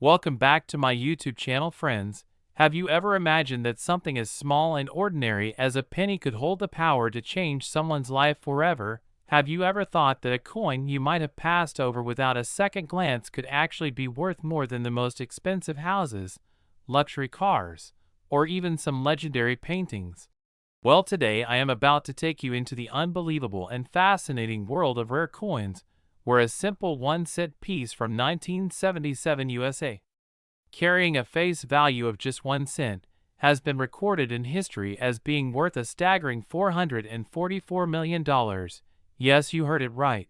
Welcome back to my YouTube channel, friends. Have you ever imagined that something as small and ordinary as a penny could hold the power to change someone's life forever? Have you ever thought that a coin you might have passed over without a second glance could actually be worth more than the most expensive houses, luxury cars, or even some legendary paintings? Well, today I am about to take you into the unbelievable and fascinating world of rare coins, where a simple 1-cent piece from 1977 USA, carrying a face value of just 1 cent, has been recorded in history as being worth a staggering $444 million. Yes, you heard it right.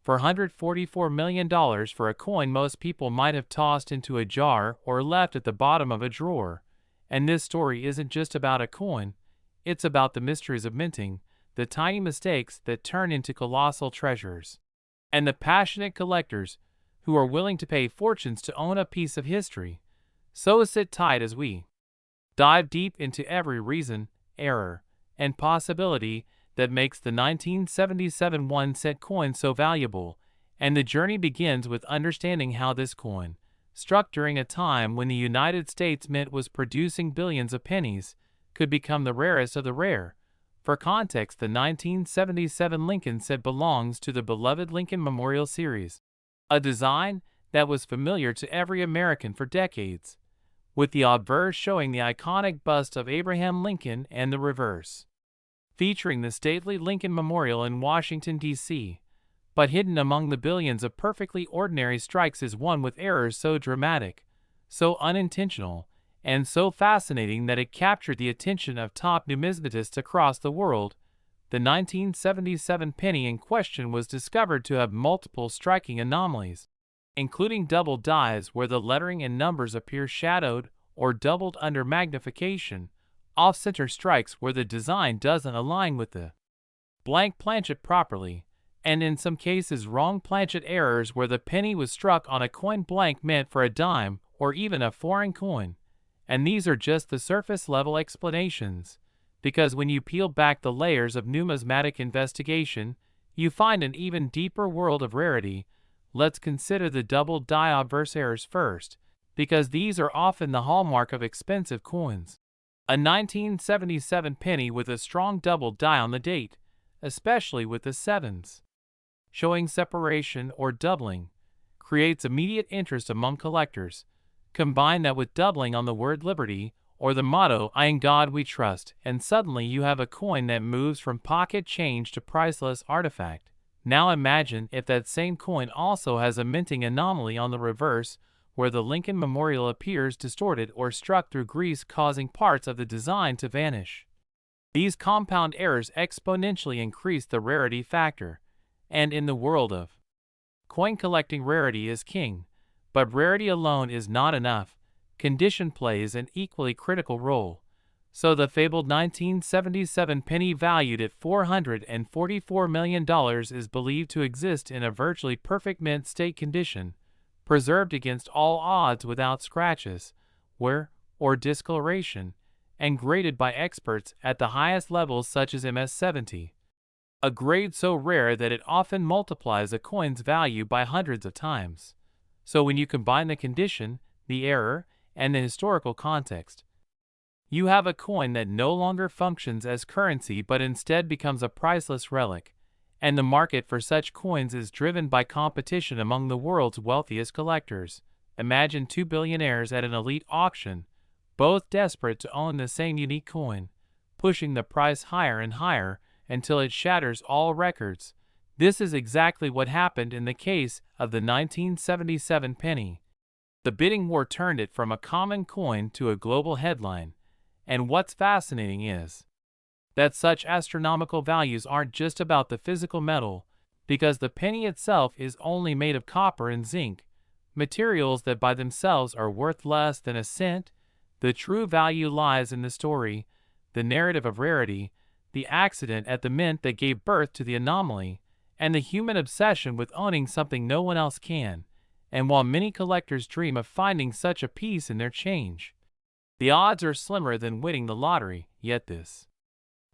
$444 million for a coin most people might have tossed into a jar or left at the bottom of a drawer. And this story isn't just about a coin, it's about the mysteries of minting, the tiny mistakes that turn into colossal treasures, and the passionate collectors who are willing to pay fortunes to own a piece of history. So sit tight as we dive deep into every reason, error, and possibility that makes the 1977 1-cent coin so valuable, and the journey begins with understanding how this coin, struck during a time when the United States Mint was producing billions of pennies, could become the rarest of the rare. For context, the 1977 Lincoln set belongs to the beloved Lincoln Memorial Series, a design that was familiar to every American for decades, with the obverse showing the iconic bust of Abraham Lincoln and the reverse featuring the stately Lincoln Memorial in Washington, D.C. But hidden among the billions of perfectly ordinary strikes is one with errors so dramatic, so unintentional, and so fascinating that it captured the attention of top numismatists across the world. The 1977 penny in question was discovered to have multiple striking anomalies, including double dies where the lettering and numbers appear shadowed or doubled under magnification, off-center strikes where the design doesn't align with the blank planchet properly, and in some cases wrong planchet errors where the penny was struck on a coin blank meant for a dime or even a foreign coin. And these are just the surface-level explanations, because when you peel back the layers of numismatic investigation, you find an even deeper world of rarity. Let's consider the double die obverse errors first, because these are often the hallmark of expensive coins. A 1977 penny with a strong double die on the date, especially with the sevens showing separation or doubling, creates immediate interest among collectors. Combine that with doubling on the word liberty or the motto "In God We Trust," and suddenly you have a coin that moves from pocket change to priceless artifact. Now imagine if that same coin also has a minting anomaly on the reverse, where the Lincoln Memorial appears distorted or struck through grease, causing parts of the design to vanish. These compound errors exponentially increase the rarity factor, and in the world of coin collecting, rarity is king. But rarity alone is not enough. Condition plays an equally critical role. So the fabled 1977 penny valued at $444 million is believed to exist in a virtually perfect mint state condition, preserved against all odds without scratches, wear, or discoloration, and graded by experts at the highest levels such as MS-70, a grade so rare that it often multiplies a coin's value by hundreds of times. So when you combine the condition, the error, and the historical context, you have a coin that no longer functions as currency but instead becomes a priceless relic. And the market for such coins is driven by competition among the world's wealthiest collectors. Imagine two billionaires at an elite auction, both desperate to own the same unique coin, pushing the price higher and higher until it shatters all records. This is exactly what happened in the case of the 1977 penny. The bidding war turned it from a common coin to a global headline. And what's fascinating is that such astronomical values aren't just about the physical metal, because the penny itself is only made of copper and zinc, materials that by themselves are worth less than a cent. The true value lies in the story, the narrative of rarity, the accident at the mint that gave birth to the anomaly, and the human obsession with owning something no one else can. And while many collectors dream of finding such a piece in their change, the odds are slimmer than winning the lottery. Yet this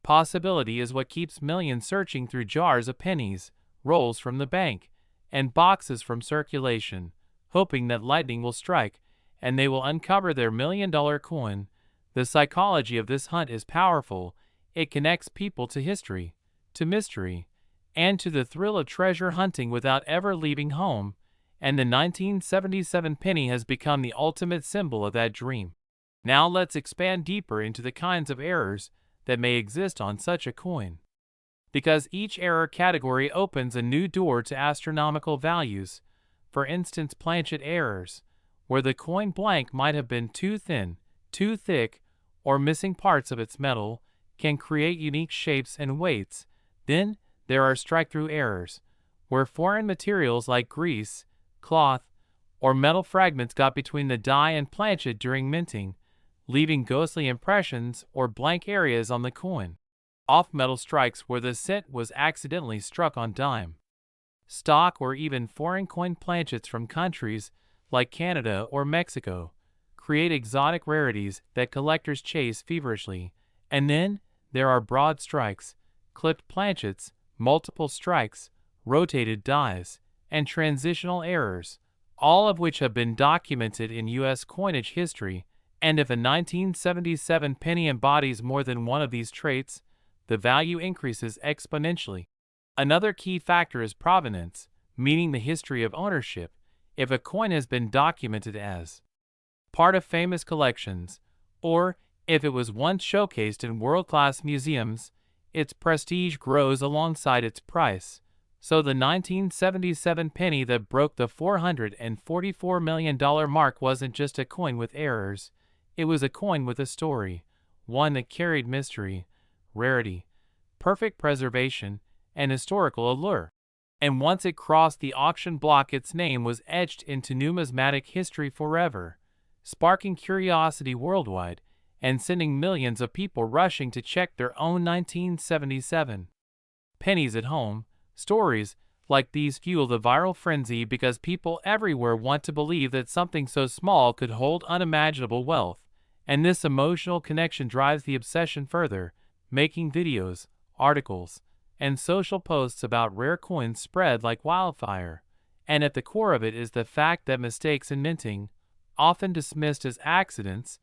possibility is what keeps millions searching through jars of pennies, rolls from the bank, and boxes from circulation, hoping that lightning will strike and they will uncover their $1 million coin. The psychology of this hunt is powerful. It connects people to history, to mystery, and to the thrill of treasure hunting without ever leaving home, and the 1977 penny has become the ultimate symbol of that dream. Now let's expand deeper into the kinds of errors that may exist on such a coin. Because each error category opens a new door to astronomical values. For instance, planchet errors, where the coin blank might have been too thin, too thick, or missing parts of its metal, can create unique shapes and weights. Then, there are strike-through errors, where foreign materials like grease, cloth, or metal fragments got between the die and planchet during minting, leaving ghostly impressions or blank areas on the coin. Off-metal strikes where the cent was accidentally struck on dime. Stock or even foreign coin planchets from countries like Canada or Mexico create exotic rarities that collectors chase feverishly. And then, there are broad strikes, clipped planchets, multiple strikes, rotated dies, and transitional errors, all of which have been documented in U.S. coinage history, and if a 1977 penny embodies more than one of these traits, the value increases exponentially. Another key factor is provenance, meaning the history of ownership. If a coin has been documented as part of famous collections, or if it was once showcased in world-class museums, its prestige grows alongside its price. So the 1977 penny that broke the $444 million mark wasn't just a coin with errors, it was a coin with a story, one that carried mystery, rarity, perfect preservation, and historical allure. And once it crossed the auction block, its name was etched into numismatic history forever, sparking curiosity worldwide and sending millions of people rushing to check their own 1977 pennies at home. Stories like these fuel the viral frenzy because people everywhere want to believe that something so small could hold unimaginable wealth, and this emotional connection drives the obsession further, making videos, articles, and social posts about rare coins spread like wildfire. And at the core of it is the fact that mistakes in minting, often dismissed as accidents,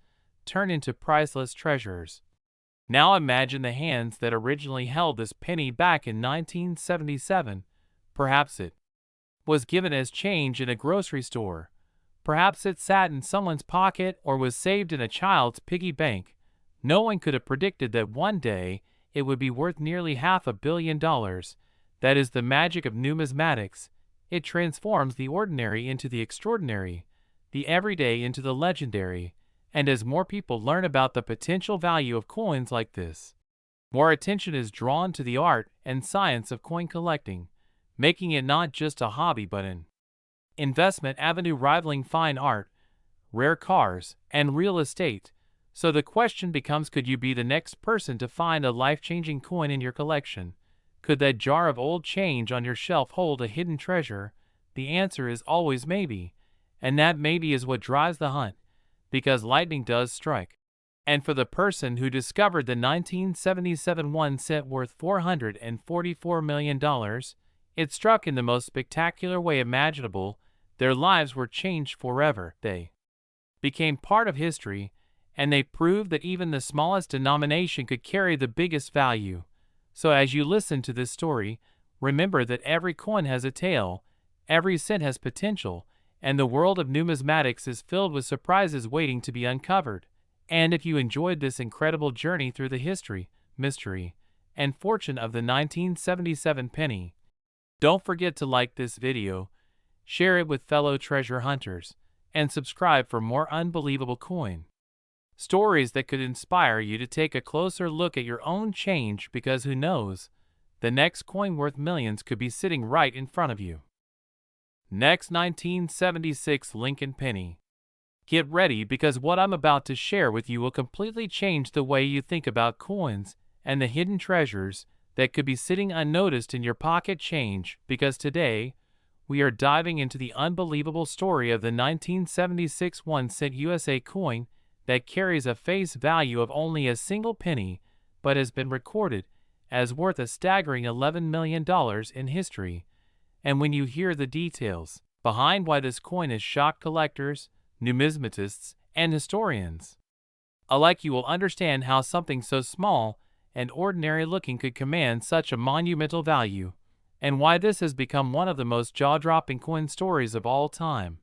turn into priceless treasures. Now imagine the hands that originally held this penny back in 1977. Perhaps it was given as change in a grocery store. Perhaps it sat in someone's pocket or was saved in a child's piggy bank. No one could have predicted that one day it would be worth nearly $500 million. That is the magic of numismatics. It transforms the ordinary into the extraordinary, the everyday into the legendary. And as more people learn about the potential value of coins like this, more attention is drawn to the art and science of coin collecting, making it not just a hobby but an investment avenue rivaling fine art, rare cars, and real estate. So the question becomes, could you be the next person to find a life-changing coin in your collection? Could that jar of old change on your shelf hold a hidden treasure? The answer is always maybe, and that maybe is what drives the hunt. Because lightning does strike. And for the person who discovered the 1977 1 cent worth $444 million, it struck in the most spectacular way imaginable. Their lives were changed forever. They became part of history, and they proved that even the smallest denomination could carry the biggest value. So as you listen to this story, remember that every coin has a tale, every cent has potential, and the world of numismatics is filled with surprises waiting to be uncovered. And if you enjoyed this incredible journey through the history, mystery, and fortune of the 1977 penny, don't forget to like this video, share it with fellow treasure hunters, and subscribe for more unbelievable coin stories that could inspire you to take a closer look at your own change, because who knows, the next coin worth millions could be sitting right in front of you. Next, 1976 Lincoln penny. Get ready, because what I'm about to share with you will completely change the way you think about coins and the hidden treasures that could be sitting unnoticed in your pocket change, because today, we are diving into the unbelievable story of the 1976 1 cent USA coin that carries a face value of only a single penny, but has been recorded as worth a staggering $11 million in history. And when you hear the details behind why this coin has shocked collectors, numismatists, and historians. Alike, you will understand how something so small and ordinary-looking could command such a monumental value, and why this has become one of the most jaw-dropping coin stories of all time.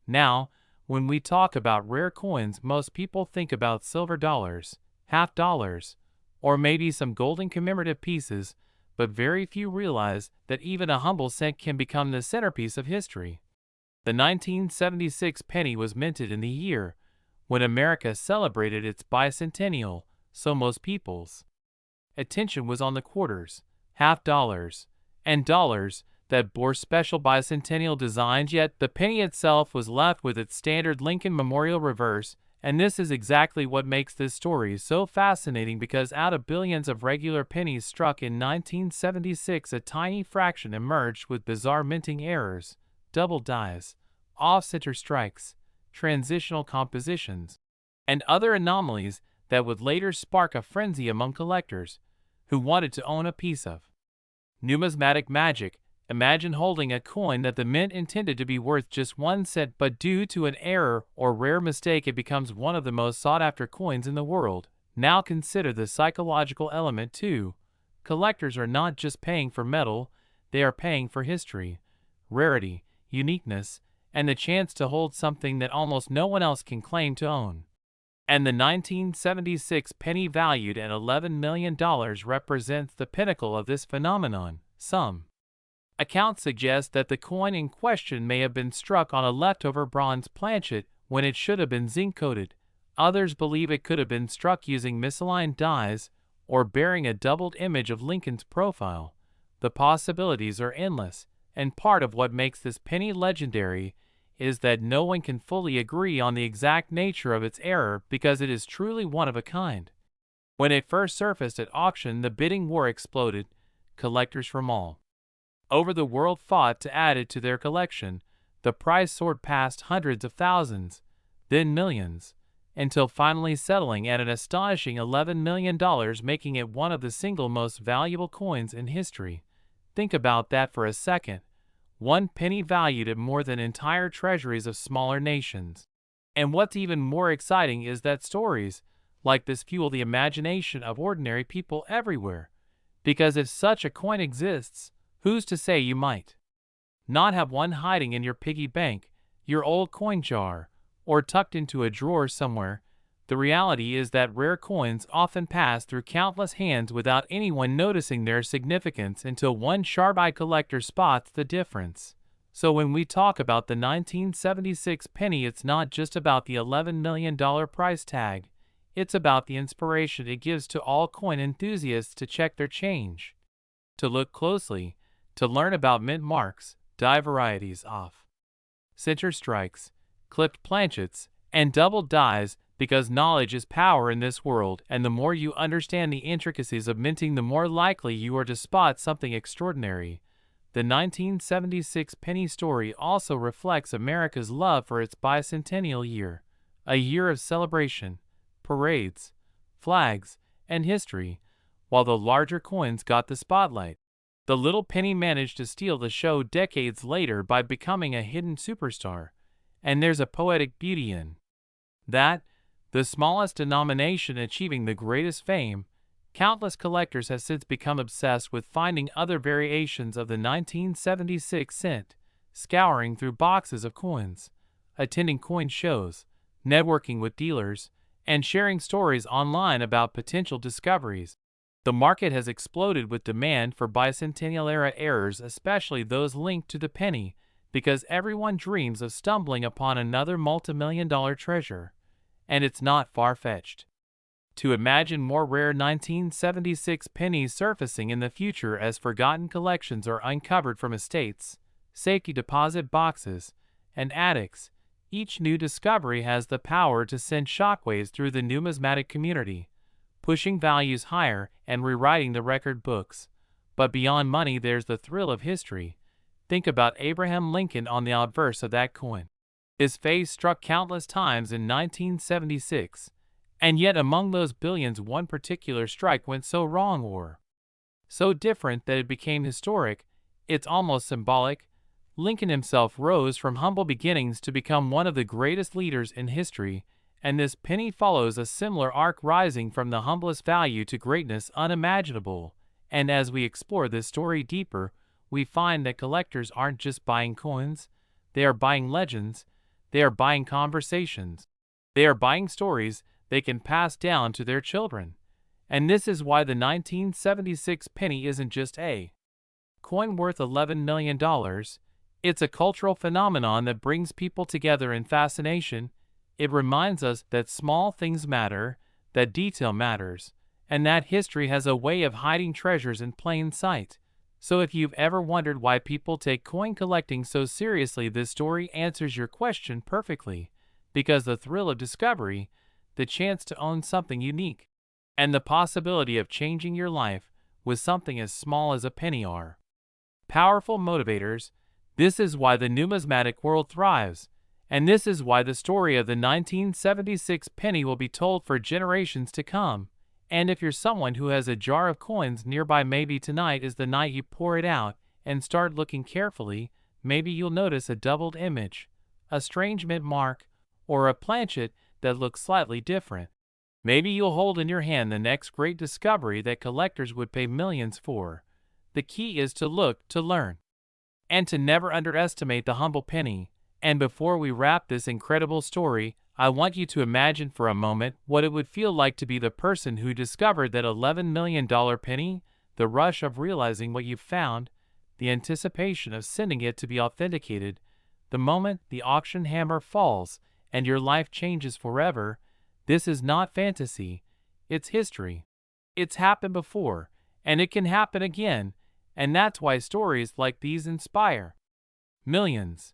Now, when we talk about rare coins, most people think about silver dollars, half dollars, or maybe some golden commemorative pieces, but very few realize that even a humble cent can become the centerpiece of history. The 1976 penny was minted in the year when America celebrated its bicentennial, so most people's attention was on the quarters, half dollars, and dollars that bore special bicentennial designs, yet the penny itself was left with its standard Lincoln Memorial reverse, and this is exactly what makes this story so fascinating, because out of billions of regular pennies struck in 1976, a tiny fraction emerged with bizarre minting errors, double dies, off-center strikes, transitional compositions, and other anomalies that would later spark a frenzy among collectors who wanted to own a piece of numismatic magic. Imagine holding a coin that the mint intended to be worth just 1 cent, but due to an error or rare mistake it becomes one of the most sought-after coins in the world. Now consider the psychological element too. Collectors are not just paying for metal, they are paying for history, rarity, uniqueness, and the chance to hold something that almost no one else can claim to own. And the 1976 penny, valued at $11 million, represents the pinnacle of this phenomenon. Some accounts suggest that the coin in question may have been struck on a leftover bronze planchet when it should have been zinc-coated. Others believe it could have been struck using misaligned dies or bearing a doubled image of Lincoln's profile. The possibilities are endless, and part of what makes this penny legendary is that no one can fully agree on the exact nature of its error, because it is truly one of a kind. When it first surfaced at auction, the bidding war exploded. Collectors from all over the world fought to add it to their collection. The price soared past hundreds of thousands, then millions, until finally settling at an astonishing $11 million, making it one of the single most valuable coins in history. Think about that for a second. One penny valued at more than entire treasuries of smaller nations. And what's even more exciting is that stories like this fuel the imagination of ordinary people everywhere. Because if such a coin exists, who's to say you might not have one hiding in your piggy bank, your old coin jar, or tucked into a drawer somewhere? The reality is that rare coins often pass through countless hands without anyone noticing their significance until one sharp-eyed collector spots the difference. So when we talk about the 1976 penny, it's not just about the $11 million price tag. It's about the inspiration it gives to all coin enthusiasts to check their change, to look closely, to learn about mint marks, die varieties, off-center strikes, clipped planchets, and double dies, because knowledge is power in this world, and the more you understand the intricacies of minting, the more likely you are to spot something extraordinary. The 1976 penny story also reflects America's love for its bicentennial year, a year of celebration, parades, flags, and history. While the larger coins got the spotlight, the little penny managed to steal the show decades later by becoming a hidden superstar. And there's a poetic beauty in that. The smallest denomination achieving the greatest fame, countless collectors have since become obsessed with finding other variations of the 1976 cent, scouring through boxes of coins, attending coin shows, networking with dealers, and sharing stories online about potential discoveries. The market has exploded with demand for bicentennial-era errors, especially those linked to the penny, because everyone dreams of stumbling upon another multimillion-dollar treasure. And it's not far-fetched to imagine more rare 1976 pennies surfacing in the future as forgotten collections are uncovered from estates, safety deposit boxes, and attics. Each new discovery has the power to send shockwaves through the numismatic community, pushing values higher and rewriting the record books. But beyond money, there's the thrill of history. Think about Abraham Lincoln on the obverse of that coin. His face struck countless times in 1976, and yet among those billions, one particular strike went so wrong or so different that it became historic. It's almost symbolic. Lincoln himself rose from humble beginnings to become one of the greatest leaders in history, and this penny follows a similar arc, rising from the humblest value to greatness unimaginable. And as we explore this story deeper, we find that collectors aren't just buying coins, they are buying legends, they are buying conversations, they are buying stories they can pass down to their children. And this is why the 1976 penny isn't just a coin worth $11 million. It's a cultural phenomenon that brings people together in fascination. It reminds us that small things matter, that detail matters, and that history has a way of hiding treasures in plain sight. So if you've ever wondered why people take coin collecting so seriously, this story answers your question perfectly. Because the thrill of discovery, the chance to own something unique, and the possibility of changing your life with something as small as a penny are powerful motivators. This is why the numismatic world thrives, and this is why the story of the 1976 penny will be told for generations to come. And if you're someone who has a jar of coins nearby, maybe tonight is the night you pour it out and start looking carefully. Maybe you'll notice a doubled image, a strange mint mark, or a planchet that looks slightly different. Maybe you'll hold in your hand the next great discovery that collectors would pay millions for. The key is to look, to learn, and to never underestimate the humble penny. And before we wrap this incredible story, I want you to imagine for a moment what it would feel like to be the person who discovered that $11 million penny, the rush of realizing what you've found, the anticipation of sending it to be authenticated, the moment the auction hammer falls and your life changes forever. This is not fantasy, it's history. It's happened before, and it can happen again, and that's why stories like these inspire millions.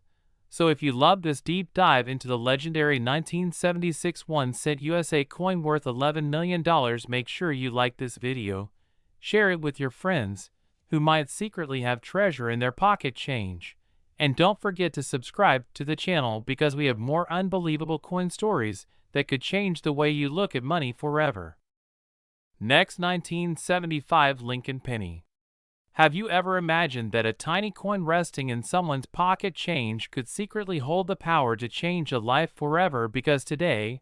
So if you love this deep dive into the legendary 1976 1-cent USA coin worth $11 million, make sure you like this video, share it with your friends who might secretly have treasure in their pocket change, and don't forget to subscribe to the channel because we have more unbelievable coin stories that could change the way you look at money forever. Next, 1975 Lincoln penny. Have you ever imagined that a tiny coin resting in someone's pocket change could secretly hold the power to change a life forever? Because today,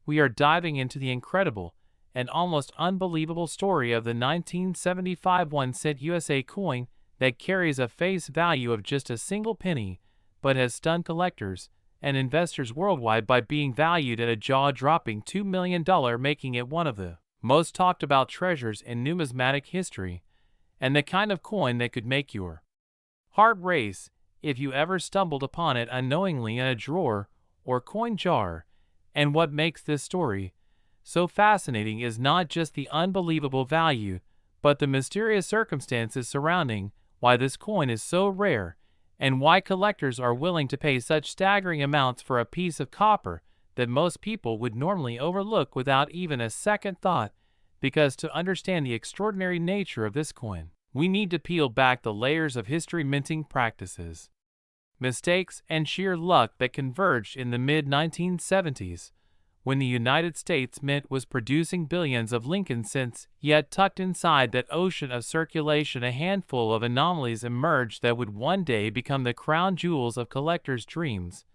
we are diving into the incredible and almost unbelievable story of the 1975 1-cent USA coin that carries a face value of just a single penny, but has stunned collectors and investors worldwide by being valued at a jaw-dropping $2 million, making it one of the most talked about treasures in numismatic history, and the kind of coin that could make your heart race if you ever stumbled upon it unknowingly in a drawer or coin jar. And what makes this story so fascinating is not just the unbelievable value, but the mysterious circumstances surrounding why this coin is so rare and why collectors are willing to pay such staggering amounts for a piece of copper that most people would normally overlook without even a second thought. Because to understand the extraordinary nature of this coin, we need to peel back the layers of history, minting practices, mistakes, and sheer luck that converged in the mid-1970s, when the United States Mint was producing billions of Lincoln cents. Yet tucked inside that ocean of circulation, a handful of anomalies emerged that would one day become the crown jewels of collectors' dreams.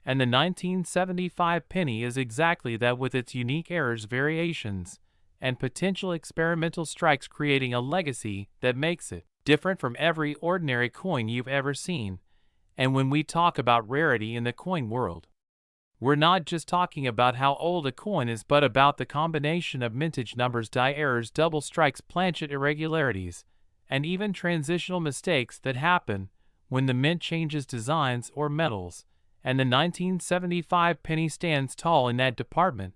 And the 1975 penny is exactly that, with its unique errors, variations, and potential experimental strikes, creating a legacy that makes it different from every ordinary coin you've ever seen. And when we talk about rarity in the coin world, we're not just talking about how old a coin is, but about the combination of mintage numbers, die errors, double strikes, planchet irregularities, and even transitional mistakes that happen when the mint changes designs or metals. And the 1975 penny stands tall in that department,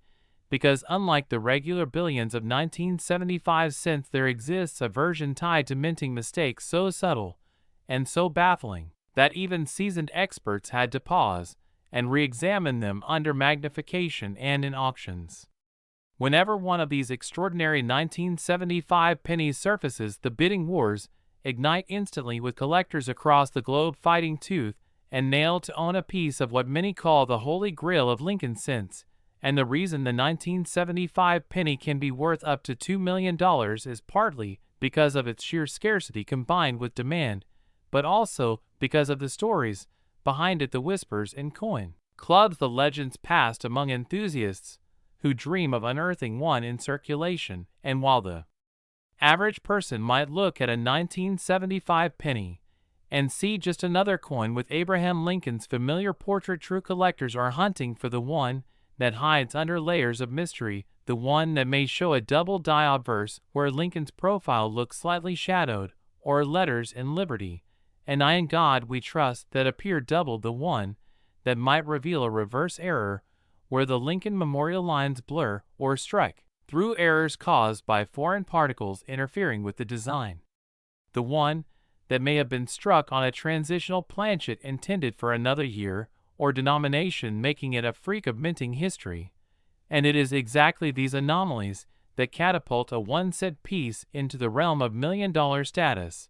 because unlike the regular billions of 1975 cents, there exists a version tied to minting mistakes so subtle and so baffling that even seasoned experts had to pause and re-examine them under magnification and in auctions. Whenever one of these extraordinary 1975 pennies surfaces, the bidding wars ignite instantly, with collectors across the globe fighting tooth and nail to own a piece of what many call the holy grail of Lincoln cents. And the reason the 1975 penny can be worth up to $2 million is partly because of its sheer scarcity combined with demand, but also because of the stories behind it, the whispers in coin clubs, the legends passed among enthusiasts who dream of unearthing one in circulation. And while the average person might look at a 1975 penny and see just another coin with Abraham Lincoln's familiar portrait, true collectors are hunting for the one that hides under layers of mystery, the one that may show a double die obverse where Lincoln's profile looks slightly shadowed, or letters in Liberty and I in God we trust that appear double, the one that might reveal a reverse error where the Lincoln memorial lines blur or strike through errors caused by foreign particles interfering with the design. The one that may have been struck on a transitional planchet intended for another year or denomination, making it a freak of minting history. And it is exactly these anomalies that catapult a one-cent piece into the realm of million-dollar status.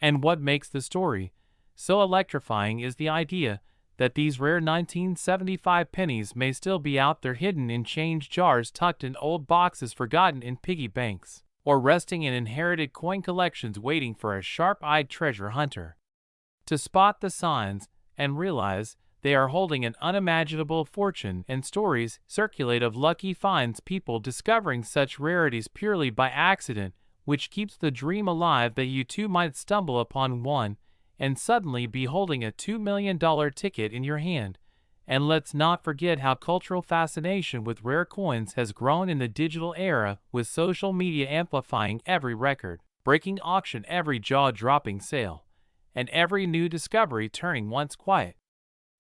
And what makes the story so electrifying is the idea that these rare 1975 pennies may still be out there hidden in change jars, tucked in old boxes, forgotten in piggy banks, or resting in inherited coin collections waiting for a sharp-eyed treasure hunter to spot the signs and realize they are holding an unimaginable fortune. And stories circulate of lucky finds, people discovering such rarities purely by accident, which keeps the dream alive that you too might stumble upon one and suddenly be holding a $2 million ticket in your hand. And let's not forget how cultural fascination with rare coins has grown in the digital era, with social media amplifying every record-breaking auction, every jaw-dropping sale, and every new discovery turning once quiet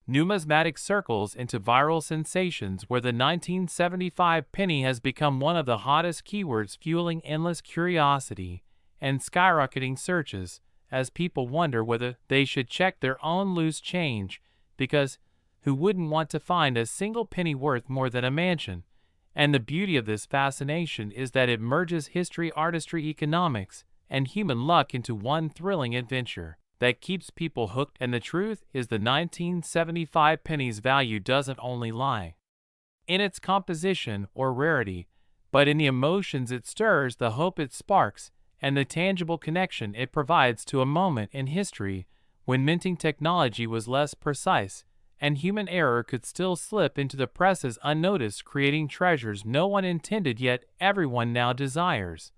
numismatic circles into viral sensations, where the 1975 penny has become one of the hottest keywords, fueling endless curiosity and skyrocketing searches as people wonder whether they should check their own loose change, because who wouldn't want to find a single penny worth more than a mansion? And the beauty of this fascination is that it merges history, artistry, economics, and human luck into one thrilling adventure that keeps people hooked. And the truth is, the 1975 penny's value doesn't only lie in its composition or rarity, but in the emotions it stirs, the hope it sparks, and the tangible connection it provides to a moment in history when minting technology was less precise and human error could still slip into the presses unnoticed, creating treasures no one intended yet everyone now desires.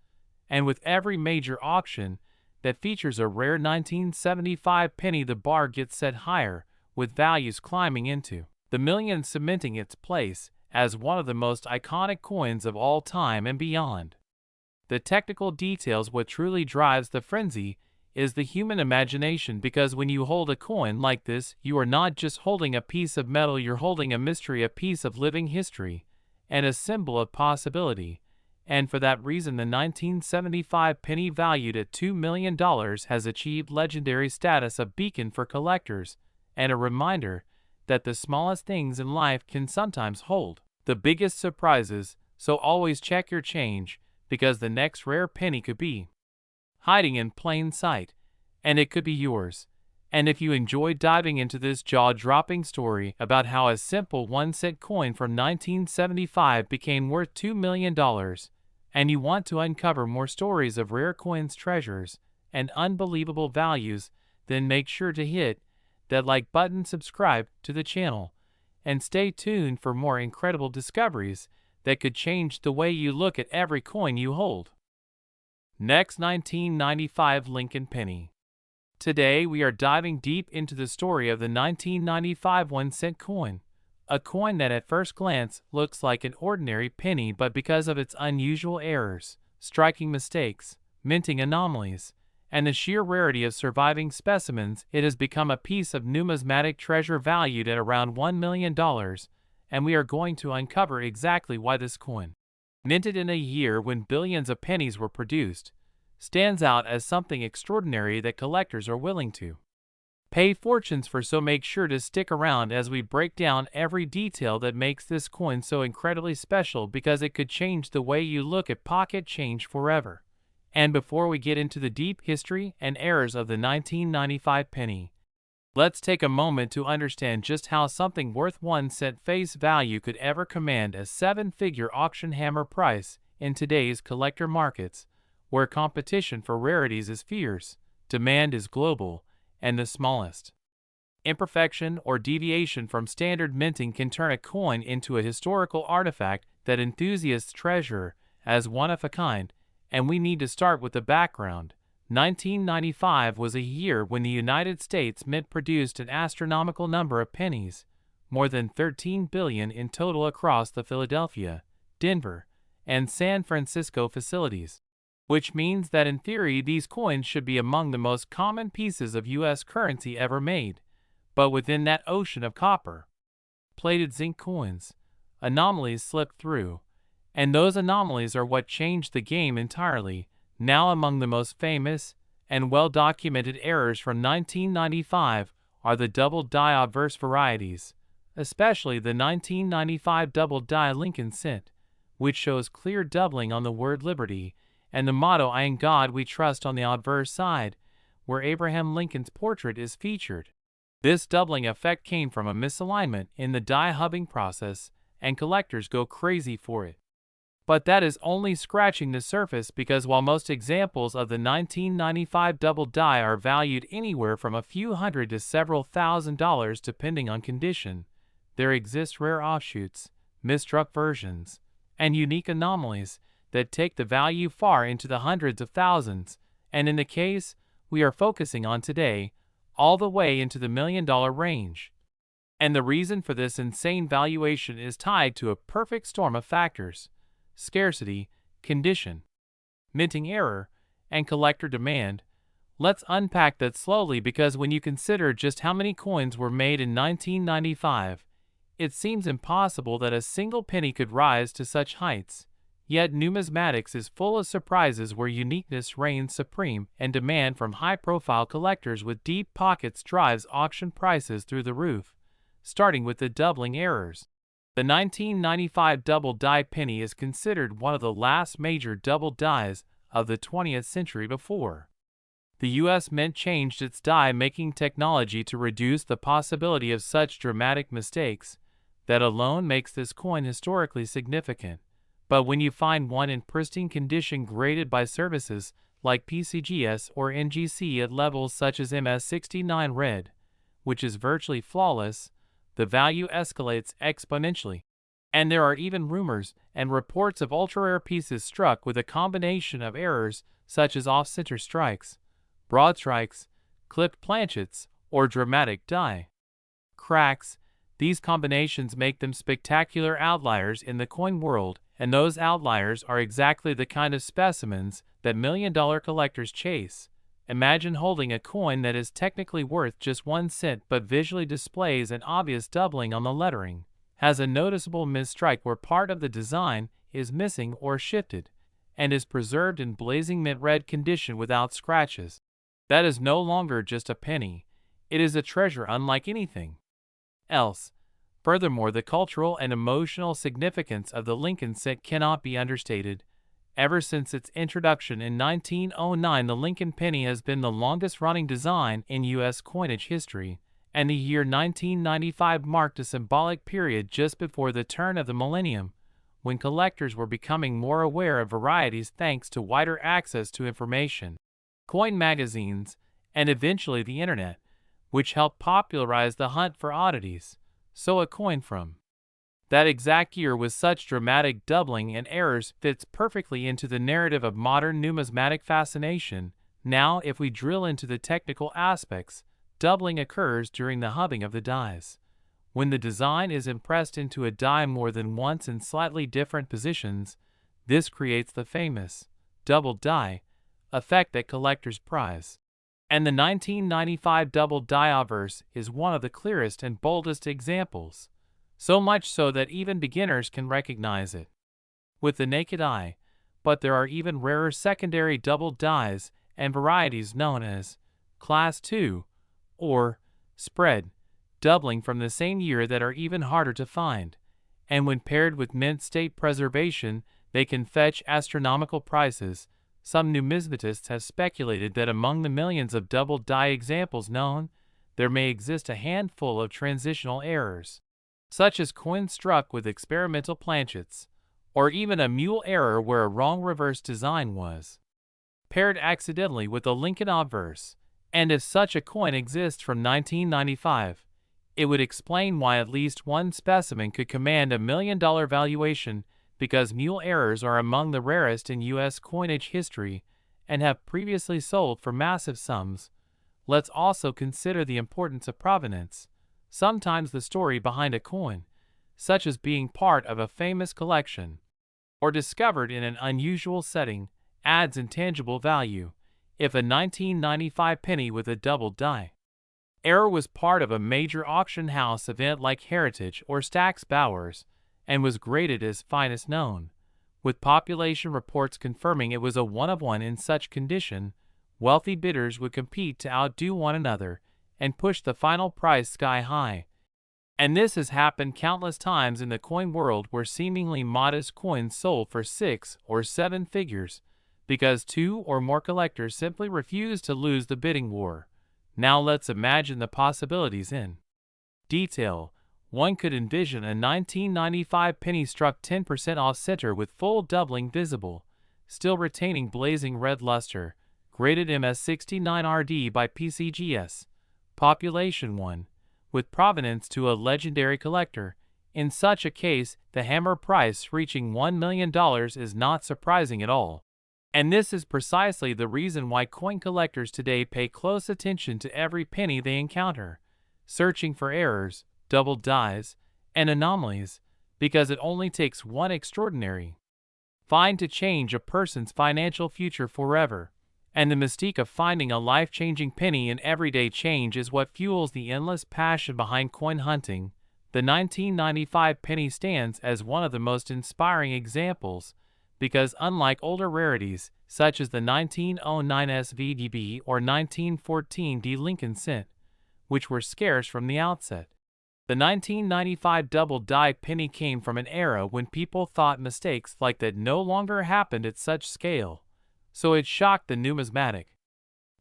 And with every major auction that features a rare 1975 penny, the bar gets set higher, with values climbing into the millions, cementing its place as one of the most iconic coins of all time and beyond. The technical details, what truly drives the frenzy, is the human imagination, because when you hold a coin like this, you are not just holding a piece of metal, you're holding a mystery, a piece of living history, and a symbol of possibility. And for that reason, the 1975 penny, valued at $2 million, has achieved legendary status, a beacon for collectors, and a reminder that the smallest things in life can sometimes hold the biggest surprises. So always check your change, because the next rare penny could be hiding in plain sight, and it could be yours. And if you enjoyed diving into this jaw-dropping story about how a simple 1-cent coin from 1975 became worth $2 million, and you want to uncover more stories of rare coins, treasures, and unbelievable values, then make sure to hit that like button, subscribe to the channel, and stay tuned for more incredible discoveries that could change the way you look at every coin you hold. Next, 1995 Lincoln penny. Today we are diving deep into the story of the 1995 1-cent coin, a coin that at first glance looks like an ordinary penny, but because of its unusual errors, striking mistakes, minting anomalies, and the sheer rarity of surviving specimens, it has become a piece of numismatic treasure valued at around $1 million, and we are going to uncover exactly why this coin, minted in a year when billions of pennies were produced, stands out as something extraordinary that collectors are willing to pay fortunes for. So make sure to stick around as we break down every detail that makes this coin so incredibly special, because it could change the way you look at pocket change forever. And before we get into the deep history and errors of the 1995 penny, let's take a moment to understand just how something worth 1 cent face value could ever command a 7-figure auction hammer price in today's collector markets, where competition for rarities is fierce, demand is global, and the smallest imperfection or deviation from standard minting can turn a coin into a historical artifact that enthusiasts treasure as one of a kind, and we need to start with the background. 1995 was a year when the United States Mint produced an astronomical number of pennies, more than 13 billion in total across the Philadelphia, Denver, and San Francisco facilities, which means that in theory these coins should be among the most common pieces of U.S. currency ever made. But within that ocean of copper-plated zinc coins, anomalies slipped through, and those anomalies are what changed the game entirely. Now among the most famous and well-documented errors from 1995 are the double-die obverse varieties, especially the 1995 double-die Lincoln cent, which shows clear doubling on the word liberty, and the motto "I in God we trust" on the obverse side, where Abraham Lincoln's portrait is featured. This doubling effect came from a misalignment in the die hubbing process, and collectors go crazy for it. But that is only scratching the surface, because while most examples of the 1995 double die are valued anywhere from a few hundred to several $1,000s depending on condition, there exist rare offshoots, misstruck versions, and unique anomalies that take the value far into the hundreds of thousands, and in the case we are focusing on today, all the way into the $1 million range. And the reason for this insane valuation is tied to a perfect storm of factors: scarcity, condition, minting error, and collector demand. Let's unpack that slowly, because when you consider just how many coins were made in 1995, it seems impossible that a single penny could rise to such heights. Yet numismatics is full of surprises where uniqueness reigns supreme, and demand from high-profile collectors with deep pockets drives auction prices through the roof. Starting with the doubling errors. The 1995 double die penny is considered one of the last major double dies of the 20th century before the U.S. Mint changed its die-making technology to reduce the possibility of such dramatic mistakes. That alone makes this coin historically significant. But when you find one in pristine condition graded by services like PCGS or NGC at levels such as MS69 red, which is virtually flawless, the value escalates exponentially. And there are even rumors and reports of ultra-rare pieces struck with a combination of errors such as off-center strikes, broad strikes, clipped planchets, or dramatic die cracks. These combinations make them spectacular outliers in the coin world, and those outliers are exactly the kind of specimens that million-dollar collectors chase. Imagine holding a coin that is technically worth just 1 cent but visually displays an obvious doubling on the lettering, has a noticeable misstrike where part of the design is missing or shifted, and is preserved in blazing mint red condition without scratches. That is no longer just a penny. It is a treasure unlike anything else. Furthermore, the cultural and emotional significance of the Lincoln cent cannot be understated. Ever since its introduction in 1909, the Lincoln penny has been the longest-running design in U.S. coinage history, and the year 1995 marked a symbolic period just before the turn of the millennium, when collectors were becoming more aware of varieties thanks to wider access to information, coin magazines, and eventually the Internet, which helped popularize the hunt for oddities. So a coin from that exact year with such dramatic doubling and errors fits perfectly into the narrative of modern numismatic fascination. Now, if we drill into the technical aspects, doubling occurs during the hubbing of the dies. When the design is impressed into a die more than once in slightly different positions, this creates the famous double die effect that collectors prize. And the 1995 double die obverse is one of the clearest and boldest examples, so much so that even beginners can recognize it with the naked eye. But there are even rarer secondary double dies and varieties known as Class 2 or spread doubling from the same year that are even harder to find, and when paired with mint state preservation, they can fetch astronomical prices. Some numismatists have speculated that among the millions of double die examples known, there may exist a handful of transitional errors, such as coins struck with experimental planchets, or even a mule error where a wrong reverse design was paired accidentally with a Lincoln obverse. And if such a coin exists from 1995, it would explain why at least one specimen could command $1 million valuation, because mule errors are among the rarest in U.S. coinage history and have previously sold for massive sums. Let's also consider the importance of provenance. Sometimes the story behind a coin, such as being part of a famous collection or discovered in an unusual setting, adds intangible value. If a 1995 penny with a double die error was part of a major auction house event like Heritage or Stack's Bowers and was graded as finest known, with population reports confirming it was a one-of-one in such condition, wealthy bidders would compete to outdo one another and push the final price sky high. And this has happened countless times in the coin world, where seemingly modest coins sold for 6 or 7 figures because 2 or more collectors simply refuse to lose the bidding war. Now let's imagine the possibilities in detail. One could envision a 1995 penny struck 10% off center with full doubling visible, still retaining blazing red luster, graded MS69RD by PCGS, population 1, with provenance to a legendary collector. In such a case, the hammer price reaching $1 million is not surprising at all. And this is precisely the reason why coin collectors today pay close attention to every penny they encounter, searching for errors, double dies, and anomalies, because it only takes one extraordinary find to change a person's financial future forever. And the mystique of finding a life-changing penny in everyday change is what fuels the endless passion behind coin hunting. The 1995 penny stands as one of the most inspiring examples, because unlike older rarities, such as the 1909 SVDB or 1914 D Lincoln cent, which were scarce from the outset, the 1995 double die penny came from an era when people thought mistakes like that no longer happened at such scale. So it shocked the numismatic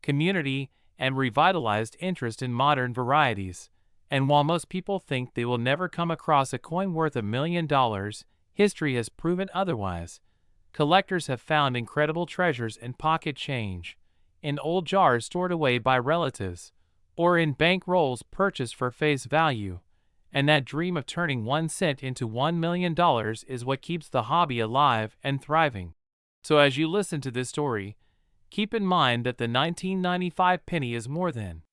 community and revitalized interest in modern varieties. And while most people think they will never come across a coin worth $1 million, history has proven otherwise. Collectors have found incredible treasures in pocket change, in old jars stored away by relatives, or in bank rolls purchased for face value. And that dream of turning 1 cent into $1 million is what keeps the hobby alive and thriving. So as you listen to this story, keep in mind that the 1995 penny is more than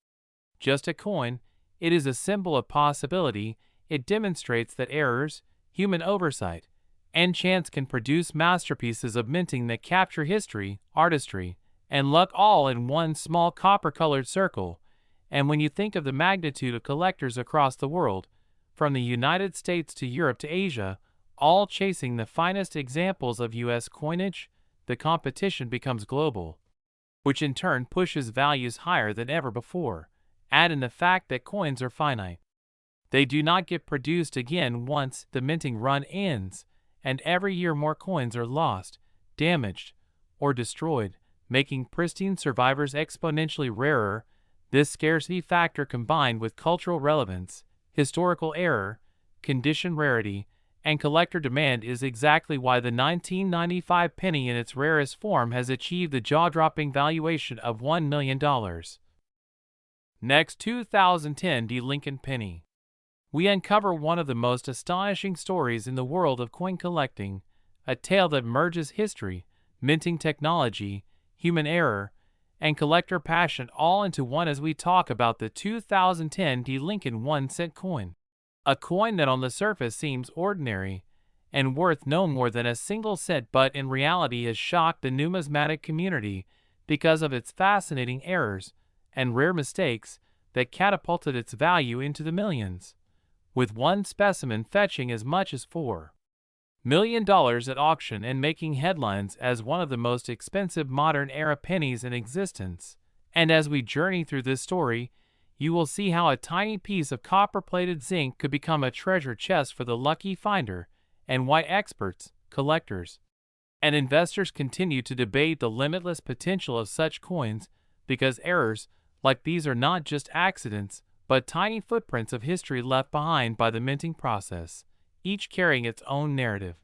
just a coin. It is a symbol of possibility. It demonstrates that errors, human oversight, and chance can produce masterpieces of minting that capture history, artistry, and luck all in one small copper-colored circle. And when you think of the magnitude of collectors across the world, from the United States to Europe to Asia, all chasing the finest examples of U.S. coinage, the competition becomes global, which in turn pushes values higher than ever before. Add in the fact that coins are finite. They do not get produced again once the minting run ends, and every year more coins are lost, damaged, or destroyed, making pristine survivors exponentially rarer. This scarcity factor, combined with cultural relevance, historical error, condition rarity, and collector demand, is exactly why the 1995 penny in its rarest form has achieved the jaw-dropping valuation of $1 million. Next, 2010 D Lincoln penny. We uncover one of the most astonishing stories in the world of coin collecting, a tale that merges history, minting technology, human error, and collector passion all into one as we talk about the 2010 D Lincoln 1 cent coin. A coin that on the surface seems ordinary and worth no more than a single cent, but in reality has shocked the numismatic community because of its fascinating errors and rare mistakes that catapulted its value into the millions, with one specimen fetching as much as $4 million at auction and making headlines as one of the most expensive modern-era pennies in existence. And as we journey through this story, you will see how a tiny piece of copper-plated zinc could become a treasure chest for the lucky finder, and why experts, collectors, and investors continue to debate the limitless potential of such coins, because errors like these are not just accidents, but tiny footprints of history left behind by the minting process, each carrying its own narrative,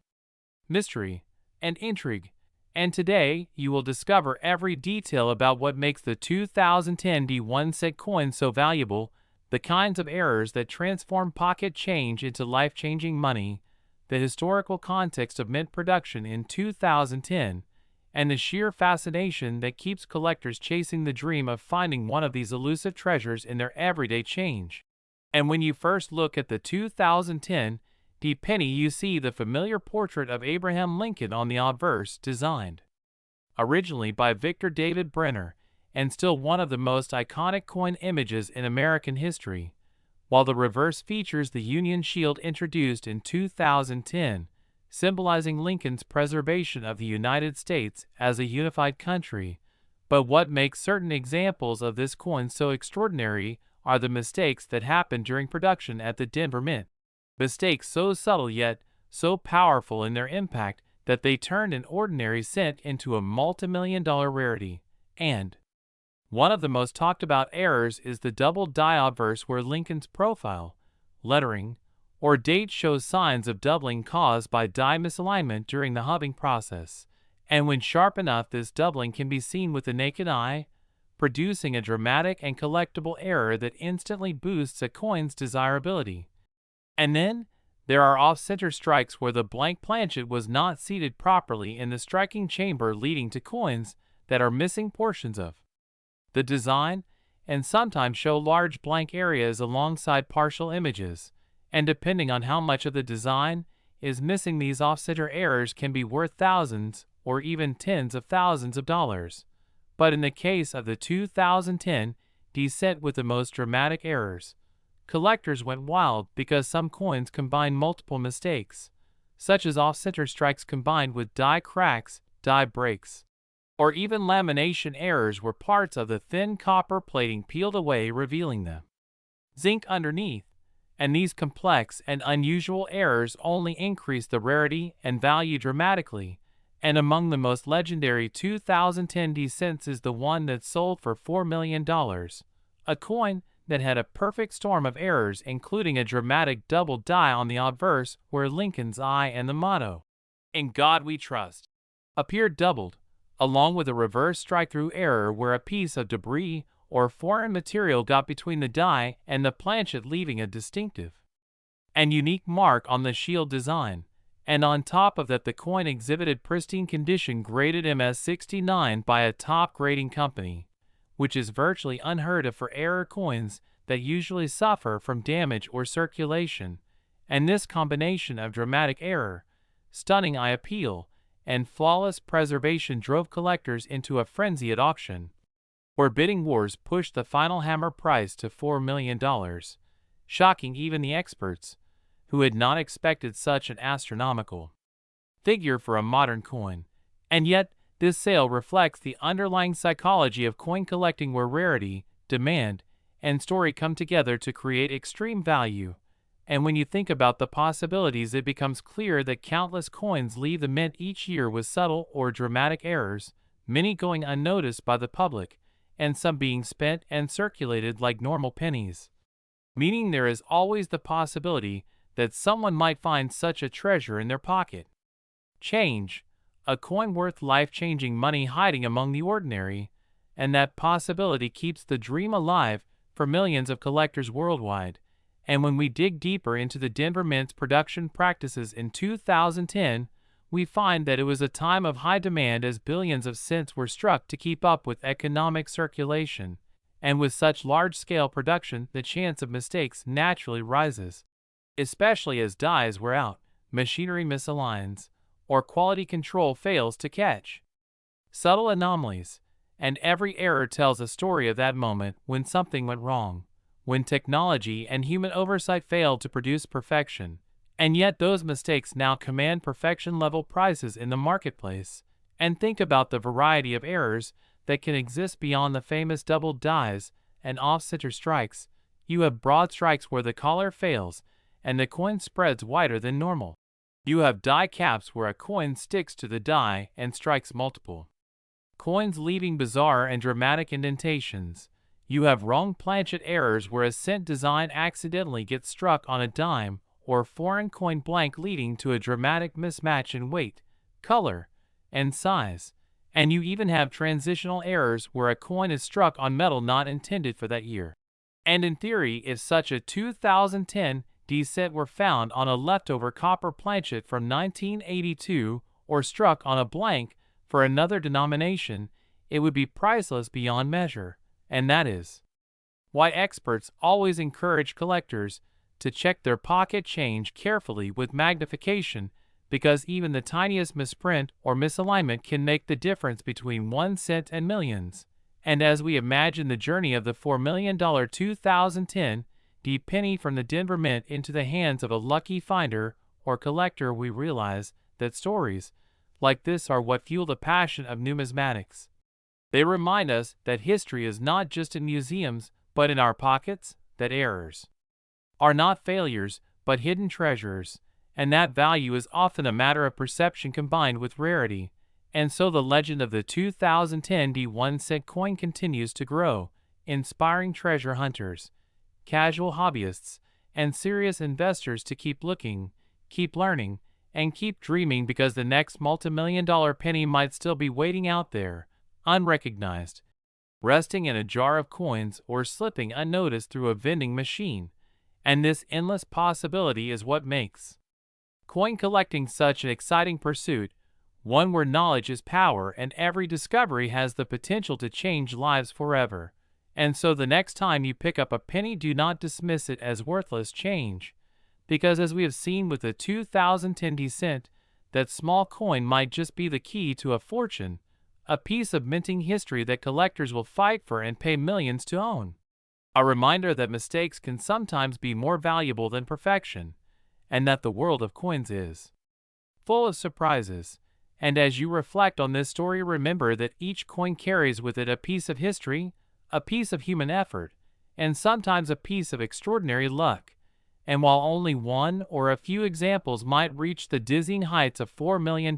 mystery, and intrigue. And today, you will discover every detail about what makes the 2010 D1 cent coin so valuable, the kinds of errors that transform pocket change into life-changing money, the historical context of mint production in 2010, and the sheer fascination that keeps collectors chasing the dream of finding one of these elusive treasures in their everyday change. And when you first look at the 2010 D penny, you see the familiar portrait of Abraham Lincoln on the obverse, designed originally by Victor David Brenner, and still one of the most iconic coin images in American history, while the reverse features the Union Shield introduced in 2010, symbolizing Lincoln's preservation of the United States as a unified country. But what makes certain examples of this coin so extraordinary are the mistakes that happened during production at the Denver Mint. Mistakes so subtle yet so powerful in their impact that they turned an ordinary cent into a multi-million-dollar rarity. And one of the most talked about errors is the double die obverse, where Lincoln's profile, lettering, or date shows signs of doubling caused by die misalignment during the hubbing process. And when sharp enough, this doubling can be seen with the naked eye, producing a dramatic and collectible error that instantly boosts a coin's desirability. And then, there are off-center strikes where the blank planchet was not seated properly in the striking chamber, leading to coins that are missing portions of the design, and sometimes show large blank areas alongside partial images, and depending on how much of the design is missing, these off-center errors can be worth thousands or even tens of thousands of dollars. But in the case of the 2010 D cent with the most dramatic errors, collectors went wild because some coins combine multiple mistakes, such as off-center strikes combined with die cracks, die breaks, or even lamination errors where parts of the thin copper plating peeled away, revealing the zinc underneath. And these complex and unusual errors only increase the rarity and value dramatically. And among the most legendary 2010 D cents is the one that sold for $4 million, a coin that had a perfect storm of errors, including a dramatic double die on the obverse where Lincoln's eye and the motto, "In God We Trust," appeared doubled, along with a reverse strike-through error where a piece of debris or foreign material got between the die and the planchet, leaving a distinctive and unique mark on the shield design. And on top of that, the coin exhibited pristine condition, graded MS69 by a top grading company, which is virtually unheard of for error coins that usually suffer from damage or circulation. And this combination of dramatic error, stunning eye appeal, and flawless preservation drove collectors into a frenzy at auction, where bidding wars pushed the final hammer price to $4 million, shocking even the experts, who had not expected such an astronomical figure for a modern coin. And yet, this sale reflects the underlying psychology of coin collecting, where rarity, demand, and story come together to create extreme value. And when you think about the possibilities, it becomes clear that countless coins leave the mint each year with subtle or dramatic errors, many going unnoticed by the public, and some being spent and circulated like normal pennies. Meaning there is always the possibility that someone might find such a treasure in their pocket. Change, a coin worth life-changing money hiding among the ordinary, and that possibility keeps the dream alive for millions of collectors worldwide. And when we dig deeper into the Denver Mint's production practices in 2010, we find that it was a time of high demand as billions of cents were struck to keep up with economic circulation, and with such large-scale production, the chance of mistakes naturally rises, especially as dies wear out, machinery misaligns, or quality control fails to catch subtle anomalies, and every error tells a story of that moment when something went wrong, when technology and human oversight failed to produce perfection. And yet those mistakes now command perfection-level prices in the marketplace. And think about the variety of errors that can exist beyond the famous double dies and off-center strikes. You have broad strikes where the collar fails and the coin spreads wider than normal. You have die caps where a coin sticks to the die and strikes multiple coins, leaving bizarre and dramatic indentations. You have wrong planchet errors where a cent design accidentally gets struck on a dime or foreign coin blank, leading to a dramatic mismatch in weight, color, and size. And you even have transitional errors where a coin is struck on metal not intended for that year. And in theory, if such a 2010 cent were found on a leftover copper planchet from 1982 or struck on a blank for another denomination, it would be priceless beyond measure. And that is why experts always encourage collectors to check their pocket change carefully with magnification, because even the tiniest misprint or misalignment can make the difference between 1 cent and millions. And as we imagine the journey of the $4 million 2010 penny from the Denver Mint into the hands of a lucky finder or collector, we realize that stories like this are what fuel the passion of numismatics. They remind us that history is not just in museums, but in our pockets, that errors are not failures, but hidden treasures, and that value is often a matter of perception combined with rarity. And so the legend of the 2010 1 cent coin continues to grow, inspiring treasure hunters, casual hobbyists, and serious investors to keep looking, keep learning, and keep dreaming, because the next multi-million-dollar penny might still be waiting out there, unrecognized, resting in a jar of coins or slipping unnoticed through a vending machine. And this endless possibility is what makes coin collecting such an exciting pursuit, one where knowledge is power and every discovery has the potential to change lives forever. And so the next time you pick up a penny, do not dismiss it as worthless change, because as we have seen with the 2010 cent, that small coin might just be the key to a fortune, a piece of minting history that collectors will fight for and pay millions to own. A reminder that mistakes can sometimes be more valuable than perfection, and that the world of coins is full of surprises. And as you reflect on this story, remember that each coin carries with it a piece of history, a piece of human effort, and sometimes a piece of extraordinary luck. And while only one or a few examples might reach the dizzying heights of $4 million,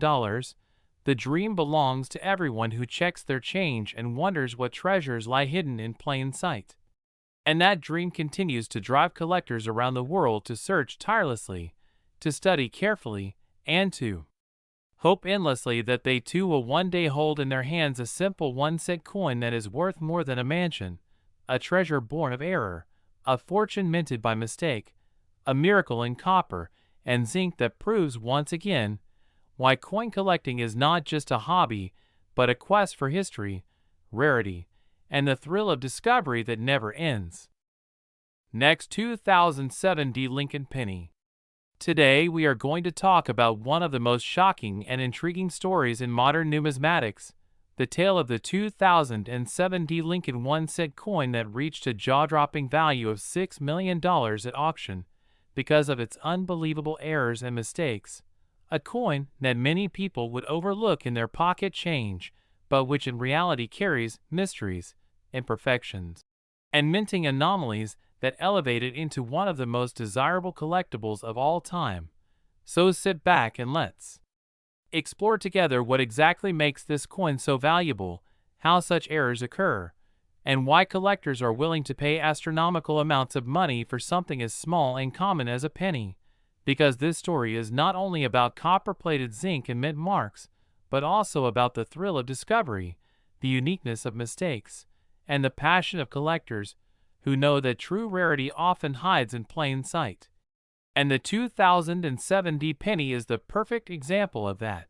the dream belongs to everyone who checks their change and wonders what treasures lie hidden in plain sight. And that dream continues to drive collectors around the world to search tirelessly, to study carefully, and to hope endlessly that they too will one day hold in their hands a simple 1 cent coin that is worth more than a mansion, a treasure born of error, a fortune minted by mistake, a miracle in copper and zinc that proves once again why coin collecting is not just a hobby, but a quest for history, rarity, and the thrill of discovery that never ends. Next, 2007 Lincoln penny. Today we are going to talk about one of the most shocking and intriguing stories in modern numismatics, the tale of the 2007 Lincoln 1 cent coin that reached a jaw-dropping value of $6 million at auction because of its unbelievable errors and mistakes, a coin that many people would overlook in their pocket change, but which in reality carries mysteries, imperfections, and minting anomalies that elevate it into one of the most desirable collectibles of all time. So sit back and let's explore together what exactly makes this coin so valuable, how such errors occur, and why collectors are willing to pay astronomical amounts of money for something as small and common as a penny. Because this story is not only about copper-plated zinc and mint marks, but also about the thrill of discovery, the uniqueness of mistakes, and the passion of collectors who know that true rarity often hides in plain sight. And the 2007 penny is the perfect example of that,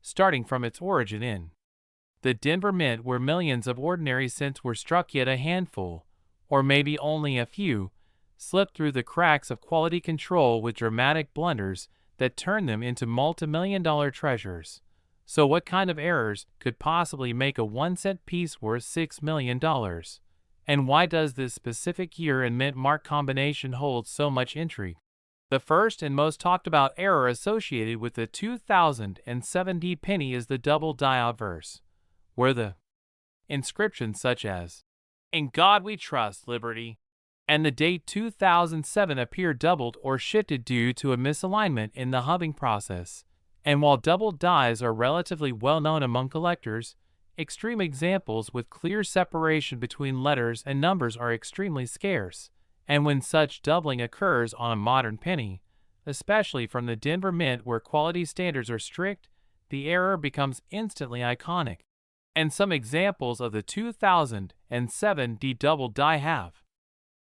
starting from its origin in the Denver Mint, where millions of ordinary cents were struck, yet a handful, or maybe only a few, slipped through the cracks of quality control with dramatic blunders that turned them into multi-million-dollar treasures. So what kind of errors could possibly make a 1 cent piece worth $6 million? And why does this specific year and mint mark combination hold so much intrigue? The first and most talked about error associated with the 2007 penny is the double die obverse, where the inscriptions such as "In God We Trust, Liberty," and the date 2007 appear doubled or shifted due to a misalignment in the hubbing process. And while double dies are relatively well known among collectors, extreme examples with clear separation between letters and numbers are extremely scarce. And when such doubling occurs on a modern penny, especially from the Denver Mint where quality standards are strict, the error becomes instantly iconic. And some examples of the 2007D double die have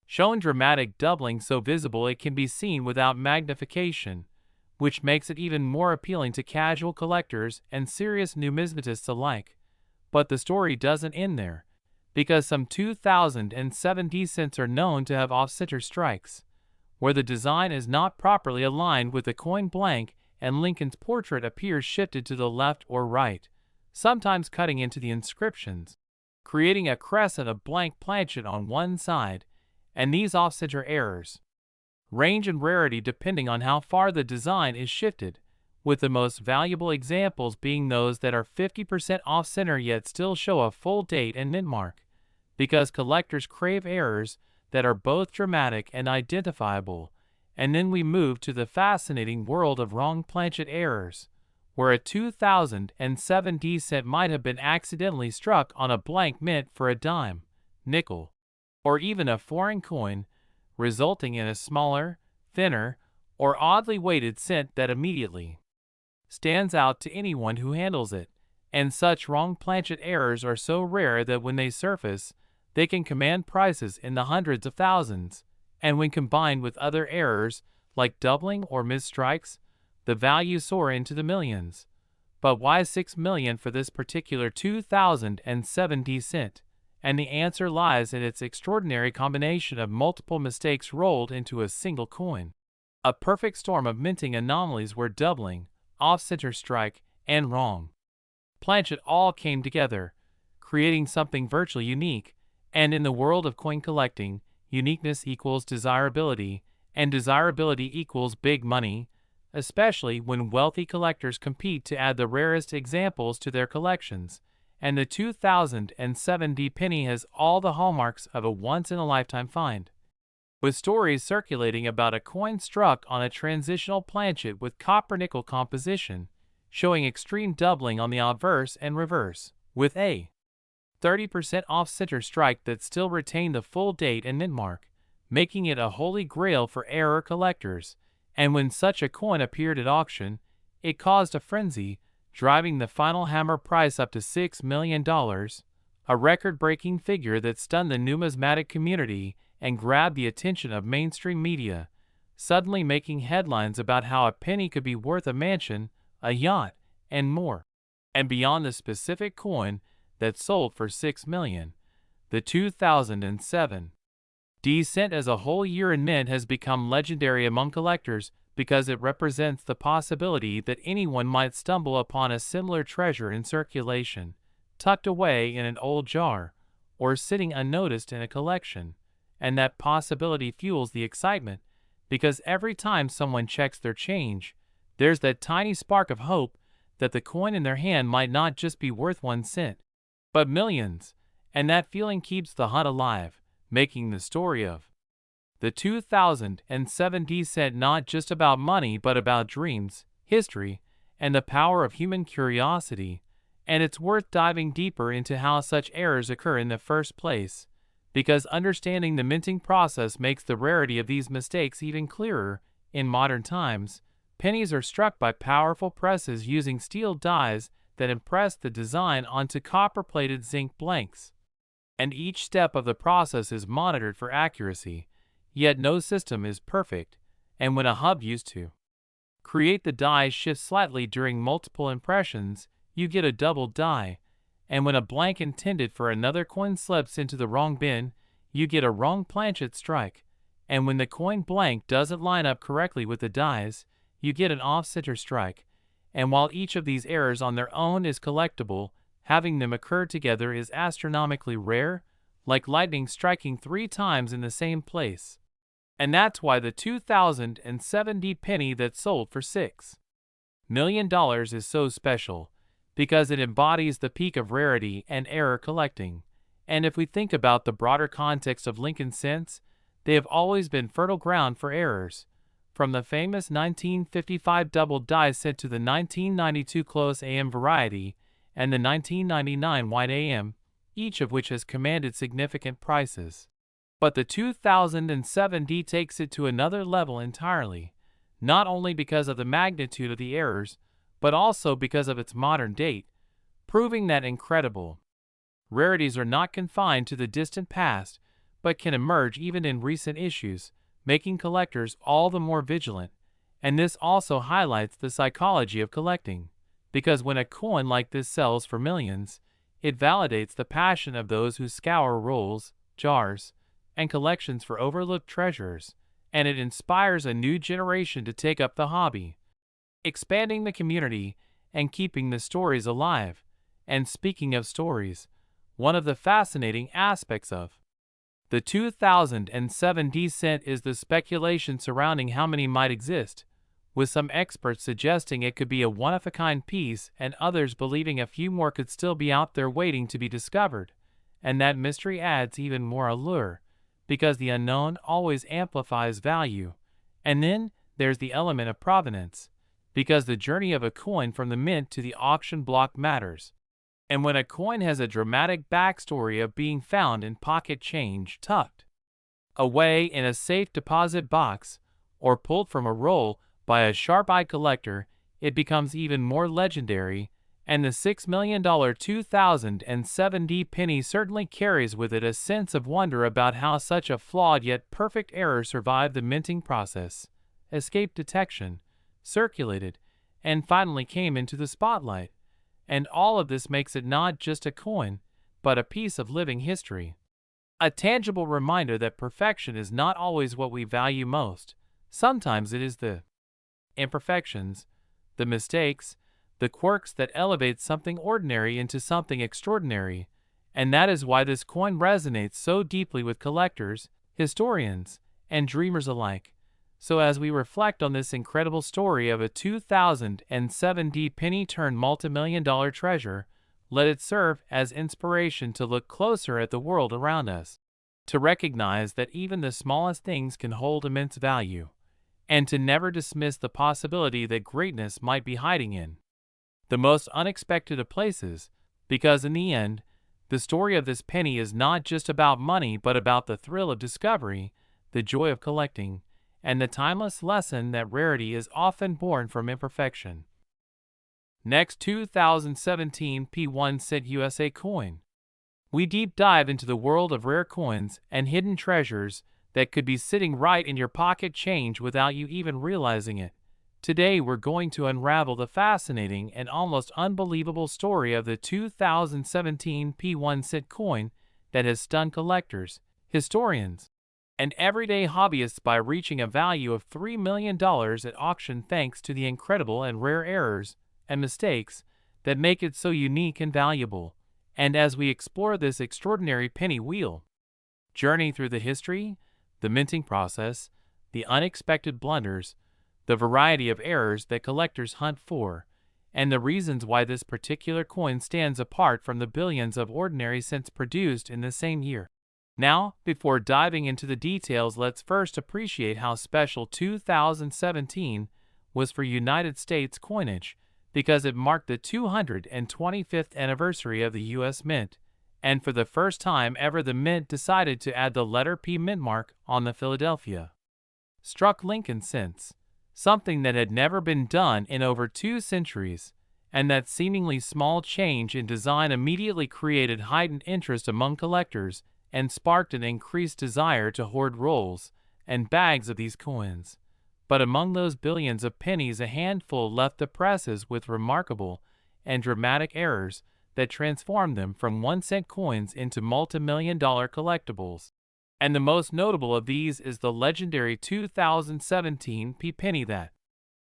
shown dramatic doubling so visible it can be seen without magnification, which makes it even more appealing to casual collectors and serious numismatists alike. But the story doesn't end there, because some 2007D cents are known to have off-center strikes, where the design is not properly aligned with the coin blank and Lincoln's portrait appears shifted to the left or right, sometimes cutting into the inscriptions, creating a crescent of blank planchet on one side, and these off-center errors range in rarity depending on how far the design is shifted, with the most valuable examples being those that are 50% off-center yet still show a full date and mint mark, because collectors crave errors that are both dramatic and identifiable. And then we move to the fascinating world of wrong planchet errors, where a 2007D cent might have been accidentally struck on a blank mint for a dime, nickel, or even a foreign coin, resulting in a smaller, thinner, or oddly weighted cent that immediately stands out to anyone who handles it. And such wrong planchet errors are so rare that when they surface, they can command prices in the hundreds of thousands, and when combined with other errors like doubling or misstrikes, the values soar into the millions. But why 6 million for this particular 2007D cent? And the answer lies in its extraordinary combination of multiple mistakes rolled into a single coin. A perfect storm of minting anomalies where doubling, off-center strike, and wrong planchet all came together, creating something virtually unique. And in the world of coin collecting, uniqueness equals desirability, and desirability equals big money, especially when wealthy collectors compete to add the rarest examples to their collections. And the 2007D penny has all the hallmarks of a once-in-a-lifetime find, with stories circulating about a coin struck on a transitional planchet with copper-nickel composition, showing extreme doubling on the obverse and reverse, with a 30% off-center strike that still retained the full date and mint mark, making it a holy grail for error collectors. And when such a coin appeared at auction, it caused a frenzy, driving the final hammer price up to $6 million, a record-breaking figure that stunned the numismatic community and grabbed the attention of mainstream media, suddenly making headlines about how a penny could be worth a mansion, a yacht, and more. And beyond the specific coin that sold for $6 million, the 2007D cent as a whole year in mint has become legendary among collectors because it represents the possibility that anyone might stumble upon a similar treasure in circulation, tucked away in an old jar, or sitting unnoticed in a collection. And that possibility fuels the excitement, because every time someone checks their change, there's that tiny spark of hope that the coin in their hand might not just be worth 1 cent, but millions, and that feeling keeps the hunt alive, making the story of the 2007D cent not just about money but about dreams, history, and the power of human curiosity. And it's worth diving deeper into how such errors occur in the first place, because understanding the minting process makes the rarity of these mistakes even clearer. In modern times, pennies are struck by powerful presses using steel dies that impress the design onto copper-plated zinc blanks. And each step of the process is monitored for accuracy, yet no system is perfect, and when a hub used to create the die shifts slightly during multiple impressions, you get a double die, and when a blank intended for another coin slips into the wrong bin, you get a wrong planchet strike, and when the coin blank doesn't line up correctly with the dies, you get an off-center strike. And while each of these errors on their own is collectible, having them occur together is astronomically rare, like lightning striking 3 times in the same place. And that's why the 2007D penny that sold for $6 million is so special, because it embodies the peak of rarity and error collecting. And if we think about the broader context of Lincoln cents, they have always been fertile ground for errors. From the famous 1955 double die cent to the 1992 close AM variety and the 1999 white AM, each of which has commanded significant prices. But the 2007D takes it to another level entirely, not only because of the magnitude of the errors, but also because of its modern date, proving that incredible rarities are not confined to the distant past, but can emerge even in recent issues, making collectors all the more vigilant. And this also highlights the psychology of collecting, because when a coin like this sells for millions, it validates the passion of those who scour rolls, jars, and collections for overlooked treasures, and it inspires a new generation to take up the hobby, expanding the community and keeping the stories alive. And speaking of stories, one of the fascinating aspects of the 2007 descent is the speculation surrounding how many might exist, with some experts suggesting it could be a one-of-a-kind piece and others believing a few more could still be out there waiting to be discovered. And that mystery adds even more allure, because the unknown always amplifies value. And then there's the element of provenance, because the journey of a coin from the mint to the auction block matters. And when a coin has a dramatic backstory of being found in pocket change tucked away in a safe deposit box, or pulled from a roll by a sharp-eyed collector, it becomes even more legendary, and the $6 million 2007 penny certainly carries with it a sense of wonder about how such a flawed yet perfect error survived the minting process, escaped detection, circulated, and finally came into the spotlight. And all of this makes it not just a coin, but a piece of living history. A tangible reminder that perfection is not always what we value most. Sometimes it is the imperfections, the mistakes, the quirks that elevate something ordinary into something extraordinary. And that is why this coin resonates so deeply with collectors, historians, and dreamers alike. So as we reflect on this incredible story of a 2007 penny turned multimillion-dollar treasure, let it serve as inspiration to look closer at the world around us, to recognize that even the smallest things can hold immense value, and to never dismiss the possibility that greatness might be hiding in the most unexpected of places, because in the end, the story of this penny is not just about money but about the thrill of discovery, the joy of collecting, and the timeless lesson that rarity is often born from imperfection. Next, 2017 P1 cent USA coin. We deep dive into the world of rare coins and hidden treasures that could be sitting right in your pocket change without you even realizing it. Today we're going to unravel the fascinating and almost unbelievable story of the 2017 P1 cent coin that has stunned collectors, historians, and everyday hobbyists by reaching a value of $3 million at auction thanks to the incredible and rare errors and mistakes that make it so unique and valuable. And as we explore this extraordinary penny wheel journey through the history, the minting process, the unexpected blunders, the variety of errors that collectors hunt for, and the reasons why this particular coin stands apart from the billions of ordinary cents produced in the same year. Now, before diving into the details, let's first appreciate how special 2017 was for United States coinage, because it marked the 225th anniversary of the U.S. Mint, and for the first time ever the Mint decided to add the letter P mint mark on the Philadelphia struck Lincoln cents, something that had never been done in over 2 centuries, and that seemingly small change in design immediately created heightened interest among collectors and sparked an increased desire to hoard rolls and bags of these coins. But among those billions of pennies, a handful left the presses with remarkable and dramatic errors that transformed them from 1-cent coins into multi-million-dollar collectibles. And the most notable of these is the legendary 2017 P penny that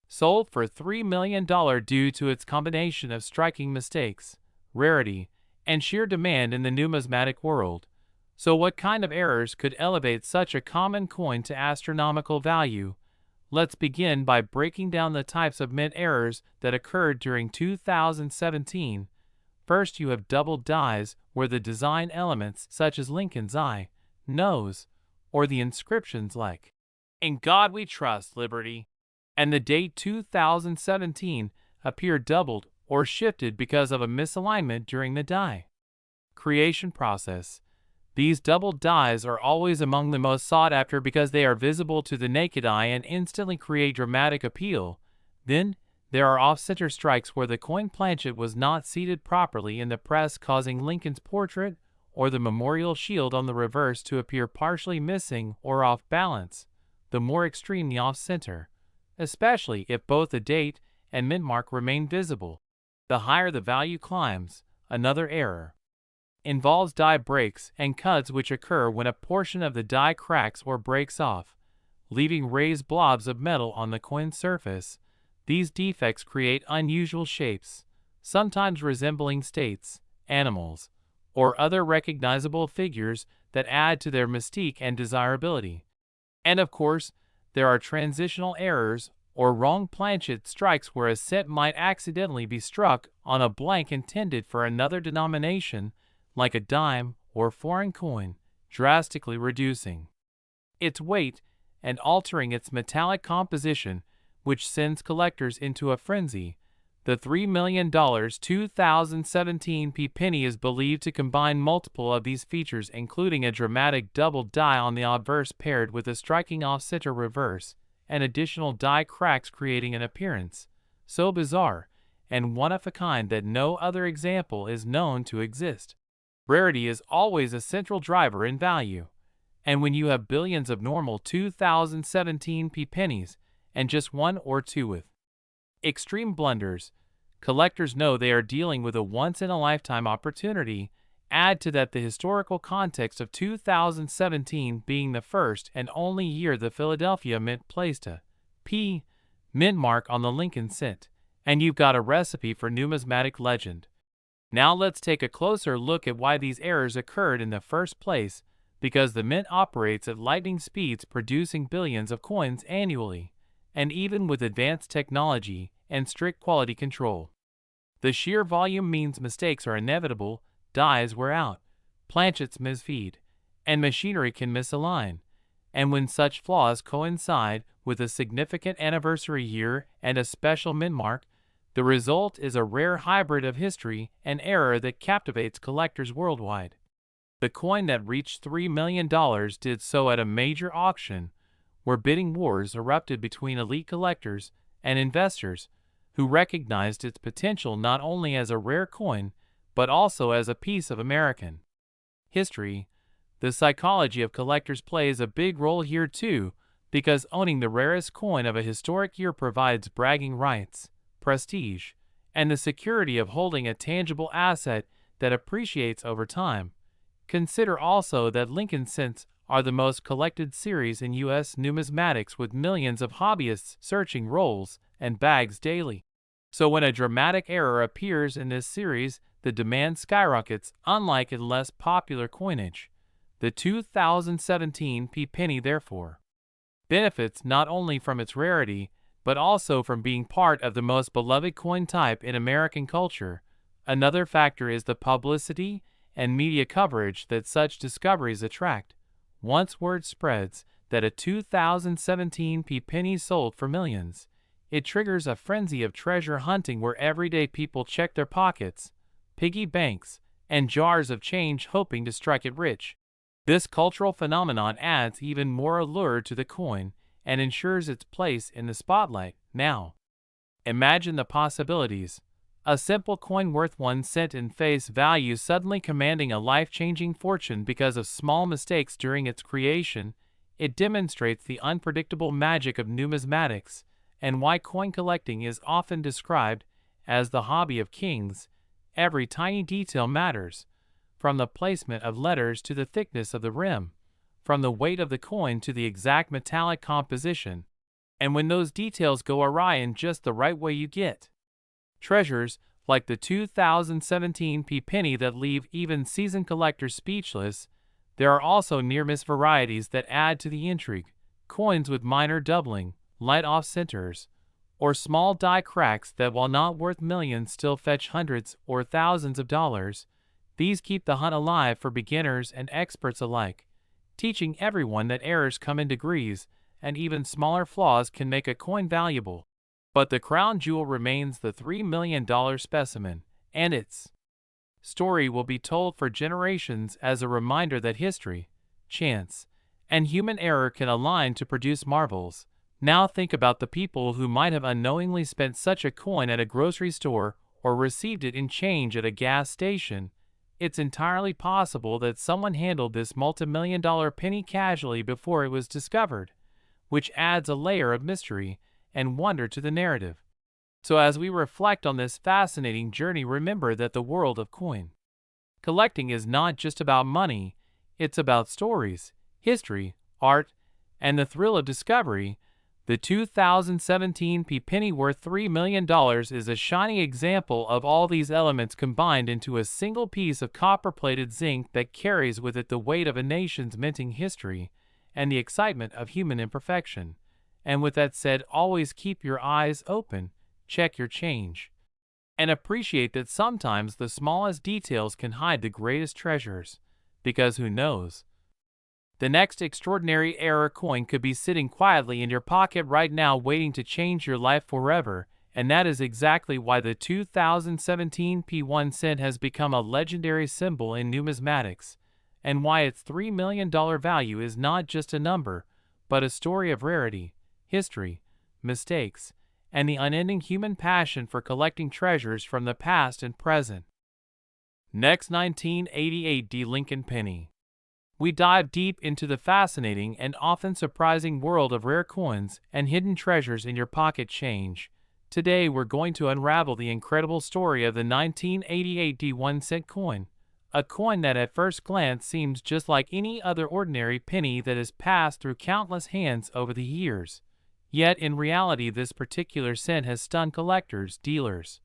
sold for $3 million due to its combination of striking mistakes, rarity, and sheer demand in the numismatic world. So what kind of errors could elevate such a common coin to astronomical value? Let's begin by breaking down the types of mint errors that occurred during 2017. First, you have doubled dies, where the design elements such as Lincoln's eye, nose, or the inscriptions like "In God We Trust, Liberty," and the date 2017 appear doubled or shifted because of a misalignment during the die creation process. These doubled dies are always among the most sought after because they are visible to the naked eye and instantly create dramatic appeal. Then, There are off-center strikes where the coin planchet was not seated properly in the press, causing Lincoln's portrait or the memorial shield on the reverse to appear partially missing or off balance, the more extreme the off-center, especially if both the date and mint mark remain visible. The higher the value climbs. Another error involves die breaks and cuts, which occur when a portion of the die cracks or breaks off, leaving raised blobs of metal on the coin surface. These defects create unusual shapes, sometimes resembling states, animals, or other recognizable figures that add to their mystique and desirability. And of course, there are transitional errors or wrong planchet strikes where a cent might accidentally be struck on a blank intended for another denomination, like a dime or foreign coin, drastically reducing its weight and altering its metallic composition, which sends collectors into a frenzy. The $3 million 2017 penny is believed to combine multiple of these features, including a dramatic double die on the obverse paired with a striking off-center reverse, and additional die cracks, creating an appearance so bizarre and one-of-a-kind that no other example is known to exist. Rarity is always a central driver in value, and when you have billions of normal 2017 pennies and just one or two with extreme blunders, collectors know they are dealing with a once-in-a-lifetime opportunity. Add to that the historical context of 2017 being the first and only year the Philadelphia Mint placed a P mint mark on the Lincoln cent, and you've got a recipe for numismatic legend. Now let's take a closer look at why these errors occurred in the first place. Because the mint operates at lightning speeds, producing billions of coins annually, and even with advanced technology and strict quality control, the sheer volume means mistakes are inevitable. Dies wear out, planchets misfeed, and machinery can misalign. And when such flaws coincide with a significant anniversary year and a special mint mark, the result is a rare hybrid of history and error that captivates collectors worldwide. The coin that reached $3 million did so at a major auction, where bidding wars erupted between elite collectors and investors who recognized its potential not only as a rare coin, but also as a piece of American history. The psychology of collectors plays a big role here too, because owning the rarest coin of a historic year provides bragging rights, prestige, and the security of holding a tangible asset that appreciates over time. Consider also that Lincoln cents are the most collected series in U.S. numismatics, with millions of hobbyists searching rolls and bags daily. So when a dramatic error appears in this series, the demand skyrockets, unlike in less popular coinage. The 2017 penny therefore benefits not only from its rarity, but also from being part of the most beloved coin type in American culture. Another factor is the publicity and media coverage that such discoveries attract. Once word spreads that a 2017 penny sold for millions, it triggers a frenzy of treasure hunting where everyday people check their pockets, piggy banks, and jars of change, hoping to strike it rich. This cultural phenomenon adds even more allure to the coin and ensures its place in the spotlight. Now, imagine the possibilities. A simple coin worth 1 cent in face value suddenly commanding a life-changing fortune because of small mistakes during its creation. It demonstrates the unpredictable magic of numismatics and why coin collecting is often described as the hobby of kings. Every tiny detail matters, from the placement of letters to the thickness of the rim, from the weight of the coin to the exact metallic composition. And when those details go awry in just the right way, you get treasures like the 2017 penny that leave even seasoned collectors speechless. There are also near-miss varieties that add to the intrigue. Coins with minor doubling, light off-centers, or small die cracks that, while not worth millions, still fetch hundreds or thousands of dollars. These keep the hunt alive for beginners and experts alike, teaching everyone that errors come in degrees, and even smaller flaws can make a coin valuable. But the crown jewel remains the $3 million specimen, and its story will be told for generations as a reminder that history, chance, and human error can align to produce marvels. Now think about the people who might have unknowingly spent such a coin at a grocery store or received it in change at a gas station. It's entirely possible that someone handled this multimillion-dollar penny casually before it was discovered, which adds a layer of mystery and wonder to the narrative. So as we reflect on this fascinating journey, remember that the world of coin collecting is not just about money, it's about stories, history, art, and the thrill of discovery. The 2017 penny worth $3 million is a shining example of all these elements combined into a single piece of copper-plated zinc that carries with it the weight of a nation's minting history and the excitement of human imperfection. And with that said, always keep your eyes open, check your change, and appreciate that sometimes the smallest details can hide the greatest treasures, because who knows? The next extraordinary error coin could be sitting quietly in your pocket right now waiting to change your life forever, and that is exactly why the 2017 1 cent has become a legendary symbol in numismatics, and why its $3 million value is not just a number, but a story of rarity, history, mistakes, and the unending human passion for collecting treasures from the past and present. Next, 1988 Lincoln penny. We dive deep into the fascinating and often surprising world of rare coins and hidden treasures in your pocket change. Today we're going to unravel the incredible story of the 1988 1 cent coin, a coin that at first glance seems just like any other ordinary penny that has passed through countless hands over the years. Yet in reality, this particular cent has stunned collectors, dealers,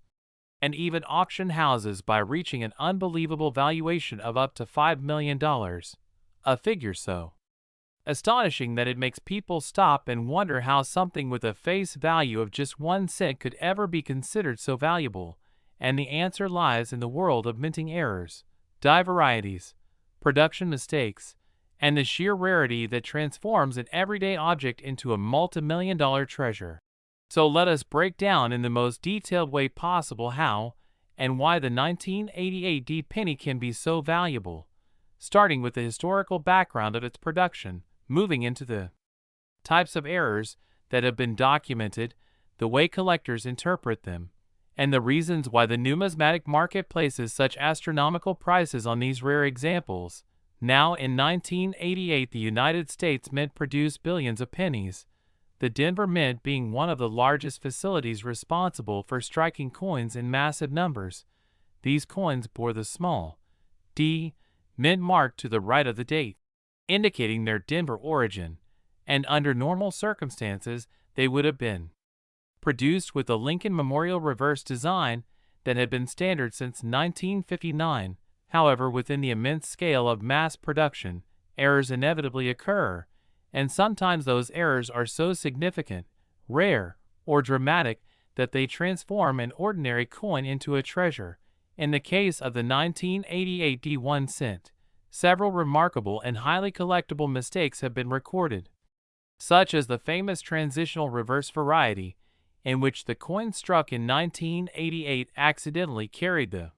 and even auction houses by reaching an unbelievable valuation of up to $5 million. A figure so astonishing that it makes people stop and wonder how something with a face value of just 1 cent could ever be considered so valuable, and the answer lies in the world of minting errors, die varieties, production mistakes, and the sheer rarity that transforms an everyday object into a multi-million-dollar treasure. So let us break down in the most detailed way possible how and why the 1988 penny can be so valuable, starting with the historical background of its production, moving into the types of errors that have been documented, the way collectors interpret them, and the reasons why the numismatic market places such astronomical prices on these rare examples. Now, in 1988, the United States Mint produced billions of pennies, the Denver Mint being one of the largest facilities responsible for striking coins in massive numbers. These coins bore the small D mint mark to the right of the date, indicating their Denver origin, and under normal circumstances, they would have been produced with the Lincoln Memorial reverse design that had been standard since 1959. However, within the immense scale of mass production, errors inevitably occur, and sometimes those errors are so significant, rare, or dramatic that they transform an ordinary coin into a treasure. In the case of the 1988 1 cent, several remarkable and highly collectible mistakes have been recorded, such as the famous transitional reverse variety, in which the coin struck in 1988 accidentally carried the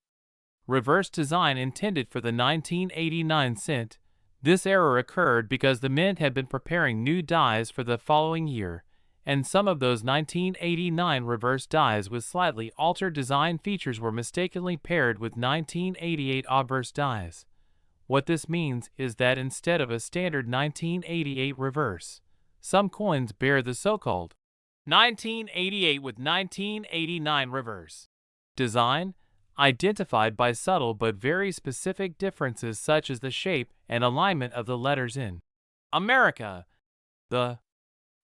reverse design intended for the 1989 cent. This error occurred because the mint had been preparing new dies for the following year, and some of those 1989 reverse dies with slightly altered design features were mistakenly paired with 1988 obverse dies. What this means is that instead of a standard 1988 reverse, some coins bear the so-called 1988 with 1989 reverse design, identified by subtle but very specific differences such as the shape and alignment of the letters in America, the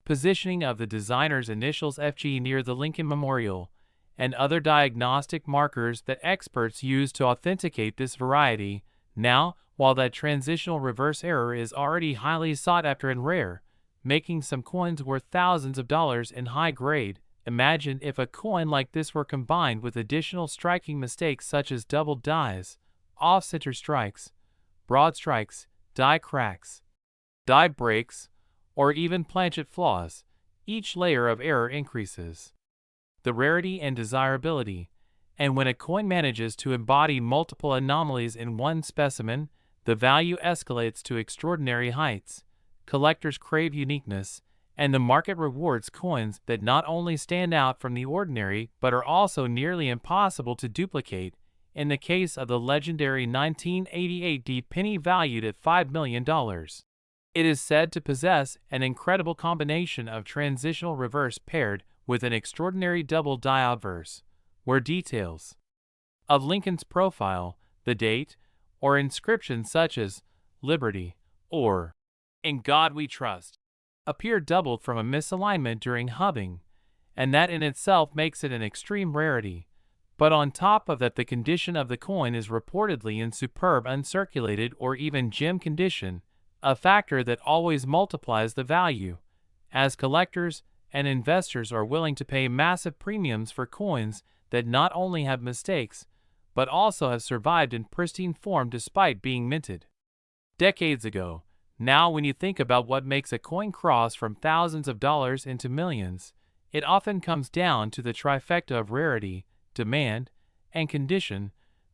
positioning of the designer's initials FG near the Lincoln Memorial, and other diagnostic markers that experts use to authenticate this variety. Now, while that transitional reverse error is already highly sought after and rare, making some coins worth thousands of dollars in high grade, imagine if a coin like this were combined with additional striking mistakes such as doubled dies, off-center strikes, broad strikes, die cracks, die breaks, or even planchet flaws. Each layer of error increases the rarity and desirability, and when a coin manages to embody multiple anomalies in one specimen, the value escalates to extraordinary heights. Collectors crave uniqueness, and the market rewards coins that not only stand out from the ordinary but are also nearly impossible to duplicate. In the case of the legendary 1988 D penny valued at $5 million, it is said to possess an incredible combination of transitional reverse paired with an extraordinary double die obverse, where details of Lincoln's profile, the date, or inscriptions such as "Liberty" or "In God We Trust" appear doubled from a misalignment during hubbing, and that in itself makes it an extreme rarity. But on top of that, the condition of the coin is reportedly in superb uncirculated or even gem condition, a factor that always multiplies the value, as collectors and investors are willing to pay massive premiums for coins that not only have mistakes, but also have survived in pristine form despite being minted decades ago. Now, when you think about what makes a coin cross from thousands of dollars into millions, it often comes down to the trifecta of rarity, demand, and condition.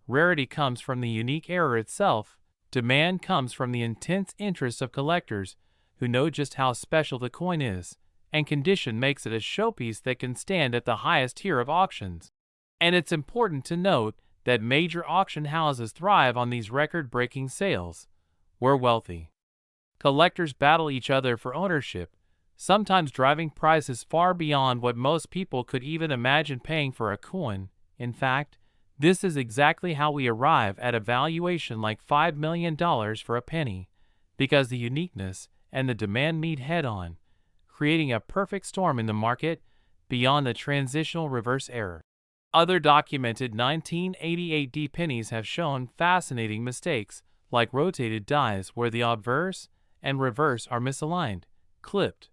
Rarity comes from the unique error itself. Demand comes from the intense interest of collectors who know just how special the coin is, and condition makes it a showpiece that can stand at the highest tier of auctions. And it's important to note that major auction houses thrive on these record-breaking sales, where wealthy collectors battle each other for ownership, sometimes driving prices far beyond what most people could even imagine paying for a coin. In fact, this is exactly how we arrive at a valuation like $5 million for a penny, because the uniqueness and the demand meet head-on, creating a perfect storm in the market beyond the transitional reverse error. Other documented 1988 D pennies have shown fascinating mistakes, like rotated dies where the obverse and reverse are misaligned, clipped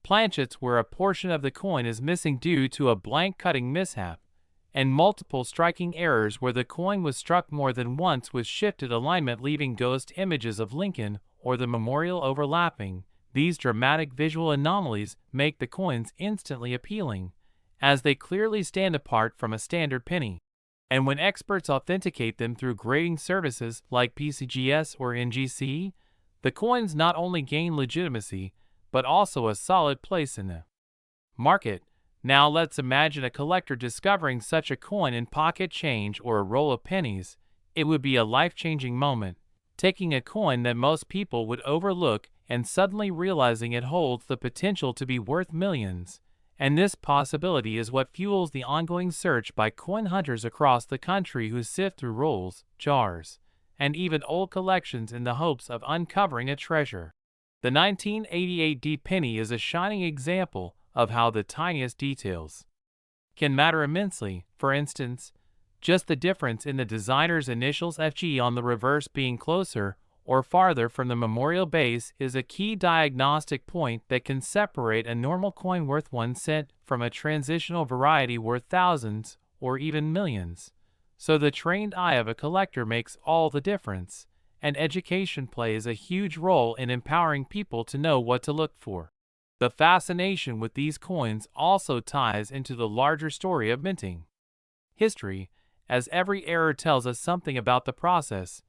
planchets where a portion of the coin is missing due to a blank cutting mishap, and multiple striking errors where the coin was struck more than once with shifted alignment leaving ghost images of Lincoln or the memorial overlapping. These dramatic visual anomalies make the coins instantly appealing, as they clearly stand apart from a standard penny. And when experts authenticate them through grading services like PCGS or NGC, the coins not only gain legitimacy, but also a solid place in the market. Now let's imagine a collector discovering such a coin in pocket change or a roll of pennies. It would be a life-changing moment, taking a coin that most people would overlook and suddenly realizing it holds the potential to be worth millions. And this possibility is what fuels the ongoing search by coin hunters across the country who sift through rolls, jars, and even old collections in the hopes of uncovering a treasure. The 1988 D penny is a shining example of how the tiniest details can matter immensely. For instance, just the difference in the designer's initials FG on the reverse being closer or farther from the memorial base is a key diagnostic point that can separate a normal coin worth 1 cent from a transitional variety worth thousands or even millions. So the trained eye of a collector makes all the difference, and education plays a huge role in empowering people to know what to look for. The fascination with these coins also ties into the larger story of minting history, as every error tells us something about the process,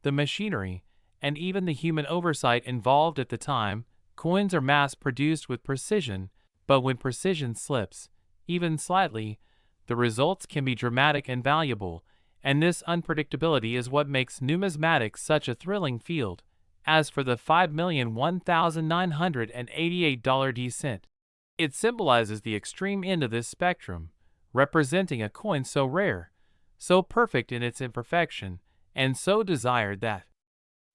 the machinery, and even the human oversight involved at the time. Coins are mass-produced with precision, but when precision slips, even slightly, the results can be dramatic and valuable, and this unpredictability is what makes numismatics such a thrilling field. As for the $5,001,988 D cent, it symbolizes the extreme end of this spectrum, representing a coin so rare, so perfect in its imperfection, and so desired that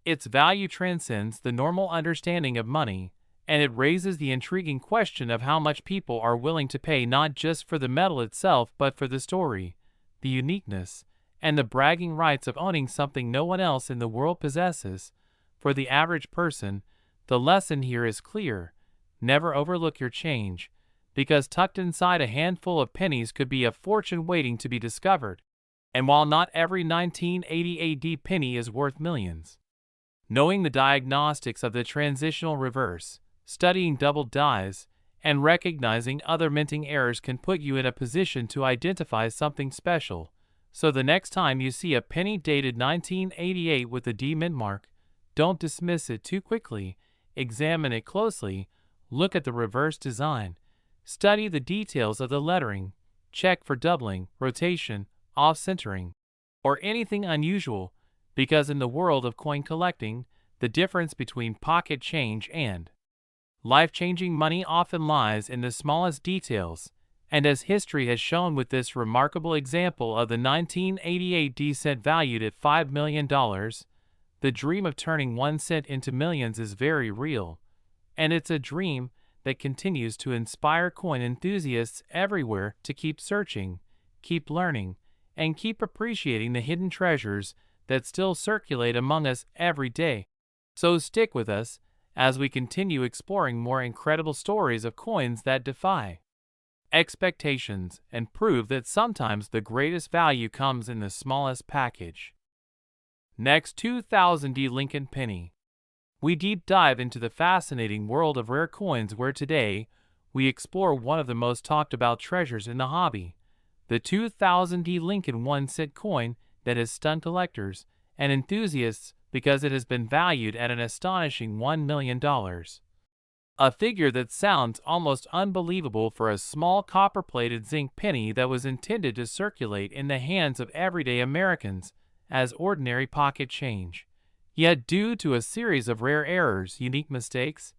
its value transcends the normal understanding of money, and it raises the intriguing question of how much people are willing to pay not just for the metal itself but for the story, the uniqueness, and the bragging rights of owning something no one else in the world possesses. For the average person, the lesson here is clear: never overlook your change, because tucked inside a handful of pennies could be a fortune waiting to be discovered. And while not every 1988 D penny is worth millions, knowing the diagnostics of the transitional reverse, studying double dies, and recognizing other minting errors can put you in a position to identify something special. So the next time you see a penny dated 1988 with a D mint mark, don't dismiss it too quickly. Examine it closely, Look at the reverse design. Study the details of the lettering. Check for doubling, rotation, off-centering, or anything unusual, because in the world of coin collecting, the difference between pocket change and life-changing money often lies in the smallest details, and as history has shown with this remarkable example of the 1988 D-cent valued at $5 million, the dream of turning 1 cent into millions is very real, and it's a dream that continues to inspire coin enthusiasts everywhere to keep searching, keep learning, and keep appreciating the hidden treasures that still circulate among us every day. So stick with us as we continue exploring more incredible stories of coins that defy expectations and prove that sometimes the greatest value comes in the smallest package. Next, 2000 D Lincoln Penny. We deep dive into the fascinating world of rare coins where today we explore one of the most talked about treasures in the hobby, the 2000 D Lincoln 1 cent coin that has stunned collectors and enthusiasts because it has been valued at an astonishing $1 million. A figure that sounds almost unbelievable for a small copper-plated zinc penny that was intended to circulate in the hands of everyday Americans as ordinary pocket change. Yet due to a series of rare errors, unique mistakes,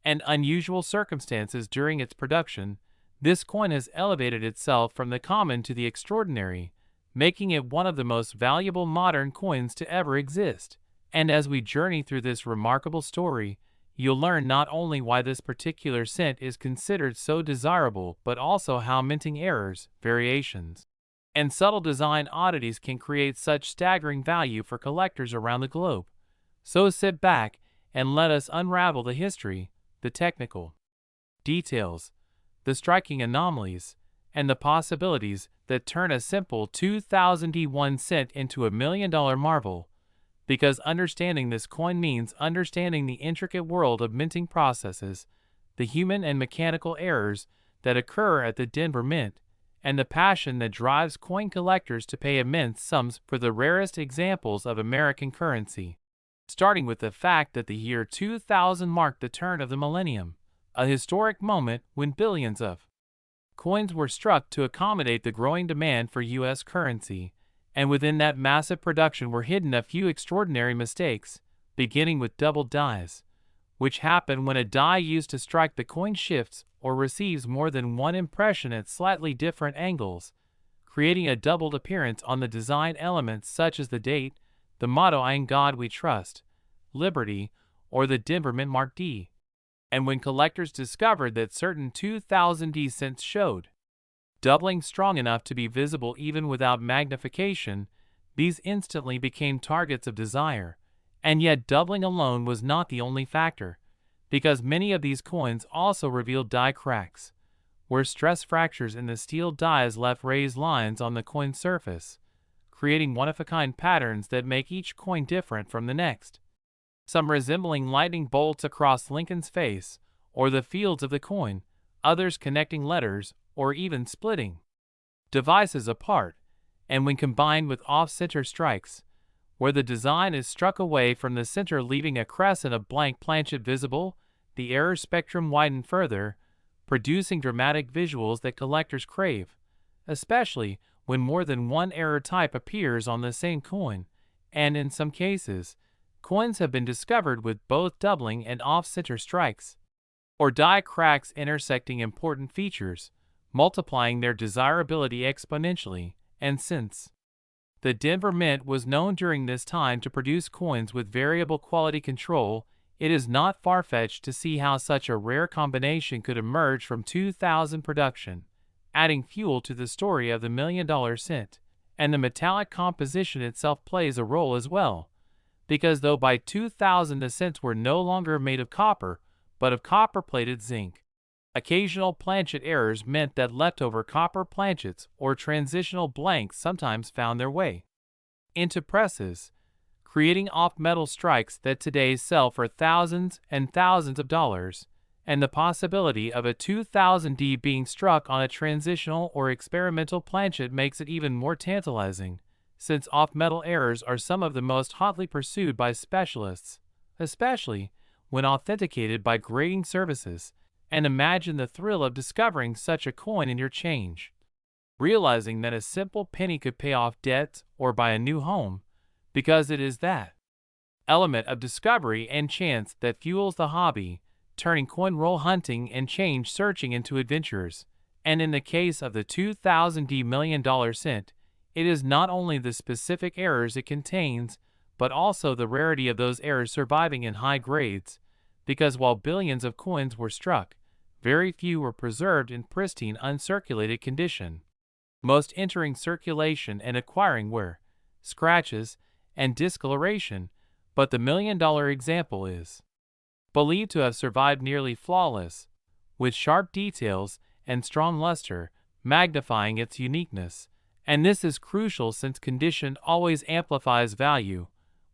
and unusual circumstances during its production, this coin has elevated itself from the common to the extraordinary, making it one of the most valuable modern coins to ever exist. And as we journey through this remarkable story, you'll learn not only why this particular cent is considered so desirable, but also how minting errors, variations, and subtle design oddities can create such staggering value for collectors around the globe. So sit back and let us unravel the history, the technical details, the striking anomalies, and the possibilities that turn a simple 2001 cent into $1 million marvel. Because understanding this coin means understanding the intricate world of minting processes, the human and mechanical errors that occur at the Denver Mint, and the passion that drives coin collectors to pay immense sums for the rarest examples of American currency. Starting with the fact that the year 2000 marked the turn of the millennium, a historic moment when billions of coins were struck to accommodate the growing demand for U.S. currency, and within that massive production were hidden a few extraordinary mistakes, beginning with double dies, which happen when a die used to strike the coin shifts or receives more than one impression at slightly different angles, creating a doubled appearance on the design elements such as the date, the motto "In God We Trust," Liberty, or the Denver Mint Mark D. And when collectors discovered that certain 2000 D cents showed doubling strong enough to be visible even without magnification, these instantly became targets of desire. And yet doubling alone was not the only factor, because many of these coins also revealed die cracks, where stress fractures in the steel dies left raised lines on the coin surface, creating one-of-a-kind patterns that make each coin different from the next, some resembling lightning bolts across Lincoln's face or the fields of the coin, others connecting letters or even splitting devices apart, and when combined with off-center strikes, where the design is struck away from the center leaving a crescent of blank planchet visible, the error spectrum widened further, producing dramatic visuals that collectors crave, especially when more than one error type appears on the same coin, and in some cases, coins have been discovered with both doubling and off-center strikes, or die cracks intersecting important features, multiplying their desirability exponentially. And since the Denver Mint was known during this time to produce coins with variable quality control, it is not far-fetched to see how such a rare combination could emerge from 2000 production, adding fuel to the story of the $1 million cent. And the metallic composition itself plays a role as well, because though by 2000 the cents were no longer made of copper, but of copper-plated zinc, occasional planchet errors meant that leftover copper planchets or transitional blanks sometimes found their way into presses, creating off-metal strikes that today sell for thousands and thousands of dollars, and the possibility of a 2000 D being struck on a transitional or experimental planchet makes it even more tantalizing, since off-metal errors are some of the most hotly pursued by specialists, especially when authenticated by grading services, and imagine the thrill of discovering such a coin in your change. Realizing that a simple penny could pay off debts or buy a new home, because it is that element of discovery and chance that fuels the hobby, turning coin roll hunting and change searching into adventures. And in the case of the 2000 million-dollar cent, it is not only the specific errors it contains, but also the rarity of those errors surviving in high grades, because while billions of coins were struck, very few were preserved in pristine uncirculated condition. Most entering circulation and acquiring were scratches and discoloration, but the million-dollar example is believed to have survived nearly flawless, with sharp details and strong luster, magnifying its uniqueness. And this is crucial since condition always amplifies value,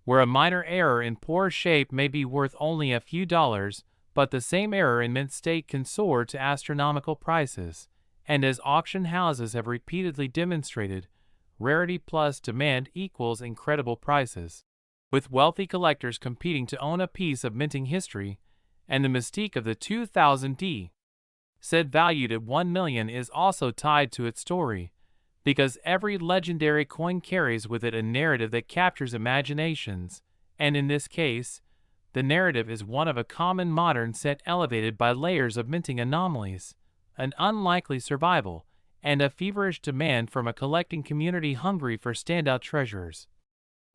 where a minor error in poor shape may be worth only a few dollars, but the same error in mint state can soar to astronomical prices. And as auction houses have repeatedly demonstrated, rarity plus demand equals incredible prices, with wealthy collectors competing to own a piece of minting history. And the mystique of the 2000 said valued at $1 million is also tied to its story, because every legendary coin carries with it a narrative that captures imaginations, and in this case, the narrative is one of a common modern set elevated by layers of minting anomalies, an unlikely survival, and a feverish demand from a collecting community hungry for standout treasures.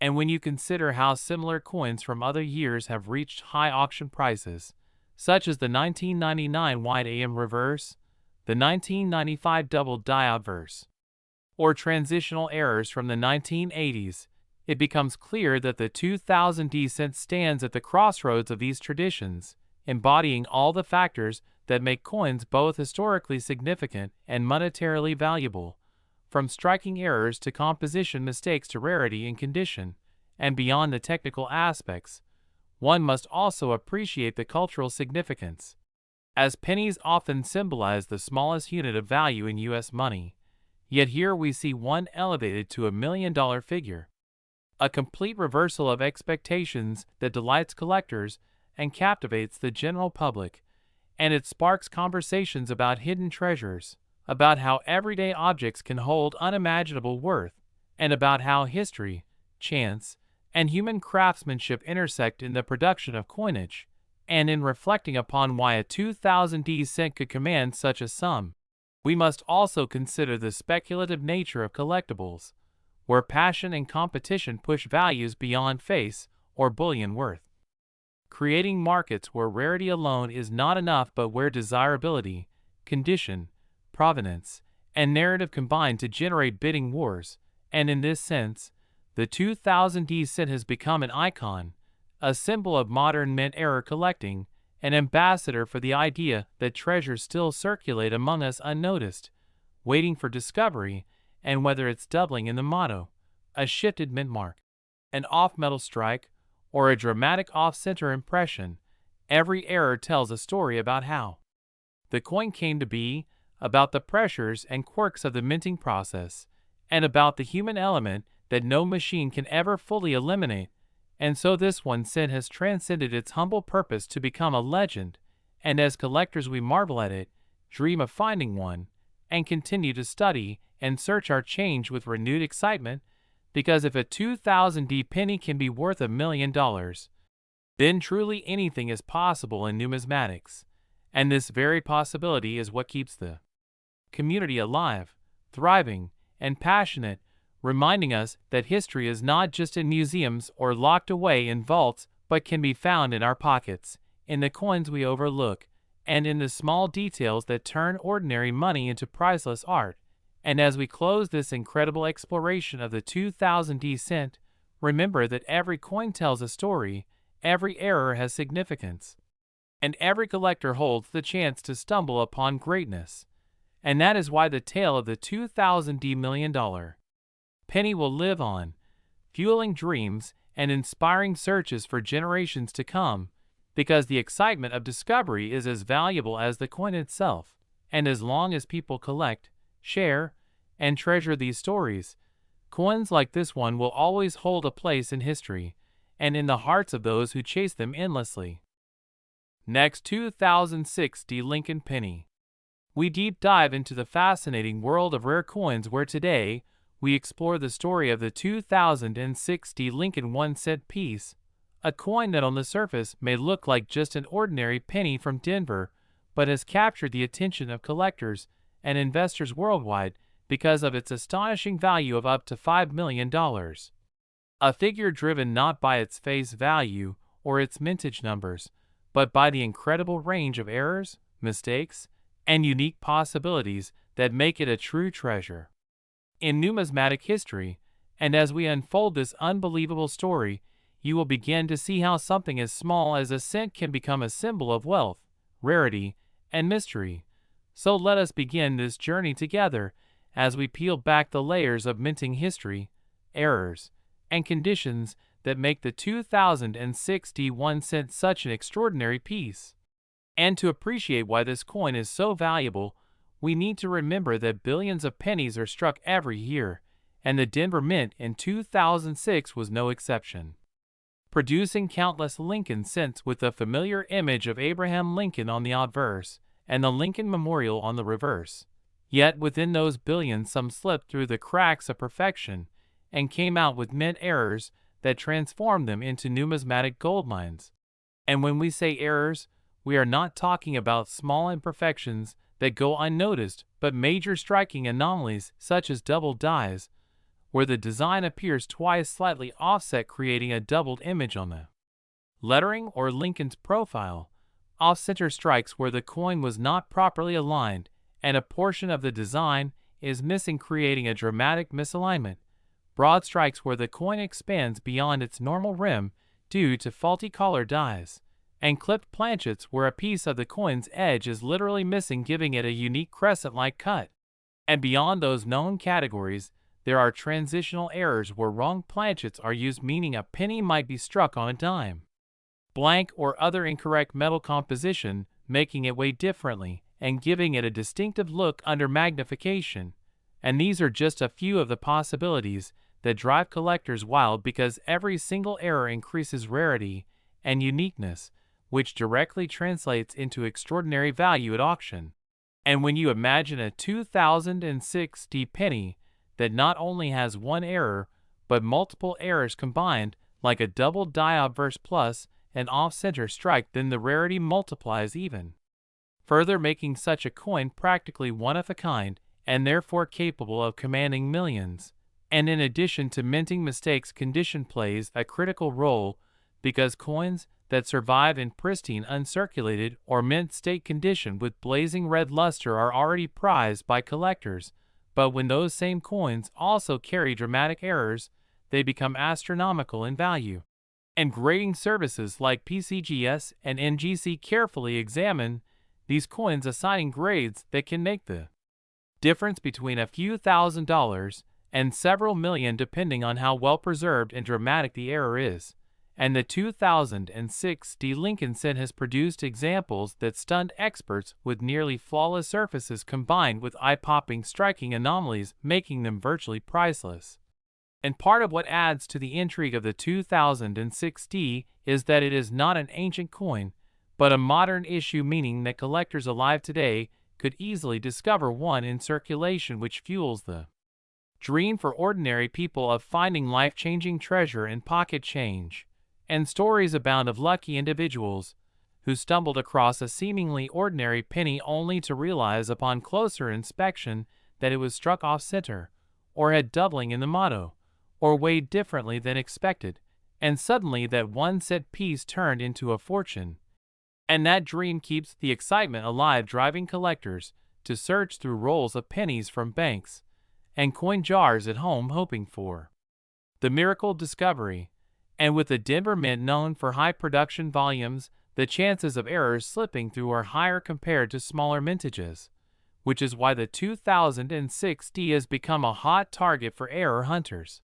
And when you consider how similar coins from other years have reached high auction prices, such as the 1999 White AM Reverse, the 1995 Double Diode Verse, or transitional errors from the 1980s, it becomes clear that the 2000 cent stands at the crossroads of these traditions, embodying all the factors that make coins both historically significant and monetarily valuable, from striking errors to composition mistakes to rarity and condition. And beyond the technical aspects, one must also appreciate the cultural significance. As pennies often symbolize the smallest unit of value in U.S. money, yet here we see one elevated to $1 million figure. A complete reversal of expectations that delights collectors and captivates the general public, and it sparks conversations about hidden treasures, about how everyday objects can hold unimaginable worth, and about how history, chance, and human craftsmanship intersect in the production of coinage, and in reflecting upon why a 2000 cent could command such a sum, we must also consider the speculative nature of collectibles, where passion and competition push values beyond face or bullion worth, creating markets where rarity alone is not enough but where desirability, condition, provenance, and narrative combine to generate bidding wars. And in this sense, the 2000 cent has become an icon, a symbol of modern mint-era collecting, an ambassador for the idea that treasures still circulate among us unnoticed, waiting for discovery. And whether it's doubling in the motto, a shifted mint mark, an off-metal strike, or a dramatic off-center impression, every error tells a story about how the coin came to be, about the pressures and quirks of the minting process, and about the human element that no machine can ever fully eliminate. And so this 1 cent has transcended its humble purpose to become a legend, and as collectors we marvel at it, dream of finding one, and continue to study and search our change with renewed excitement, because if a 2000 penny can be worth $1 million, then truly anything is possible in numismatics, and this very possibility is what keeps the community alive, thriving, and passionate, reminding us that history is not just in museums or locked away in vaults, but can be found in our pockets, in the coins we overlook, and in the small details that turn ordinary money into priceless art. And as we close this incredible exploration of the 2000 cent, remember that every coin tells a story, every error has significance, and every collector holds the chance to stumble upon greatness. And that is why the tale of the 2000 million-dollar penny will live on, fueling dreams and inspiring searches for generations to come, because the excitement of discovery is as valuable as the coin itself. And as long as people collect, share, and treasure these stories, coins like this one will always hold a place in history, and in the hearts of those who chase them endlessly. Next, 2060 Lincoln penny. We deep dive into the fascinating world of rare coins, where today we explore the story of the 2060 Lincoln 1-cent piece, a coin that on the surface may look like just an ordinary penny from Denver, but has captured the attention of collectors and investors worldwide because of its astonishing value of up to $5 million. A figure driven not by its face value or its mintage numbers, but by the incredible range of errors, mistakes, and unique possibilities that make it a true treasure in numismatic history. And as we unfold this unbelievable story, you will begin to see how something as small as a cent can become a symbol of wealth, rarity, and mystery. So let us begin this journey together as we peel back the layers of minting history, errors, and conditions that make the 2061 cent such an extraordinary piece. And to appreciate why this coin is so valuable, we need to remember that billions of pennies are struck every year, and the Denver Mint in 2006 was no exception, producing countless Lincoln cents with the familiar image of Abraham Lincoln on the obverse and the Lincoln Memorial on the reverse. Yet within those billions, some slipped through the cracks of perfection and came out with mint errors that transformed them into numismatic goldmines. And when we say errors, we are not talking about small imperfections that go unnoticed, but major striking anomalies such as doubled dies, where the design appears twice slightly offset, creating a doubled image on the lettering or Lincoln's profile, off-center strikes where the coin was not properly aligned and a portion of the design is missing, creating a dramatic misalignment, broad strikes where the coin expands beyond its normal rim due to faulty collar dies, and clipped planchets where a piece of the coin's edge is literally missing, giving it a unique crescent-like cut. And beyond those known categories, there are transitional errors where wrong planchets are used, meaning a penny might be struck on a dime, blank, or other incorrect metal composition, making it weigh differently and giving it a distinctive look under magnification. And these are just a few of the possibilities that drive collectors wild, because every single error increases rarity and uniqueness, which directly translates into extraordinary value at auction. And when you imagine a 2060 penny that not only has one error, but multiple errors combined, like a double die obverse plus an off-center strike, then the rarity multiplies even further, making such a coin practically one of a kind and therefore capable of commanding millions. And in addition to minting mistakes, condition plays a critical role, because coins that survive in pristine uncirculated or mint state condition with blazing red luster are already prized by collectors, but when those same coins also carry dramatic errors, they become astronomical in value. And grading services like PCGS and NGC carefully examine these coins, assigning grades that can make the difference between a few $1,000s and several million, depending on how well preserved and dramatic the error is. And the 2060 Lincoln cent has produced examples that stunned experts, with nearly flawless surfaces combined with eye-popping striking anomalies, making them virtually priceless. And part of what adds to the intrigue of the 2060 is that it is not an ancient coin, but a modern issue, meaning that collectors alive today could easily discover one in circulation, which fuels the dream for ordinary people of finding life-changing treasure and pocket change. And stories abound of lucky individuals who stumbled across a seemingly ordinary penny only to realize upon closer inspection that it was struck off-center, or had doubling in the motto, or weighed differently than expected, and suddenly that 1-cent piece turned into a fortune. And that dream keeps the excitement alive, driving collectors to search through rolls of pennies from banks and coin jars at home, hoping for the miracle discovery. And with the Denver Mint known for high production volumes, the chances of errors slipping through are higher compared to smaller mintages, which is why the 2060 has become a hot target for error hunters.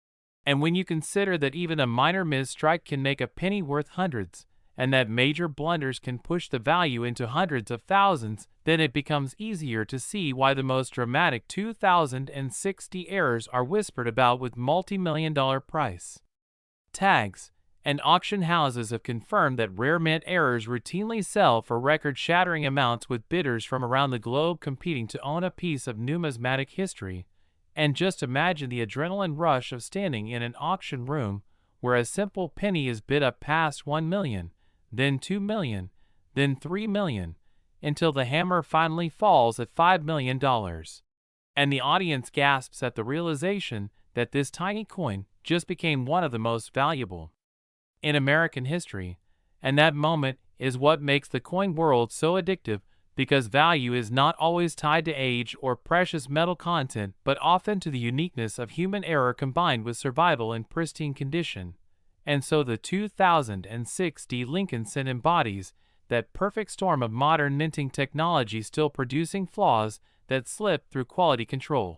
And when you consider that even a minor misstrike can make a penny worth hundreds, and that major blunders can push the value into hundreds of thousands, then it becomes easier to see why the most dramatic 2060 errors are whispered about with multi-million-dollar price tags. and auction houses have confirmed that rare mint errors routinely sell for record-shattering amounts, with bidders from around the globe competing to own a piece of numismatic history. And just imagine the adrenaline rush of standing in an auction room where a simple penny is bid up past 1 million, then 2 million, then 3 million, until the hammer finally falls at $5 million. And the audience gasps at the realization that this tiny coin just became one of the most valuable in American history. And that moment is what makes the coin world so addictive, because value is not always tied to age or precious metal content, but often to the uniqueness of human error combined with survival in pristine condition. And so the 2006 Lincoln Cent embodies that perfect storm of modern minting technology still producing flaws that slip through quality control.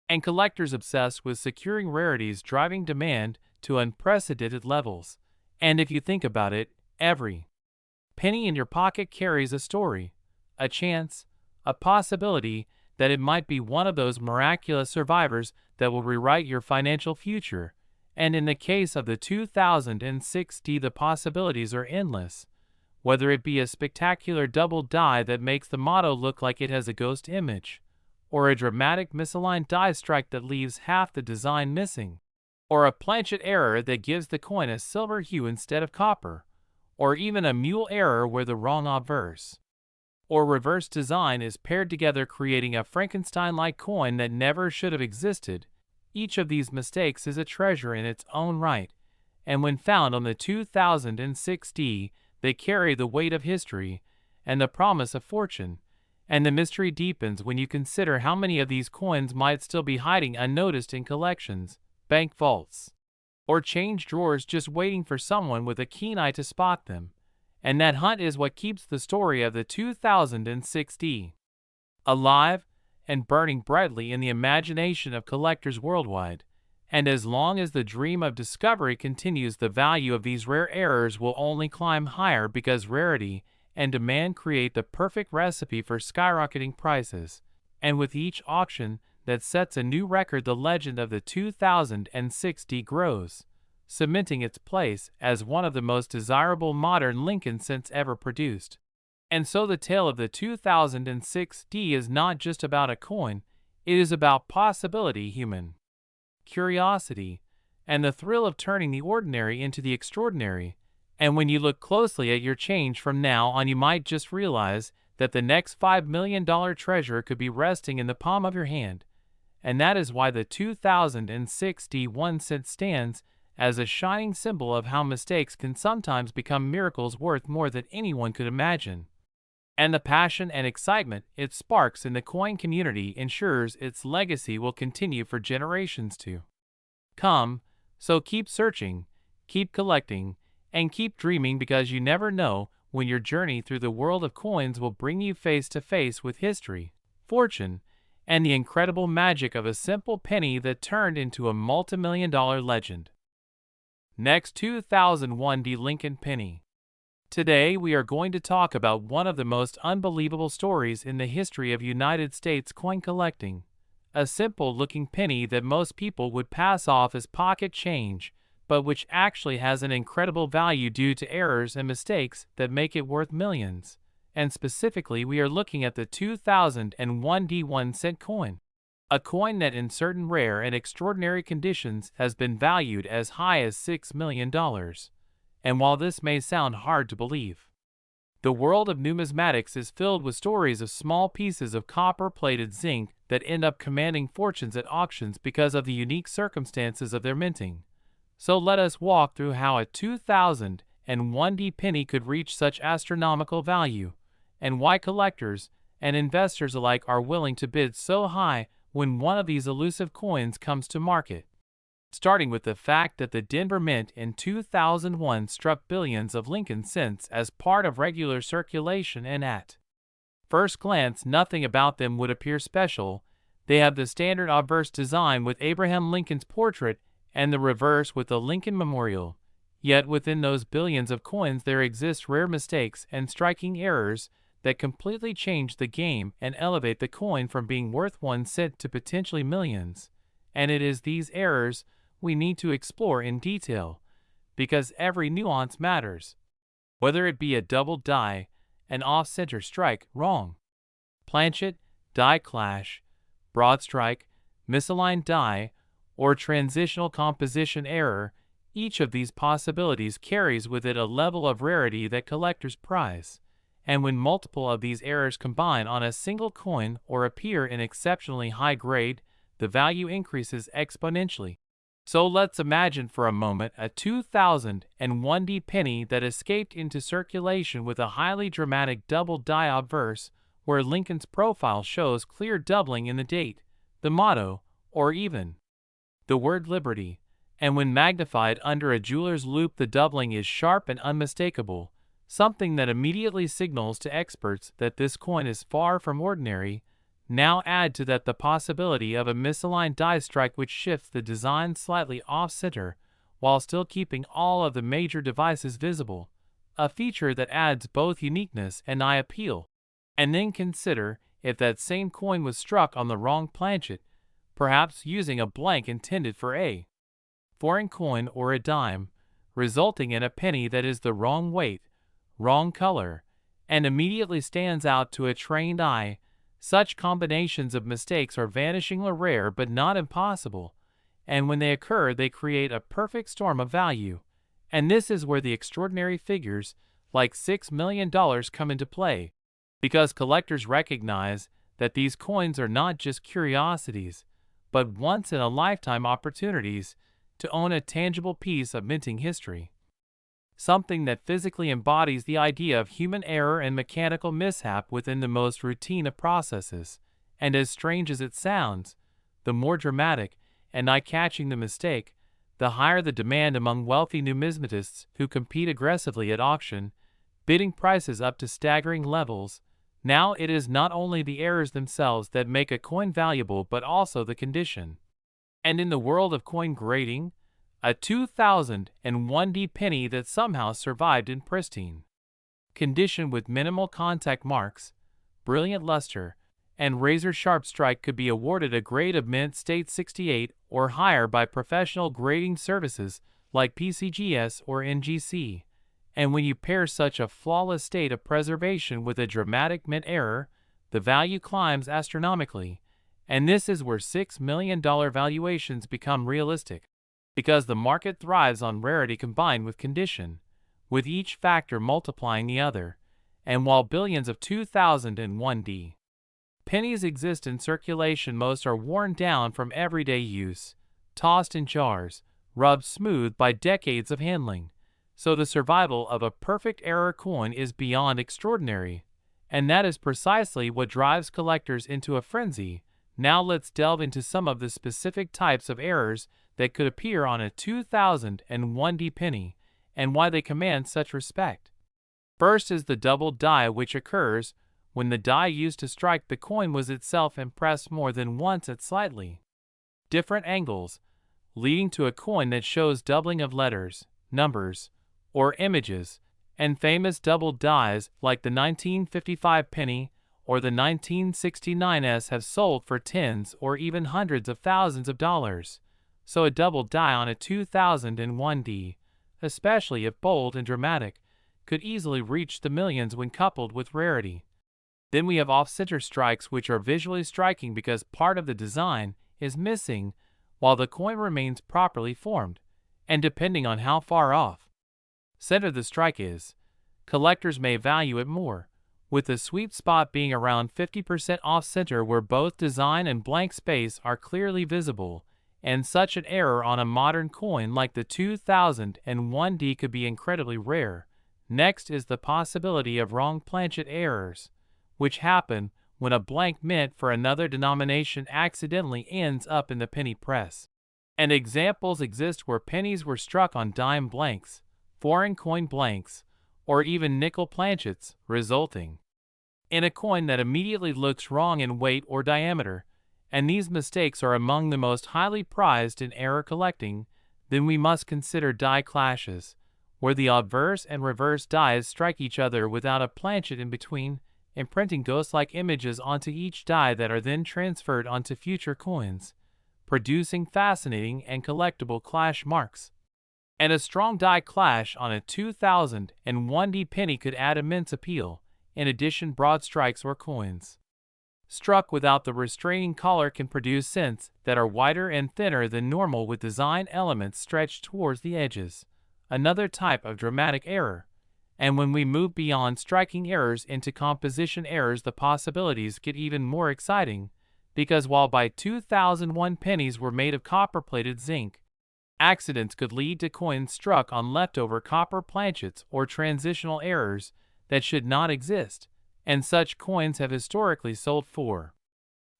And collectors obsessed with securing rarities driving demand to unprecedented levels. And if you think about it, every penny in your pocket carries a story, a chance, a possibility that it might be one of those miraculous survivors that will rewrite your financial future. And in the case of the 2006 the possibilities are endless. Whether it be a spectacular double die that makes the motto look like it has a ghost image, or a dramatic misaligned die strike that leaves half the design missing, or a planchet error that gives the coin a silver hue instead of copper, or even a mule error where the wrong obverse or reverse design is paired together, creating a Frankenstein-like coin that never should have existed. Each of these mistakes is a treasure in its own right, and when found on the 2006 they carry the weight of history and the promise of fortune. And the mystery deepens when you consider how many of these coins might still be hiding unnoticed in collections, bank vaults, or change drawers, just waiting for someone with a keen eye to spot them. And that hunt is what keeps the story of the 2006 alive and burning brightly in the imagination of collectors worldwide. And as long as the dream of discovery continues, the value of these rare errors will only climb higher, because rarity and demand create the perfect recipe for skyrocketing prices. And with each auction that sets a new record, the legend of the 2006 grows, cementing its place as one of the most desirable modern Lincoln cents ever produced. And so the tale of the 2006 is not just about a coin, it is about possibility, human curiosity, and the thrill of turning the ordinary into the extraordinary. And when you look closely at your change from now on, you might just realize that the next $5 million treasure could be resting in the palm of your hand. And that is why the 2006 1 cent stands as a shining symbol of how mistakes can sometimes become miracles worth more than anyone could imagine. And the passion and excitement it sparks in the coin community ensures its legacy will continue for generations to come. So keep searching, keep collecting, and keep dreaming, because you never know when your journey through the world of coins will bring you face to face with history, fortune, and the incredible magic of a simple penny that turned into a multimillion-dollar legend. Next, 2001 Lincoln penny. Today we are going to talk about one of the most unbelievable stories in the history of United States coin collecting. A simple-looking penny that most people would pass off as pocket change, but which actually has an incredible value due to errors and mistakes that make it worth millions. And specifically, we are looking at the 2001 1 cent coin. A coin that in certain rare and extraordinary conditions has been valued as high as $6 million. And while this may sound hard to believe, the world of numismatics is filled with stories of small pieces of copper-plated zinc that end up commanding fortunes at auctions because of the unique circumstances of their minting. So let us walk through how a 2001 penny could reach such astronomical value, and why collectors and investors alike are willing to bid so high when one of these elusive coins comes to market. Starting with the fact that the Denver Mint in 2001 struck billions of Lincoln cents as part of regular circulation, and at first glance nothing about them would appear special. They have the standard obverse design with Abraham Lincoln's portrait and the reverse with the Lincoln Memorial. Yet within those billions of coins there exist rare mistakes and striking errors that completely change the game and elevate the coin from being worth 1 cent to potentially millions. And it is these errors we need to explore in detail, because every nuance matters. Whether it be a double die, an off-center strike, wrong planchet, die clash, broad strike, misaligned die, or transitional composition error, each of these possibilities carries with it a level of rarity that collectors prize. And when multiple of these errors combine on a single coin or appear in exceptionally high grade, the value increases exponentially. So let's imagine for a moment a 2001D penny that escaped into circulation with a highly dramatic double die obverse, where Lincoln's profile shows clear doubling in the date, the motto, or even the word liberty, and when magnified under a jeweler's loupe the doubling is sharp and unmistakable, something that immediately signals to experts that this coin is far from ordinary. Now add to that the possibility of a misaligned die strike which shifts the design slightly off-center while still keeping all of the major devices visible, a feature that adds both uniqueness and eye appeal. And then consider if that same coin was struck on the wrong planchet, perhaps using a blank intended for a foreign coin or a dime, resulting in a penny that is the wrong weight, wrong color, and immediately stands out to a trained eye. Such combinations of mistakes are vanishingly rare but not impossible, and when they occur they create a perfect storm of value. And this is where the extraordinary figures, like $6 million, come into play, because collectors recognize that these coins are not just curiosities, but once-in-a-lifetime opportunities to own a tangible piece of minting history. Something that physically embodies the idea of human error and mechanical mishap within the most routine of processes. And as strange as it sounds, the more dramatic and eye-catching the mistake, the higher the demand among wealthy numismatists who compete aggressively at auction, bidding prices up to staggering levels. Now it is not only the errors themselves that make a coin valuable but also the condition. And in the world of coin grading, a 2001D penny that somehow survived in pristine condition with minimal contact marks, brilliant luster, and razor-sharp strike could be awarded a grade of mint state 68 or higher by professional grading services like PCGS or NGC. And when you pair such a flawless state of preservation with a dramatic mint error, the value climbs astronomically. And this is where $6 million valuations become realistic, because the market thrives on rarity combined with condition, with each factor multiplying the other. And while billions of 2001D pennies exist in circulation, most are worn down from everyday use, tossed in jars, rubbed smooth by decades of handling. So the survival of a perfect error coin is beyond extraordinary, and that is precisely what drives collectors into a frenzy. Now let's delve into some of the specific types of errors that could appear on a 2001D penny, and why they command such respect. First is the double die, which occurs when the die used to strike the coin was itself impressed more than once at slightly different angles, leading to a coin that shows doubling of letters, numbers, or images. And famous double dies like the 1955 penny or the 1969s have sold for tens or even hundreds of thousands of dollars. So a double die on a 2001D, especially if bold and dramatic, could easily reach the millions when coupled with rarity. Then we have off-center strikes, which are visually striking because part of the design is missing while the coin remains properly formed, and depending on how far off center the strike is, collectors may value it more, with the sweet spot being around 50% off-center where both design and blank space are clearly visible. And such an error on a modern coin like the 2001D could be incredibly rare. Next is the possibility of wrong planchet errors, which happen when a blank mint for another denomination accidentally ends up in the penny press. And examples exist where pennies were struck on dime blanks, foreign coin blanks, or even nickel planchets, resulting in a coin that immediately looks wrong in weight or diameter. And these mistakes are among the most highly prized in error collecting. Then we must consider die clashes, where the obverse and reverse dies strike each other without a planchet in between, imprinting ghost-like images onto each die that are then transferred onto future coins, producing fascinating and collectible clash marks. And a strong die clash on a 2001D penny could add immense appeal. In addition, broad strikes or coins struck without the restraining collar can produce cents that are wider and thinner than normal with design elements stretched towards the edges. Another type of dramatic error. And when we move beyond striking errors into composition errors, the possibilities get even more exciting, because while by 2001 pennies were made of copper-plated zinc, accidents could lead to coins struck on leftover copper planchets or transitional errors that should not exist, and such coins have historically sold for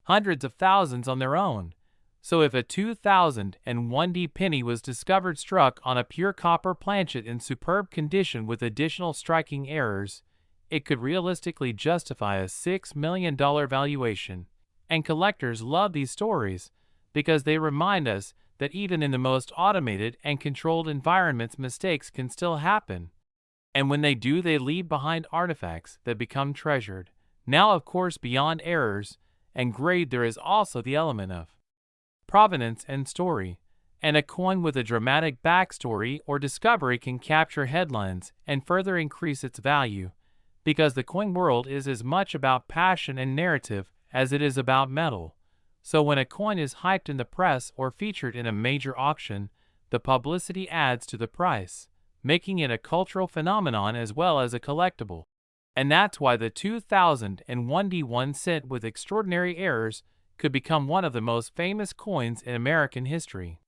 hundreds of thousands on their own. So if a 2001D penny was discovered struck on a pure copper planchet in superb condition with additional striking errors, it could realistically justify a $6 million valuation. And collectors love these stories because they remind us that even in the most automated and controlled environments, mistakes can still happen. And when they do, they leave behind artifacts that become treasured. Now, of course, beyond errors and grade, there is also the element of provenance and story, and a coin with a dramatic backstory or discovery can capture headlines and further increase its value, because the coin world is as much about passion and narrative as it is about metal. So when a coin is hyped in the press or featured in a major auction, the publicity adds to the price, making it a cultural phenomenon as well as a collectible. And that's why the 2001D 1 cent with extraordinary errors could become one of the most famous coins in American history,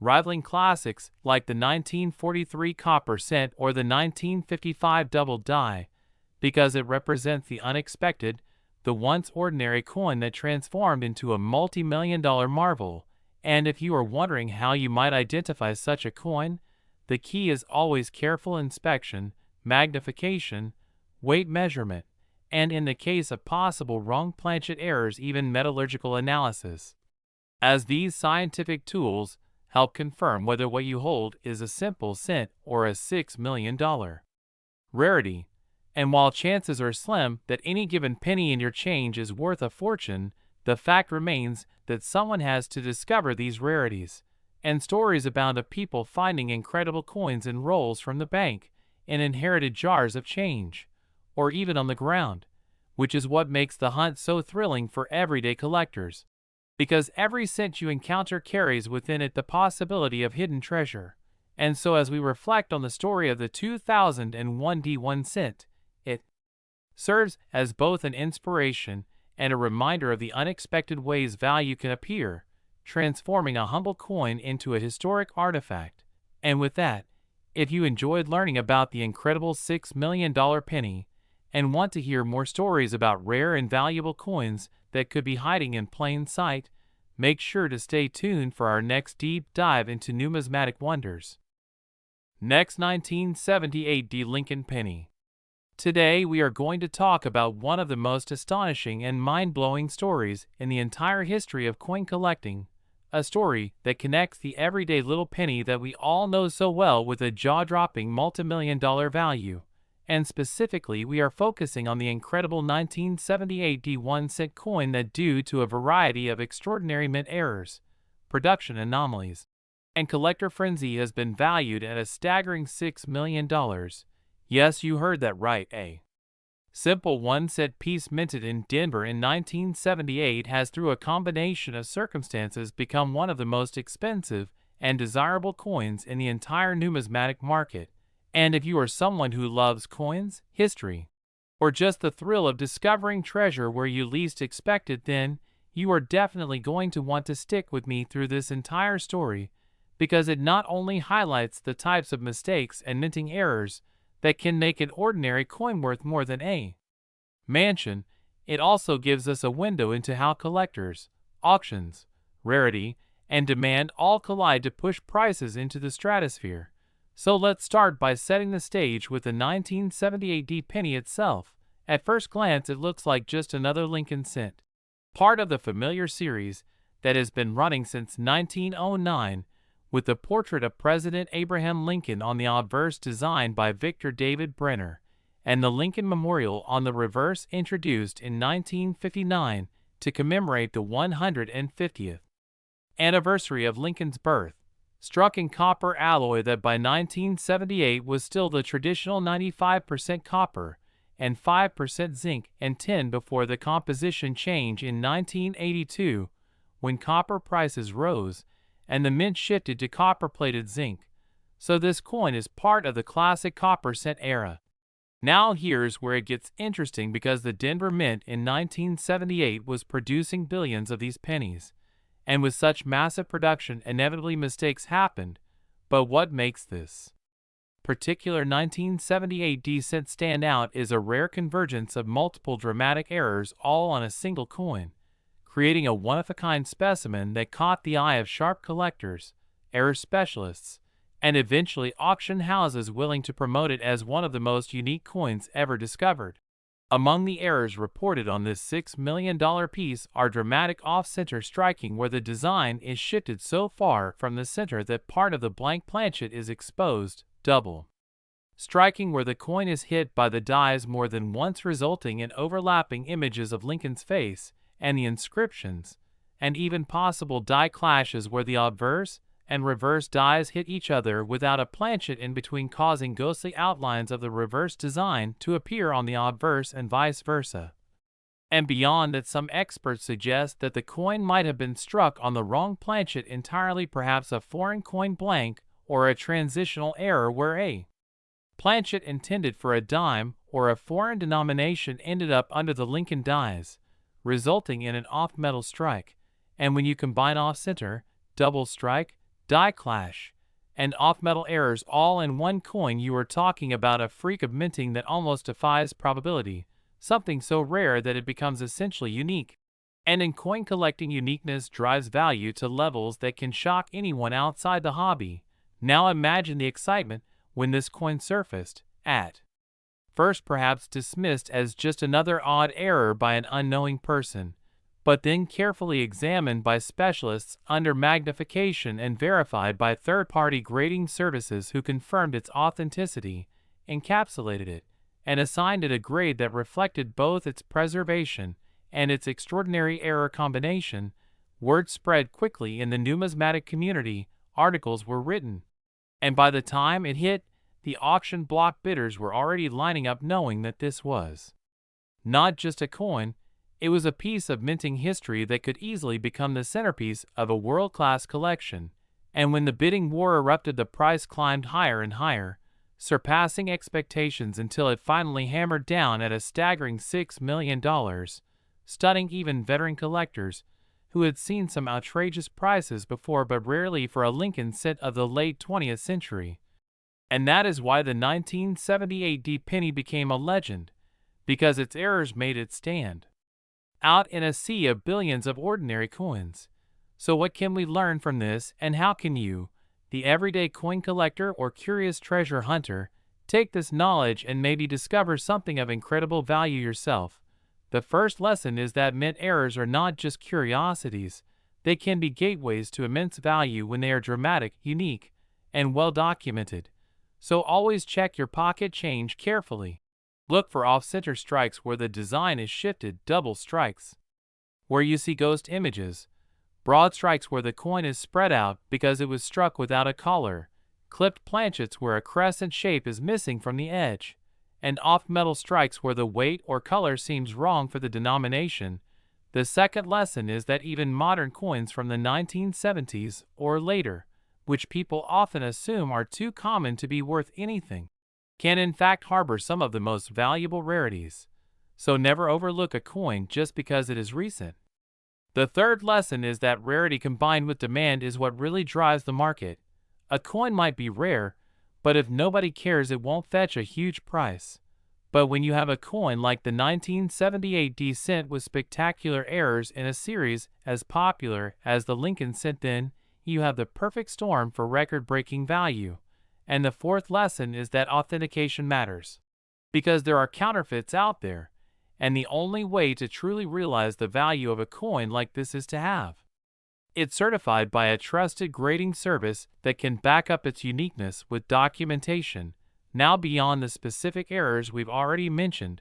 rivaling classics like the 1943 copper cent or the 1955 double die, because it represents the unexpected, the once ordinary coin that transformed into a multi-million-dollar marvel. And if you are wondering how you might identify such a coin, the key is always careful inspection, magnification, weight measurement, and in the case of possible wrong planchet errors, even metallurgical analysis, as these scientific tools help confirm whether what you hold is a simple cent or a $6 million rarity. And while chances are slim that any given penny in your change is worth a fortune, the fact remains that someone has to discover these rarities. And stories abound of people finding incredible coins in rolls from the bank, in inherited jars of change, or even on the ground, which is what makes the hunt so thrilling for everyday collectors. Because every cent you encounter carries within it the possibility of hidden treasure. And so as we reflect on the story of the 2001D 1 cent, it serves as both an inspiration and a reminder of the unexpected ways value can appear, transforming a humble coin into a historic artifact. And with that, if you enjoyed learning about the incredible $6 million penny and want to hear more stories about rare and valuable coins that could be hiding in plain sight, make sure to stay tuned for our next deep dive into numismatic wonders. Next, 1978D Lincoln penny. Today we are going to talk about one of the most astonishing and mind-blowing stories in the entire history of coin collecting, a story that connects the everyday little penny that we all know so well with a jaw-dropping multi-million-dollar value. And specifically, we are focusing on the incredible 1978D 1 cent coin that, due to a variety of extraordinary mint errors, production anomalies, and collector frenzy, has been valued at a staggering $6 million. Yes, you heard that right. A simple 1 cent piece minted in Denver in 1978 has, through a combination of circumstances, become one of the most expensive and desirable coins in the entire numismatic market. And if you are someone who loves coins, history, or just the thrill of discovering treasure where you least expect it, then you are definitely going to want to stick with me through this entire story, because it not only highlights the types of mistakes and minting errors that can make an ordinary coin worth more than a mansion, it also gives us a window into how collectors, auctions, rarity, and demand all collide to push prices into the stratosphere. So let's start by setting the stage with the 1978D penny itself. At first glance, it looks like just another Lincoln cent, part of the familiar series that has been running since 1909, with the portrait of President Abraham Lincoln on the obverse designed by Victor David Brenner, and the Lincoln Memorial on the reverse, introduced in 1959 to commemorate the 150th anniversary of Lincoln's birth. struck in copper alloy that by 1978 was still the traditional 95% copper and 5% zinc and tin before the composition change in 1982, when copper prices rose and the mint shifted to copper-plated zinc. So this coin is part of the classic copper cent era. Now here's where it gets interesting, because the Denver Mint in 1978 was producing billions of these pennies. And with such massive production, inevitably mistakes happened. But what makes this particular 1978 decent stand out is a rare convergence of multiple dramatic errors all on a single coin, creating a one-of-a-kind specimen that caught the eye of sharp collectors, error specialists, and eventually auction houses willing to promote it as one of the most unique coins ever discovered. Among the errors reported on this $6 million piece are dramatic off-center striking, where the design is shifted so far from the center that part of the blank planchet is exposed, double striking where the coin is hit by the dies more than once, resulting in overlapping images of Lincoln's face and the inscriptions, and even possible die clashes where the obverse and reverse dies hit each other without a planchet in between, causing ghostly outlines of the reverse design to appear on the obverse and vice versa. And beyond that, some experts suggest that the coin might have been struck on the wrong planchet entirely, perhaps a foreign coin blank or a transitional error where a planchet intended for a dime or a foreign denomination ended up under the Lincoln dies, resulting in an off-metal strike. And when you combine off-center, double strike, die clash, and off-metal errors all in one coin, you are talking about a freak of minting that almost defies probability, something so rare that it becomes essentially unique. And in coin collecting, uniqueness drives value to levels that can shock anyone outside the hobby. Now imagine the excitement when this coin surfaced, at first perhaps dismissed as just another odd error by an unknowing person, but then carefully examined by specialists under magnification and verified by third-party grading services who confirmed its authenticity, encapsulated it, and assigned it a grade that reflected both its preservation and its extraordinary error combination. Word spread quickly in the numismatic community, articles were written, and by the time it hit, the auction block bidders were already lining up, knowing that this was not just a coin, it was a piece of minting history that could easily become the centerpiece of a world-class collection. And when the bidding war erupted, the price climbed higher and higher, surpassing expectations until it finally hammered down at a staggering $6 million, stunning even veteran collectors who had seen some outrageous prices before, but rarely for a Lincoln cent of the late 20th century. And that is why the 1978 penny became a legend, because its errors made it stand out in a sea of billions of ordinary coins. So what can we learn from this, and how can you, the everyday coin collector or curious treasure hunter, take this knowledge and maybe discover something of incredible value yourself? The first lesson is that mint errors are not just curiosities, they can be gateways to immense value when they are dramatic, unique, and well documented. So always check your pocket change carefully. Look for off-center strikes where the design is shifted, double strikes where you see ghost images, broad strikes where the coin is spread out because it was struck without a collar, clipped planchets where a crescent shape is missing from the edge, and off-metal strikes where the weight or color seems wrong for the denomination. The second lesson is that even modern coins from the 1970s or later, which people often assume are too common to be worth anything, can in fact harbor some of the most valuable rarities. So never overlook a coin just because it is recent. The third lesson is that rarity combined with demand is what really drives the market. A coin might be rare, but if nobody cares, it won't fetch a huge price. But when you have a coin like the 1978 cent with spectacular errors in a series as popular as the Lincoln cent, then you have the perfect storm for record-breaking value. And the fourth lesson is that authentication matters, because there are counterfeits out there, and the only way to truly realize the value of a coin like this is to have it certified by a trusted grading service that can back up its uniqueness with documentation. Now, beyond the specific errors we've already mentioned,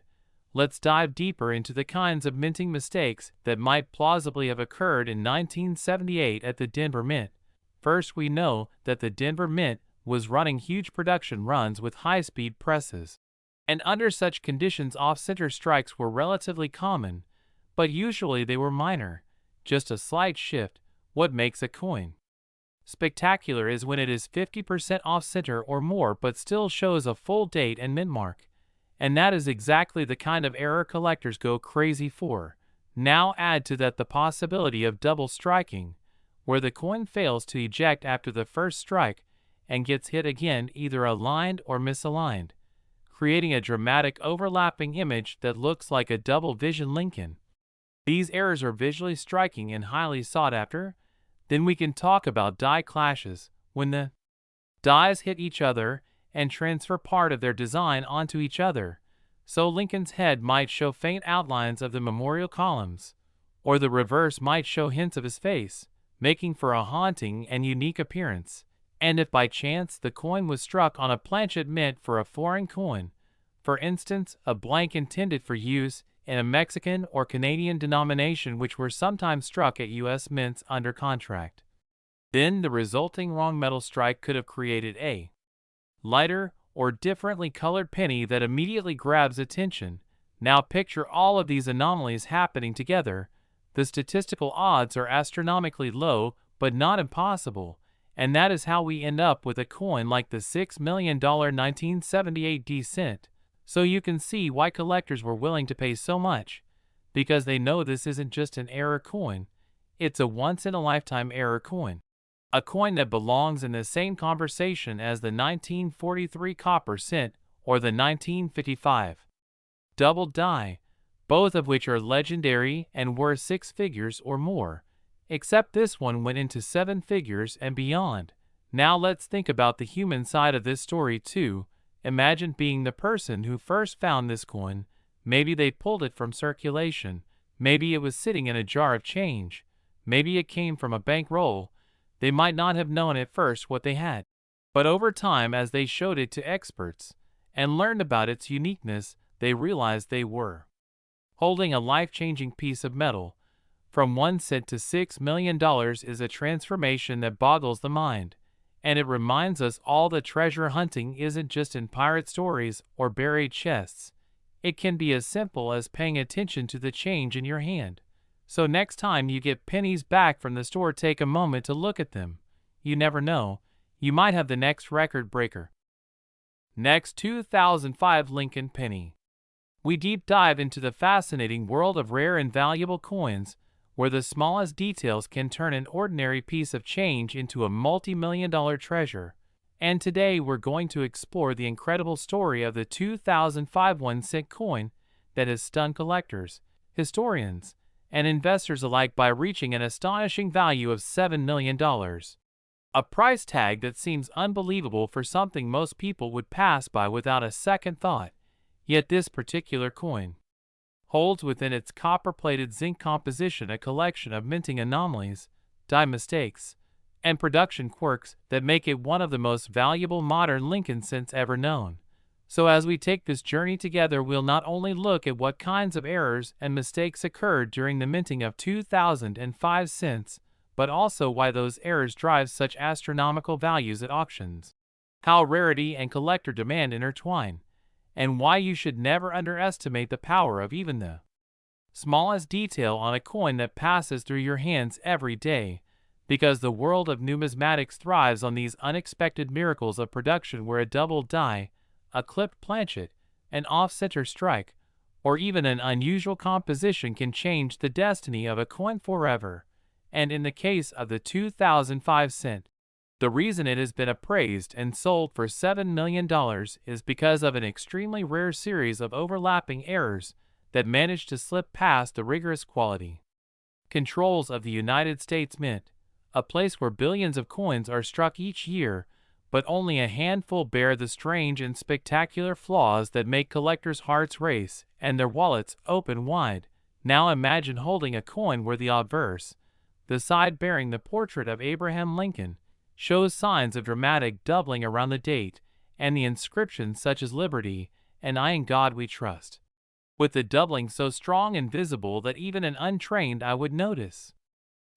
let's dive deeper into the kinds of minting mistakes that might plausibly have occurred in 1978 at the Denver Mint. First, we know that the Denver Mint was running huge production runs with high-speed presses. And under such conditions, off-center strikes were relatively common, but usually they were minor, just a slight shift. What makes a coin spectacular is when it is 50% off-center or more but still shows a full date and mint mark. And that is exactly the kind of error collectors go crazy for. Now add to that the possibility of double striking, where the coin fails to eject after the first strike and gets hit again, either aligned or misaligned, creating a dramatic overlapping image that looks like a double vision Lincoln. These errors are visually striking and highly sought after. Then we can talk about die clashes, when the dies hit each other and transfer part of their design onto each other. So Lincoln's head might show faint outlines of the memorial columns, or the reverse might show hints of his face, making for a haunting and unique appearance. And if by chance the coin was struck on a planchet mint for a foreign coin, for instance, a blank intended for use in a Mexican or Canadian denomination, which were sometimes struck at U.S. mints under contract, then the resulting wrong metal strike could have created a lighter or differently colored penny that immediately grabs attention. Now picture all of these anomalies happening together. The statistical odds are astronomically low, but not impossible, and that is how we end up with a coin like the $6 million 1978 D-cent. So you can see why collectors were willing to pay so much, because they know this isn't just an error coin, it's a once-in-a-lifetime error coin. A coin that belongs in the same conversation as the 1943 copper cent or the 1955 double die, both of which are legendary and worth 6 figures or more, except this one went into 7 figures and beyond. Now let's think about the human side of this story too. Imagine being the person who first found this coin. Maybe they pulled it from circulation, maybe it was sitting in a jar of change, maybe it came from a bankroll. They might not have known at first what they had, but over time, as they showed it to experts and learned about its uniqueness, they realized they were holding a life-changing piece of metal. From 1 cent to $6 million is a transformation that boggles the mind, and it reminds us all that treasure hunting isn't just in pirate stories or buried chests. It can be as simple as paying attention to the change in your hand. So next time you get pennies back from the store, take a moment to look at them. You never know, you might have the next record breaker. Next, 2005 Lincoln penny. We deep dive into the fascinating world of rare and valuable coins, where the smallest details can turn an ordinary piece of change into a multi-million-dollar treasure. And today we're going to explore the incredible story of the 2005 1-cent coin that has stunned collectors, historians, and investors alike by reaching an astonishing value of $7 million. A price tag that seems unbelievable for something most people would pass by without a second thought. Yet this particular coin holds within its copper-plated zinc composition a collection of minting anomalies, die mistakes, and production quirks that make it one of the most valuable modern Lincoln cents ever known. So as we take this journey together, we'll not only look at what kinds of errors and mistakes occurred during the minting of 2005 cents, but also why those errors drive such astronomical values at auctions, how rarity and collector demand intertwine, and why you should never underestimate the power of even the smallest detail on a coin that passes through your hands every day, because the world of numismatics thrives on these unexpected miracles of production where a double die, a clipped planchet, an off-center strike, or even an unusual composition can change the destiny of a coin forever. And in the case of the 2005 cent, the reason it has been appraised and sold for $7 million is because of an extremely rare series of overlapping errors that managed to slip past the rigorous quality controls of the United States Mint, a place where billions of coins are struck each year, but only a handful bear the strange and spectacular flaws that make collectors' hearts race and their wallets open wide. Now imagine holding a coin where the obverse, the side bearing the portrait of Abraham Lincoln, shows signs of dramatic doubling around the date, and the inscriptions such as Liberty and I in God We Trust, with the doubling so strong and visible that even an untrained eye would notice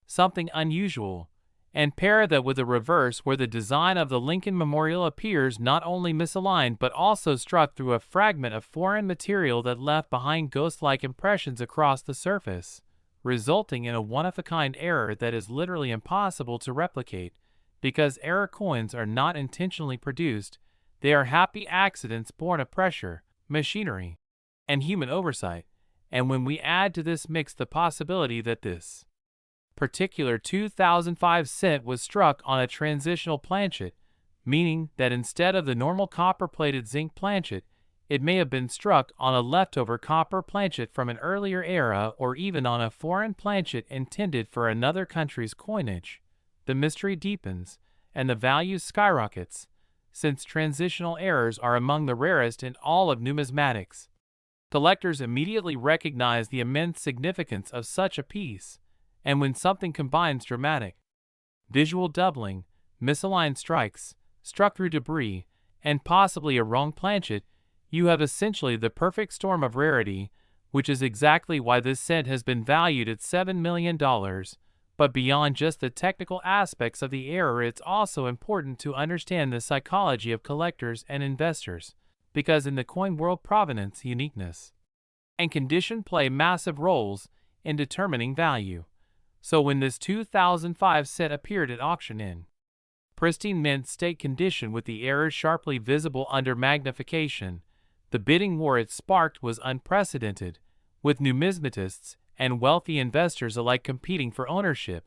something unusual. and pair that with a reverse where the design of the Lincoln Memorial appears not only misaligned but also struck through a fragment of foreign material that left behind ghost-like impressions across the surface, resulting in a one-of-a-kind error that is literally impossible to replicate. Because error coins are not intentionally produced, they are happy accidents born of pressure, machinery, and human oversight. And when we add to this mix the possibility that this particular 2005 cent was struck on a transitional planchet, meaning that instead of the normal copper-plated zinc planchet, it may have been struck on a leftover copper planchet from an earlier era or even on a foreign planchet intended for another country's coinage, the mystery deepens and the value skyrockets, since transitional errors are among the rarest in all of numismatics. Collectors immediately recognize the immense significance of such a piece, and when something combines dramatic visual doubling, misaligned strikes, struck through debris, and possibly a wrong planchet, you have essentially the perfect storm of rarity, which is exactly why this cent has been valued at $7 million. But beyond just the technical aspects of the error, it's also important to understand the psychology of collectors and investors, because in the coin world, provenance, uniqueness, and condition play massive roles in determining value. So when this 2005 cent appeared at auction in pristine mint state condition with the errors sharply visible under magnification, the bidding war it sparked was unprecedented, with numismatists and wealthy investors alike competing for ownership,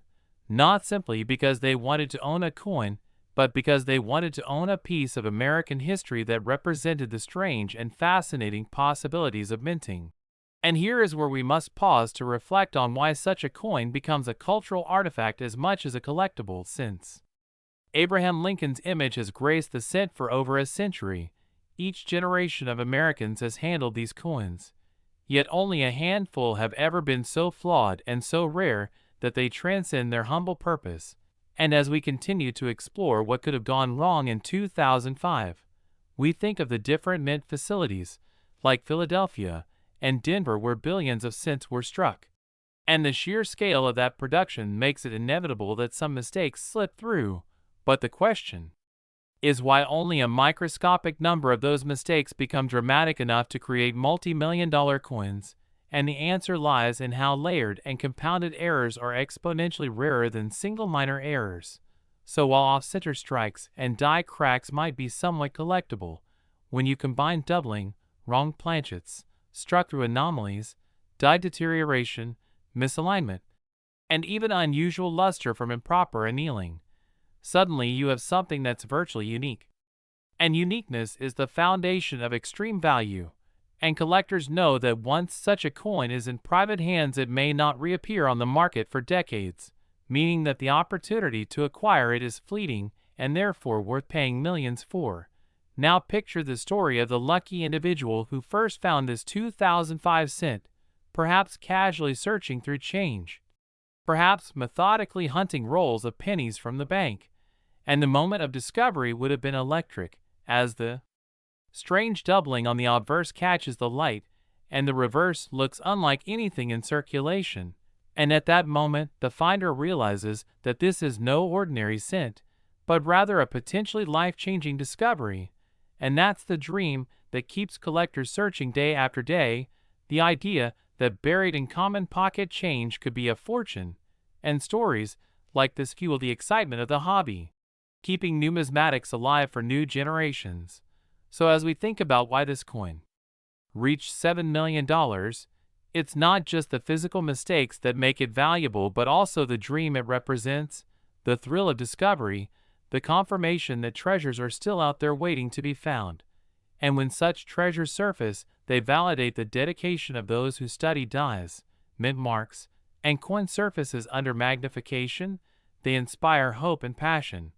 not simply because they wanted to own a coin, but because they wanted to own a piece of American history that represented the strange and fascinating possibilities of minting. And here is where we must pause to reflect on why such a coin becomes a cultural artifact as much as a collectible, since Abraham Lincoln's image has graced the cent for over a century. Each generation of Americans has handled these coins, yet only a handful have ever been so flawed and so rare that they transcend their humble purpose. And as we continue to explore what could have gone wrong in 2005, we think of the different mint facilities, like Philadelphia and Denver, where billions of cents were struck. And the sheer scale of that production makes it inevitable that some mistakes slip through. But the question is why only a microscopic number of those mistakes become dramatic enough to create multi-million-dollar coins, and the answer lies in how layered and compounded errors are exponentially rarer than single minor errors. So while off-center strikes and die cracks might be somewhat collectible, when you combine doubling, wrong planchets, struck through anomalies, die deterioration, misalignment, and even unusual luster from improper annealing, suddenly you have something that's virtually unique. And uniqueness is the foundation of extreme value, and collectors know that once such a coin is in private hands, it may not reappear on the market for decades, meaning that the opportunity to acquire it is fleeting and therefore worth paying millions for. Now picture the story of the lucky individual who first found this 2005 cent, perhaps casually searching through change, perhaps methodically hunting rolls of pennies from the bank, and the moment of discovery would have been electric, as the strange doubling on the obverse catches the light, and the reverse looks unlike anything in circulation. And at that moment, the finder realizes that this is no ordinary cent, but rather a potentially life-changing discovery. And that's the dream that keeps collectors searching day after day, the idea that buried in common pocket change could be a fortune. And stories like this fuel the excitement of the hobby, keeping numismatics alive for new generations. So as we think about why this coin reached $7 million, it's not just the physical mistakes that make it valuable, but also the dream it represents, the thrill of discovery, the confirmation that treasures are still out there waiting to be found. And when such treasures surface, they validate the dedication of those who study dies, mint marks, and coin surfaces under magnification. They inspire hope and passion.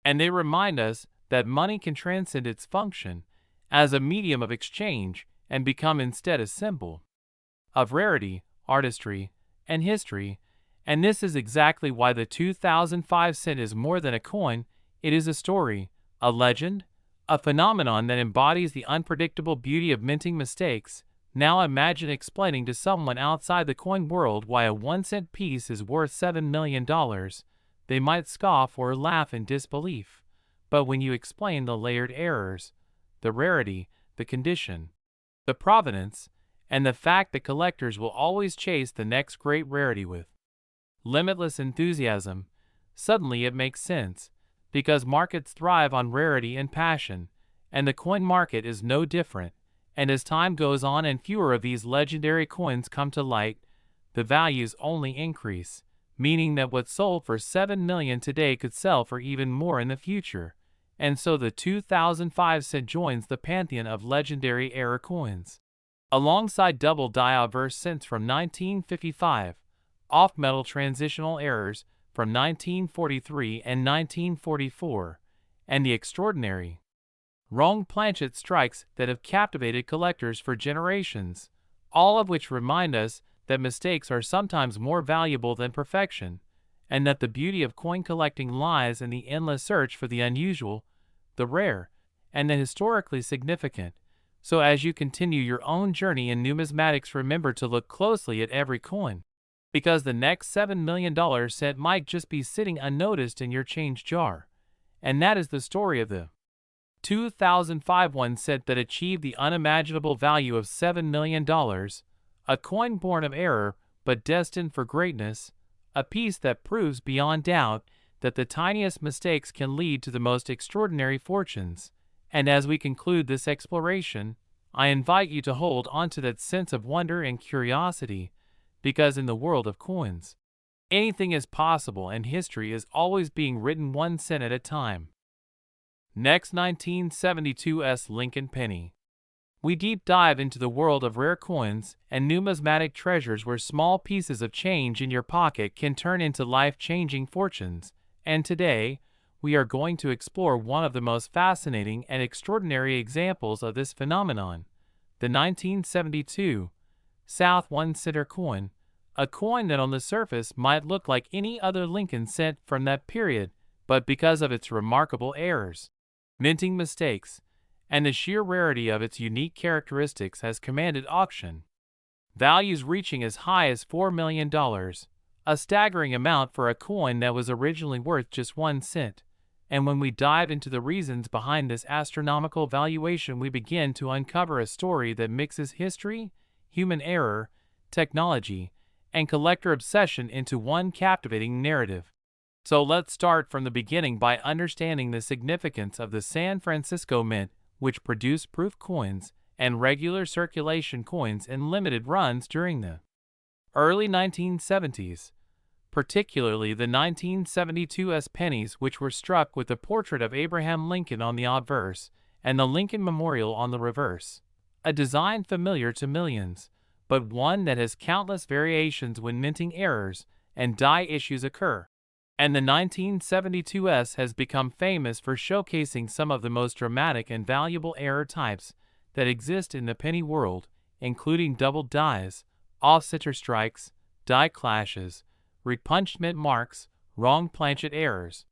And they remind us that money can transcend its function as a medium of exchange and become instead a symbol of rarity, artistry, and history. And this is exactly why the 2005 cent is more than a coin. It is a story, a legend, a phenomenon that embodies the unpredictable beauty of minting mistakes. Now imagine explaining to someone outside the coin world why a 1 cent piece is worth $7 million. they might scoff or laugh in disbelief. But when you explain the layered errors, the rarity, the condition, the provenance, and the fact that collectors will always chase the next great rarity with limitless enthusiasm, suddenly it makes sense, because markets thrive on rarity and passion, and the coin market is no different. And as time goes on and fewer of these legendary coins come to light, the values only increase, meaning that what sold for 7 million today could sell for even more in the future. And so the 2005 cent joins the pantheon of legendary era coins. Alongside double die obverse cents from 1955, off-metal transitional errors from 1943 and 1944, and the extraordinary wrong planchet strikes that have captivated collectors for generations, all of which remind us that mistakes are sometimes more valuable than perfection, and that the beauty of coin collecting lies in the endless search for the unusual, the rare, and the historically significant. So as you continue your own journey in numismatics, remember to look closely at every coin, because the next $7 million cent might just be sitting unnoticed in your change jar. And that is the story of the 2005 one cent that achieved the unimaginable value of $7 million, a coin born of error but destined for greatness, a piece that proves beyond doubt that the tiniest mistakes can lead to the most extraordinary fortunes. And as we conclude this exploration, I invite you to hold on to that sense of wonder and curiosity, because in the world of coins, anything is possible and history is always being written 1 cent at a time. Next, 1972's Lincoln penny. We deep dive into the world of rare coins and numismatic treasures where small pieces of change in your pocket can turn into life-changing fortunes. And today, we are going to explore one of the most fascinating and extraordinary examples of this phenomenon, the 1972 South 1 center coin, a coin that on the surface might look like any other Lincoln cent from that period, but because of its remarkable errors, minting mistakes, and the sheer rarity of its unique characteristics has commanded auction values reaching as high as $4 million, a staggering amount for a coin that was originally worth just 1 cent. And when we dive into the reasons behind this astronomical valuation, we begin to uncover a story that mixes history, human error, technology, and collector obsession into one captivating narrative. So let's start from the beginning by understanding the significance of the San Francisco Mint, which produced proof coins and regular circulation coins in limited runs during the early 1970s, particularly the 1972's pennies, which were struck with the portrait of Abraham Lincoln on the obverse and the Lincoln Memorial on the reverse, a design familiar to millions, but one that has countless variations when minting errors and die issues occur. And the 1972's has become famous for showcasing some of the most dramatic and valuable error types that exist in the penny world, including double dies, off-center strikes, die clashes, repunched mint marks, wrong planchet errors,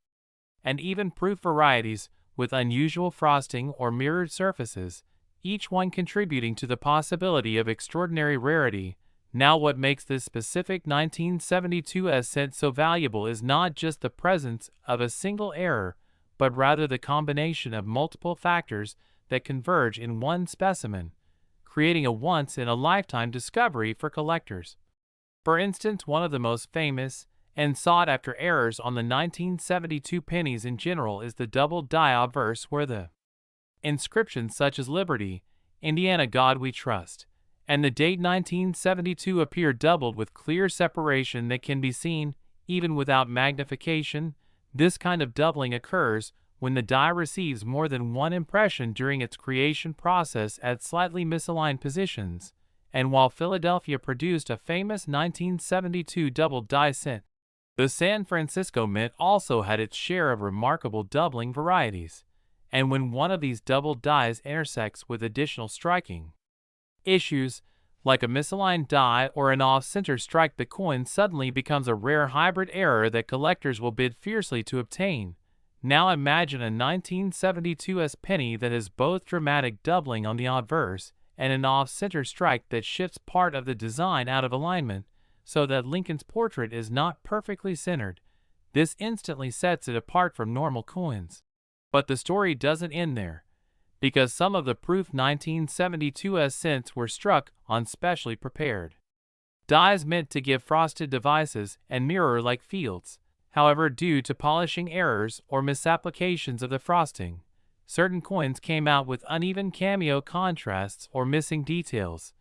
and even proof varieties with unusual frosting or mirrored surfaces, each one contributing to the possibility of extraordinary rarity. Now, what makes this specific 1972's cent so valuable is not just the presence of a single error, but rather the combination of multiple factors that converge in one specimen, creating a once-in-a-lifetime discovery for collectors. For instance, one of the most famous and sought-after errors on the 1972 pennies in general is the double die obverse, where the inscriptions such as Liberty, Indiana God We Trust, and the date 1972 appear doubled with clear separation that can be seen even without magnification. This kind of doubling occurs when the die receives more than one impression during its creation process at slightly misaligned positions. And while Philadelphia produced a famous 1972 double die cent, the San Francisco Mint also had its share of remarkable doubling varieties. And when one of these double dies intersects with additional striking issues, like a misaligned die or an off-center strike, the coin suddenly becomes a rare hybrid error that collectors will bid fiercely to obtain. Now imagine a 1972's penny that has both dramatic doubling on the obverse and an off-center strike that shifts part of the design out of alignment, so that Lincoln's portrait is not perfectly centered. This instantly sets it apart from normal coins. But the story doesn't end there, because some of the proof 1972 cents were struck on specially prepared dies meant to give frosted devices and mirror-like fields. However, due to polishing errors or misapplications of the frosting, certain coins came out with uneven cameo contrasts or missing details,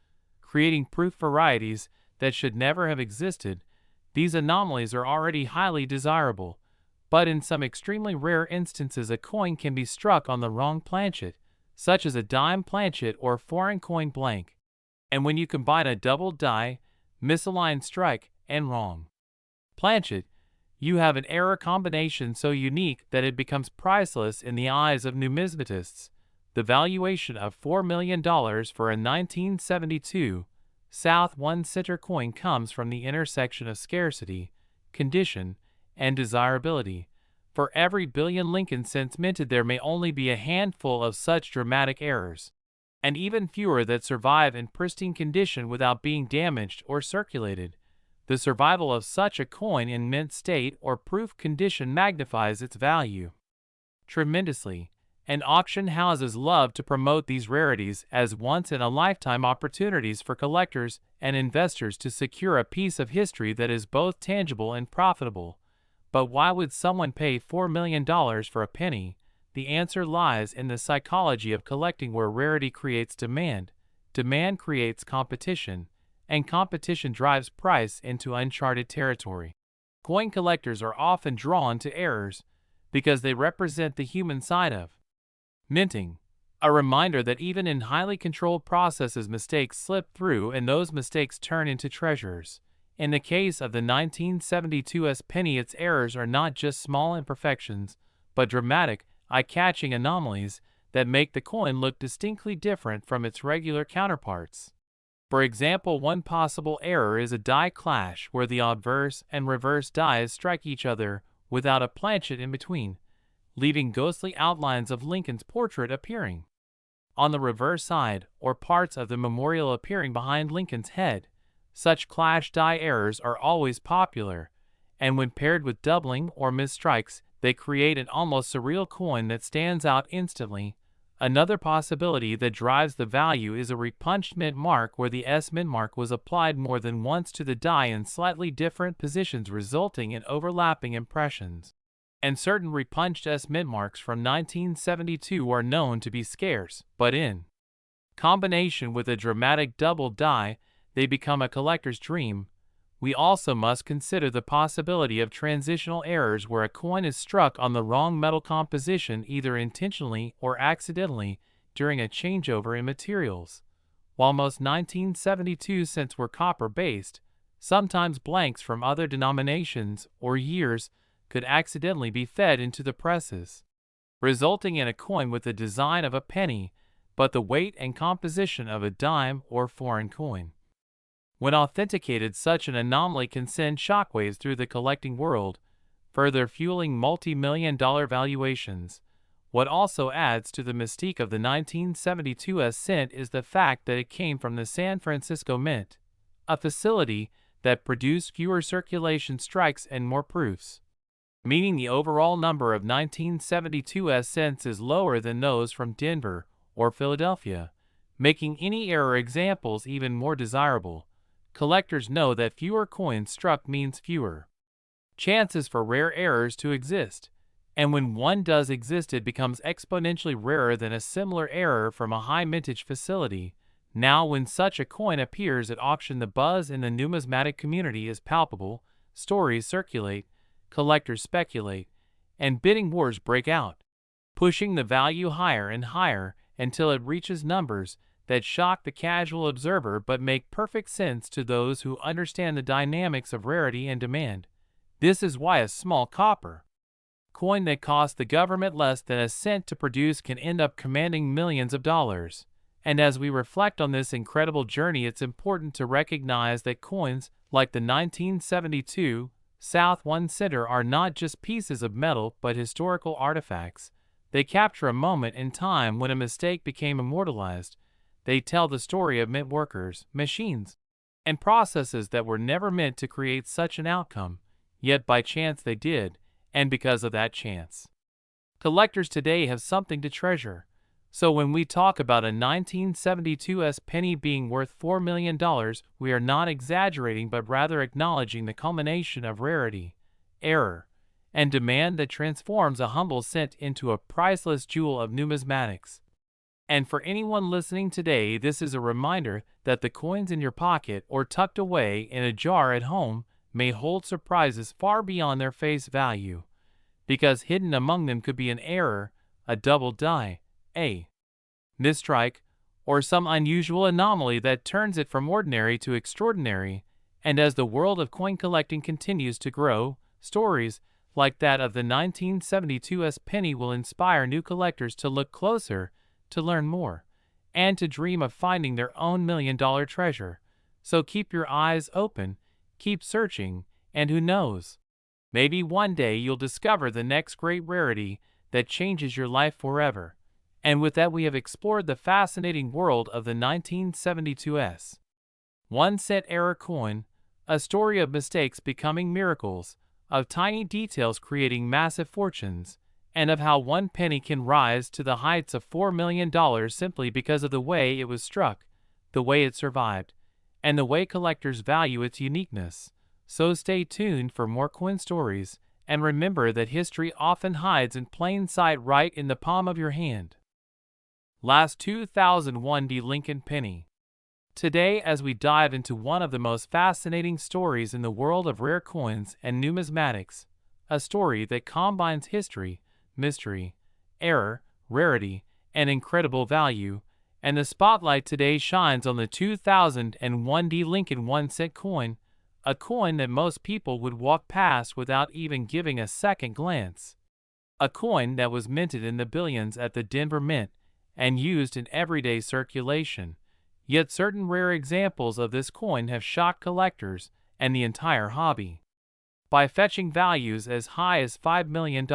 creating proof varieties that should never have existed. These anomalies are already highly desirable, but in some extremely rare instances a coin can be struck on the wrong planchet, such as a dime planchet or foreign coin blank. And when you combine a double die, misaligned strike, and wrong planchet, you have an error combination so unique that it becomes priceless in the eyes of numismatists. The valuation of $4 million for a 1972 South 1 center coin comes from the intersection of scarcity, condition, and desirability. For every billion Lincoln cents minted, there may only be a handful of such dramatic errors, and even fewer that survive in pristine condition without being damaged or circulated. The survival of such a coin in mint state or proof condition magnifies its value tremendously, and auction houses love to promote these rarities as once-in-a-lifetime opportunities for collectors and investors to secure a piece of history that is both tangible and profitable. But why would someone pay $4 million for a penny? The answer lies in the psychology of collecting, where rarity creates demand, demand creates competition, and competition drives price into uncharted territory. Coin collectors are often drawn to errors because they represent the human side of minting, a reminder that even in highly controlled processes mistakes slip through and those mistakes turn into treasures. In the case of the 1972 penny, its errors are not just small imperfections, but dramatic, eye-catching anomalies that make the coin look distinctly different from its regular counterparts. For example, one possible error is a die clash where the obverse and reverse dies strike each other without a planchet in between, leaving ghostly outlines of Lincoln's portrait appearing on the reverse side, or parts of the memorial appearing behind Lincoln's head. Such clash die errors are always popular, and when paired with doubling or misstrikes, they create an almost surreal coin that stands out instantly. Another possibility that drives the value is a repunched mint mark, where the S mint mark was applied more than once to the die in slightly different positions, resulting in overlapping impressions. And certain repunched S mint marks from 1972 are known to be scarce, but in combination with a dramatic double die, they become a collector's dream. We also must consider the possibility of transitional errors, where a coin is struck on the wrong metal composition either intentionally or accidentally during a changeover in materials. While most 1972 cents were copper-based, sometimes blanks from other denominations or years could accidentally be fed into the presses, resulting in a coin with the design of a penny, but the weight and composition of a dime or foreign coin. When authenticated, such an anomaly can send shockwaves through the collecting world, further fueling multi-million-dollar valuations. What also adds to the mystique of the 1972 cent is the fact that it came from the San Francisco Mint, a facility that produced fewer circulation strikes and more proofs, meaning the overall number of 1972 cents is lower than those from Denver or Philadelphia, making any error examples even more desirable. Collectors know that fewer coins struck means fewer chances for rare errors to exist, and when one does exist, it becomes exponentially rarer than a similar error from a high mintage facility. Now, when such a coin appears at auction, the buzz in the numismatic community is palpable, stories circulate, collectors speculate, and bidding wars break out, pushing the value higher and higher until it reaches numbers that shock the casual observer but make perfect sense to those who understand the dynamics of rarity and demand. This is why a small copper coin that cost the government less than a cent to produce can end up commanding millions of dollars. And as we reflect on this incredible journey, it's important to recognize that coins like the 1972 South 1 center are not just pieces of metal but historical artifacts. They capture a moment in time when a mistake became immortalized. They tell the story of mint workers, machines, and processes that were never meant to create such an outcome. yet by chance they did, and because of that chance. Collectors today have something to treasure. So when we talk about a 1972 penny being worth $4 million, we are not exaggerating but rather acknowledging the culmination of rarity, error, and demand that transforms a humble cent into a priceless jewel of numismatics. And for anyone listening today, this is a reminder that the coins in your pocket or tucked away in a jar at home may hold surprises far beyond their face value, because hidden among them could be an error, a double die, a mistrike, or some unusual anomaly that turns it from ordinary to extraordinary. And as the world of coin collecting continues to grow, stories like that of the 1972 penny will inspire new collectors to look closer, to learn more, and to dream of finding their own million-dollar treasure. So keep your eyes open, keep searching, and who knows? Maybe one day you'll discover the next great rarity that changes your life forever. And with that, we have explored the fascinating world of the 1972 1-cent error coin, a story of mistakes becoming miracles, of tiny details creating massive fortunes, and of how one penny can rise to the heights of $4 million simply because of the way it was struck, the way it survived, and the way collectors value its uniqueness. So stay tuned for more coin stories, and remember that history often hides in plain sight right in the palm of your hand. Last 2001 Lincoln penny. Today, as we dive into one of the most fascinating stories in the world of rare coins and numismatics, a story that combines history, mystery, error, rarity, and incredible value, and the spotlight today shines on the 2001 Lincoln 1-cent coin, a coin that most people would walk past without even giving a second glance. A coin that was minted in the billions at the Denver Mint and used in everyday circulation. Yet certain rare examples of this coin have shocked collectors and the entire hobby by fetching values as high as $5 million.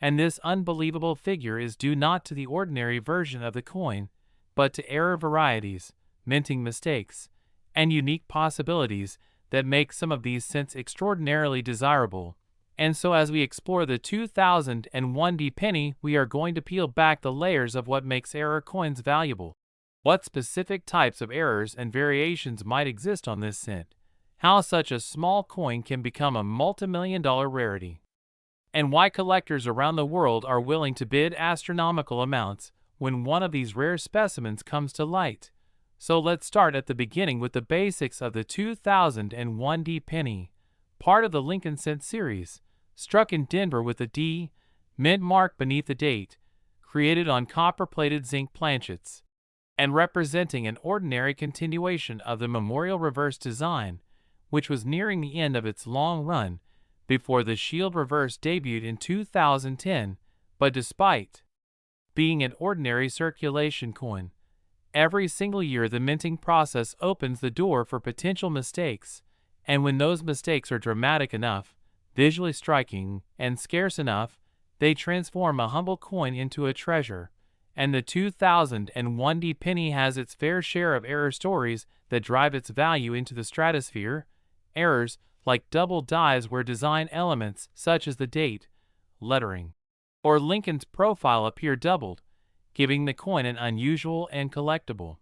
And this unbelievable figure is due not to the ordinary version of the coin, but to error varieties, minting mistakes, and unique possibilities that make some of these cents extraordinarily desirable. And so as we explore the 2001 penny, we are going to peel back the layers of what makes error coins valuable. What specific types of errors and variations might exist on this cent? How such a small coin can become a multi-million-dollar rarity? And why collectors around the world are willing to bid astronomical amounts when one of these rare specimens comes to light. So let's start at the beginning with the basics of the 2001 penny, part of the Lincoln cent series, struck in Denver with a D mint mark beneath the date, created on copper-plated zinc planchets, and representing an ordinary continuation of the memorial reverse design, which was nearing the end of its long run before the shield reverse debuted in 2010. But despite being an ordinary circulation coin, every single year the minting process opens the door for potential mistakes, and when those mistakes are dramatic enough, visually striking, and scarce enough, they transform a humble coin into a treasure. And the 2001 penny has its fair share of error stories that drive its value into the stratosphere. Errors like double dies where design elements such as the date, lettering, or Lincoln's profile appear doubled, giving the coin an unusual and collectible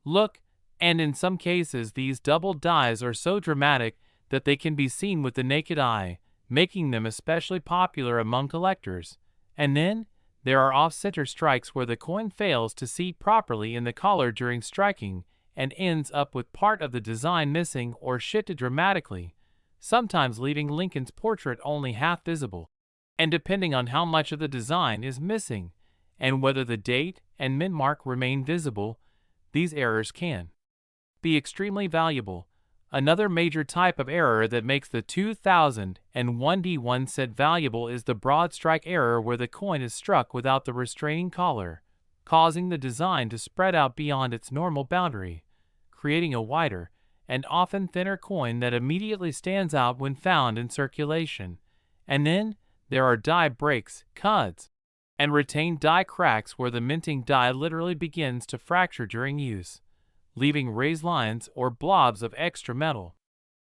look, and in some cases these double dies are so dramatic that they can be seen with the naked eye, making them especially popular among collectors. And then there are off-center strikes where the coin fails to seat properly in the collar during striking and ends up with part of the design missing or shifted dramatically, sometimes leaving Lincoln's portrait only half visible. And depending on how much of the design is missing and whether the date and mint mark remain visible, these errors can be extremely valuable. Another major type of error that makes the 2001 1-cent valuable is the broad strike error, where the coin is struck without the restraining collar, causing the design to spread out beyond its normal boundary, creating a wider and often thinner coin that immediately stands out when found in circulation. And then there are die breaks, cuts, and retained die cracks where the minting die literally begins to fracture during use, leaving raised lines or blobs of extra metal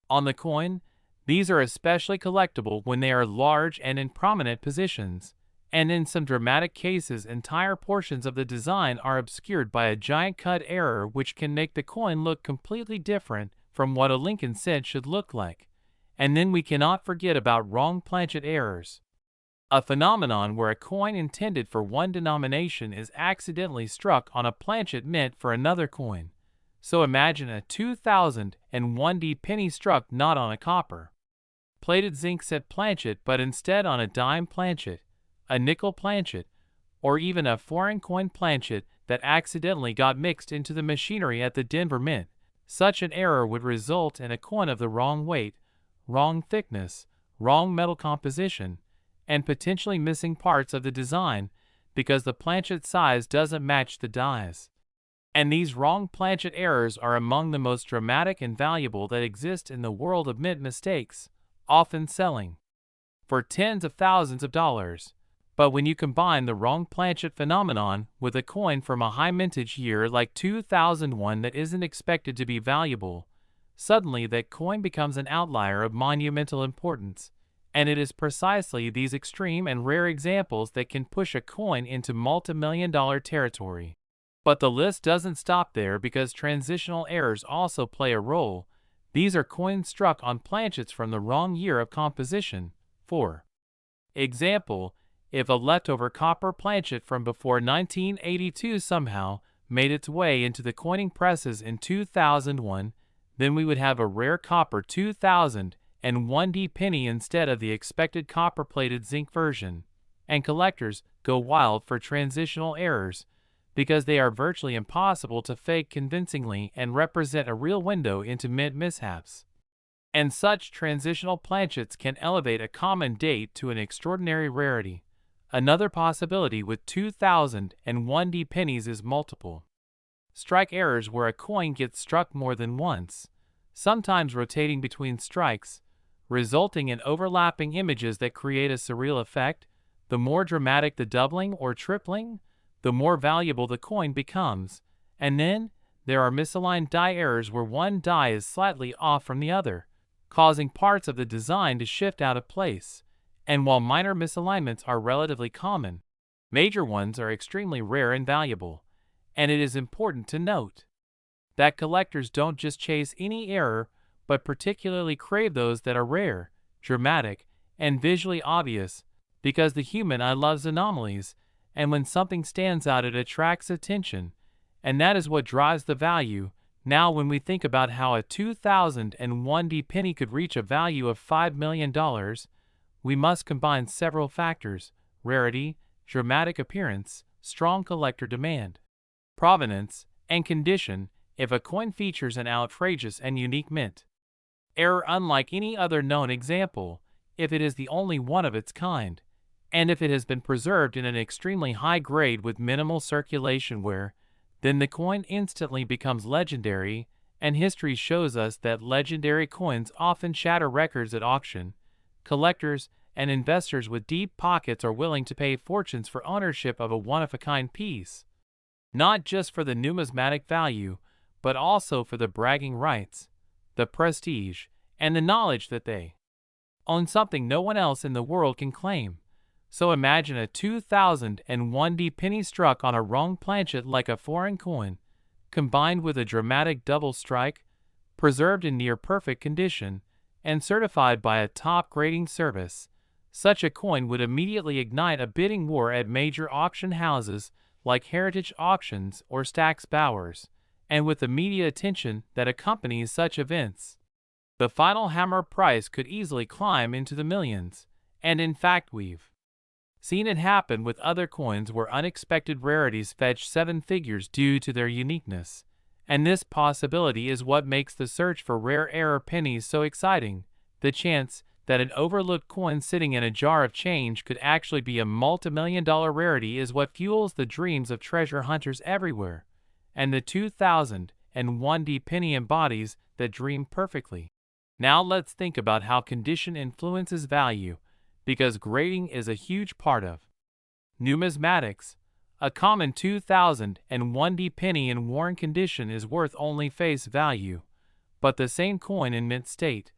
on the coin. These are especially collectible when they are large and in prominent positions, and in some dramatic cases entire portions of the design are obscured by a giant cut error which can make the coin look completely different from what a Lincoln cent should look like. And then we cannot forget about wrong planchet errors, a phenomenon where a coin intended for one denomination is accidentally struck on a planchet meant for another coin. So imagine a 2001D penny struck not on a copper plated zinc set planchet but instead on a dime planchet, a nickel planchet, or even a foreign coin planchet that accidentally got mixed into the machinery at the Denver Mint. Such an error would result in a coin of the wrong weight, wrong thickness, wrong metal composition, and potentially missing parts of the design because the planchet size doesn't match the dies. And these wrong planchet errors are among the most dramatic and valuable that exist in the world of mint mistakes, often selling for tens of thousands of dollars. But when you combine the wrong planchet phenomenon with a coin from a high mintage year like 2001 that isn't expected to be valuable, suddenly that coin becomes an outlier of monumental importance. And it is precisely these extreme and rare examples that can push a coin into multi-million-dollar territory. But the list doesn't stop there because transitional errors also play a role. These are coins struck on planchets from the wrong year of composition. For example, if a leftover copper planchet from before 1982 somehow made its way into the coining presses in 2001, then we would have a rare copper 2001D penny instead of the expected copper-plated zinc version. And collectors go wild for transitional errors because they are virtually impossible to fake convincingly and represent a real window into mint mishaps. And such transitional planchets can elevate a common date to an extraordinary rarity. Another possibility with 2001D pennies is multiple strike errors where a coin gets struck more than once, sometimes rotating between strikes, resulting in overlapping images that create a surreal effect. The more dramatic the doubling or tripling, the more valuable the coin becomes. And then there are misaligned die errors where one die is slightly off from the other, causing parts of the design to shift out of place. And while minor misalignments are relatively common, major ones are extremely rare and valuable. And it is important to note that collectors don't just chase any error, but particularly crave those that are rare, dramatic, and visually obvious, because the human eye loves anomalies, and when something stands out it attracts attention, and that is what drives the value. Now when we think about how a 2001D penny could reach a value of $5 million, we must combine several factors: rarity, dramatic appearance, strong collector demand, provenance, and condition. If a coin features an outrageous and unique mint error unlike any other known example, if it is the only one of its kind, and if it has been preserved in an extremely high grade with minimal circulation wear, then the coin instantly becomes legendary, and history shows us that legendary coins often shatter records at auction. Collectors and investors with deep pockets are willing to pay fortunes for ownership of a one-of-a-kind piece, not just for the numismatic value, but also for the bragging rights, the prestige, and the knowledge that they own something no one else in the world can claim. So imagine a 2001D penny struck on a wrong planchet like a foreign coin, combined with a dramatic double strike, preserved in near-perfect condition, and certified by a top grading service. Such a coin would immediately ignite a bidding war at major auction houses like Heritage Auctions or Stack's Bowers, and with the media attention that accompanies such events, the final hammer price could easily climb into the millions. And in fact we've seen it happen with other coins where unexpected rarities fetch seven figures due to their uniqueness. And this possibility is what makes the search for rare error pennies so exciting. The chance that an overlooked coin sitting in a jar of change could actually be a multi-million-dollar rarity is what fuels the dreams of treasure hunters everywhere. And the 2001D penny embodies that dream perfectly. Now let's think about how condition influences value, because grading is a huge part of numismatics. A common 2001D penny in worn condition is worth only face value, but the same coin in mint state,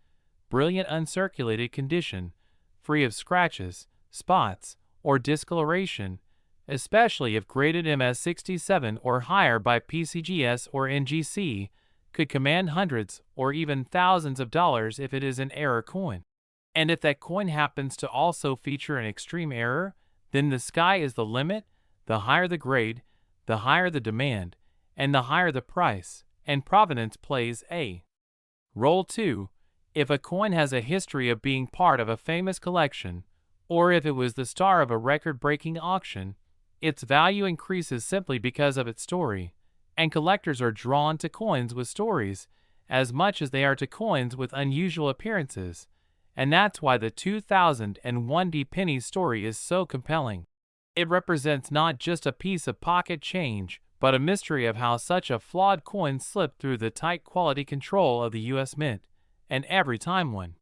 brilliant uncirculated condition, free of scratches, spots, or discoloration, especially if graded MS67 or higher by PCGS or NGC, could command hundreds or even thousands of dollars if it is an error coin. And if that coin happens to also feature an extreme error, then the sky is the limit. The higher the grade, the higher the demand, and the higher the price, and provenance plays a role too. If a coin has a history of being part of a famous collection, or if it was the star of a record-breaking auction, its value increases simply because of its story, and collectors are drawn to coins with stories as much as they are to coins with unusual appearances, and that's why the 2001 penny story is so compelling. It represents not just a piece of pocket change, but a mystery of how such a flawed coin slipped through the tight quality control of the U.S. Mint, and every time one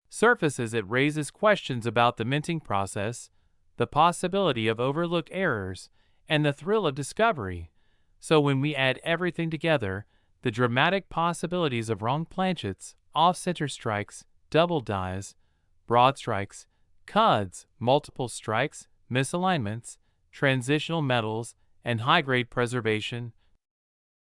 surfaces, it raises questions about the minting process, the possibility of overlooked errors, and the thrill of discovery. So when we add everything together, the dramatic possibilities of wrong planchets, off-center strikes, double dies, broad strikes, cuds, multiple strikes, misalignments, transitional metals, and high-grade preservation,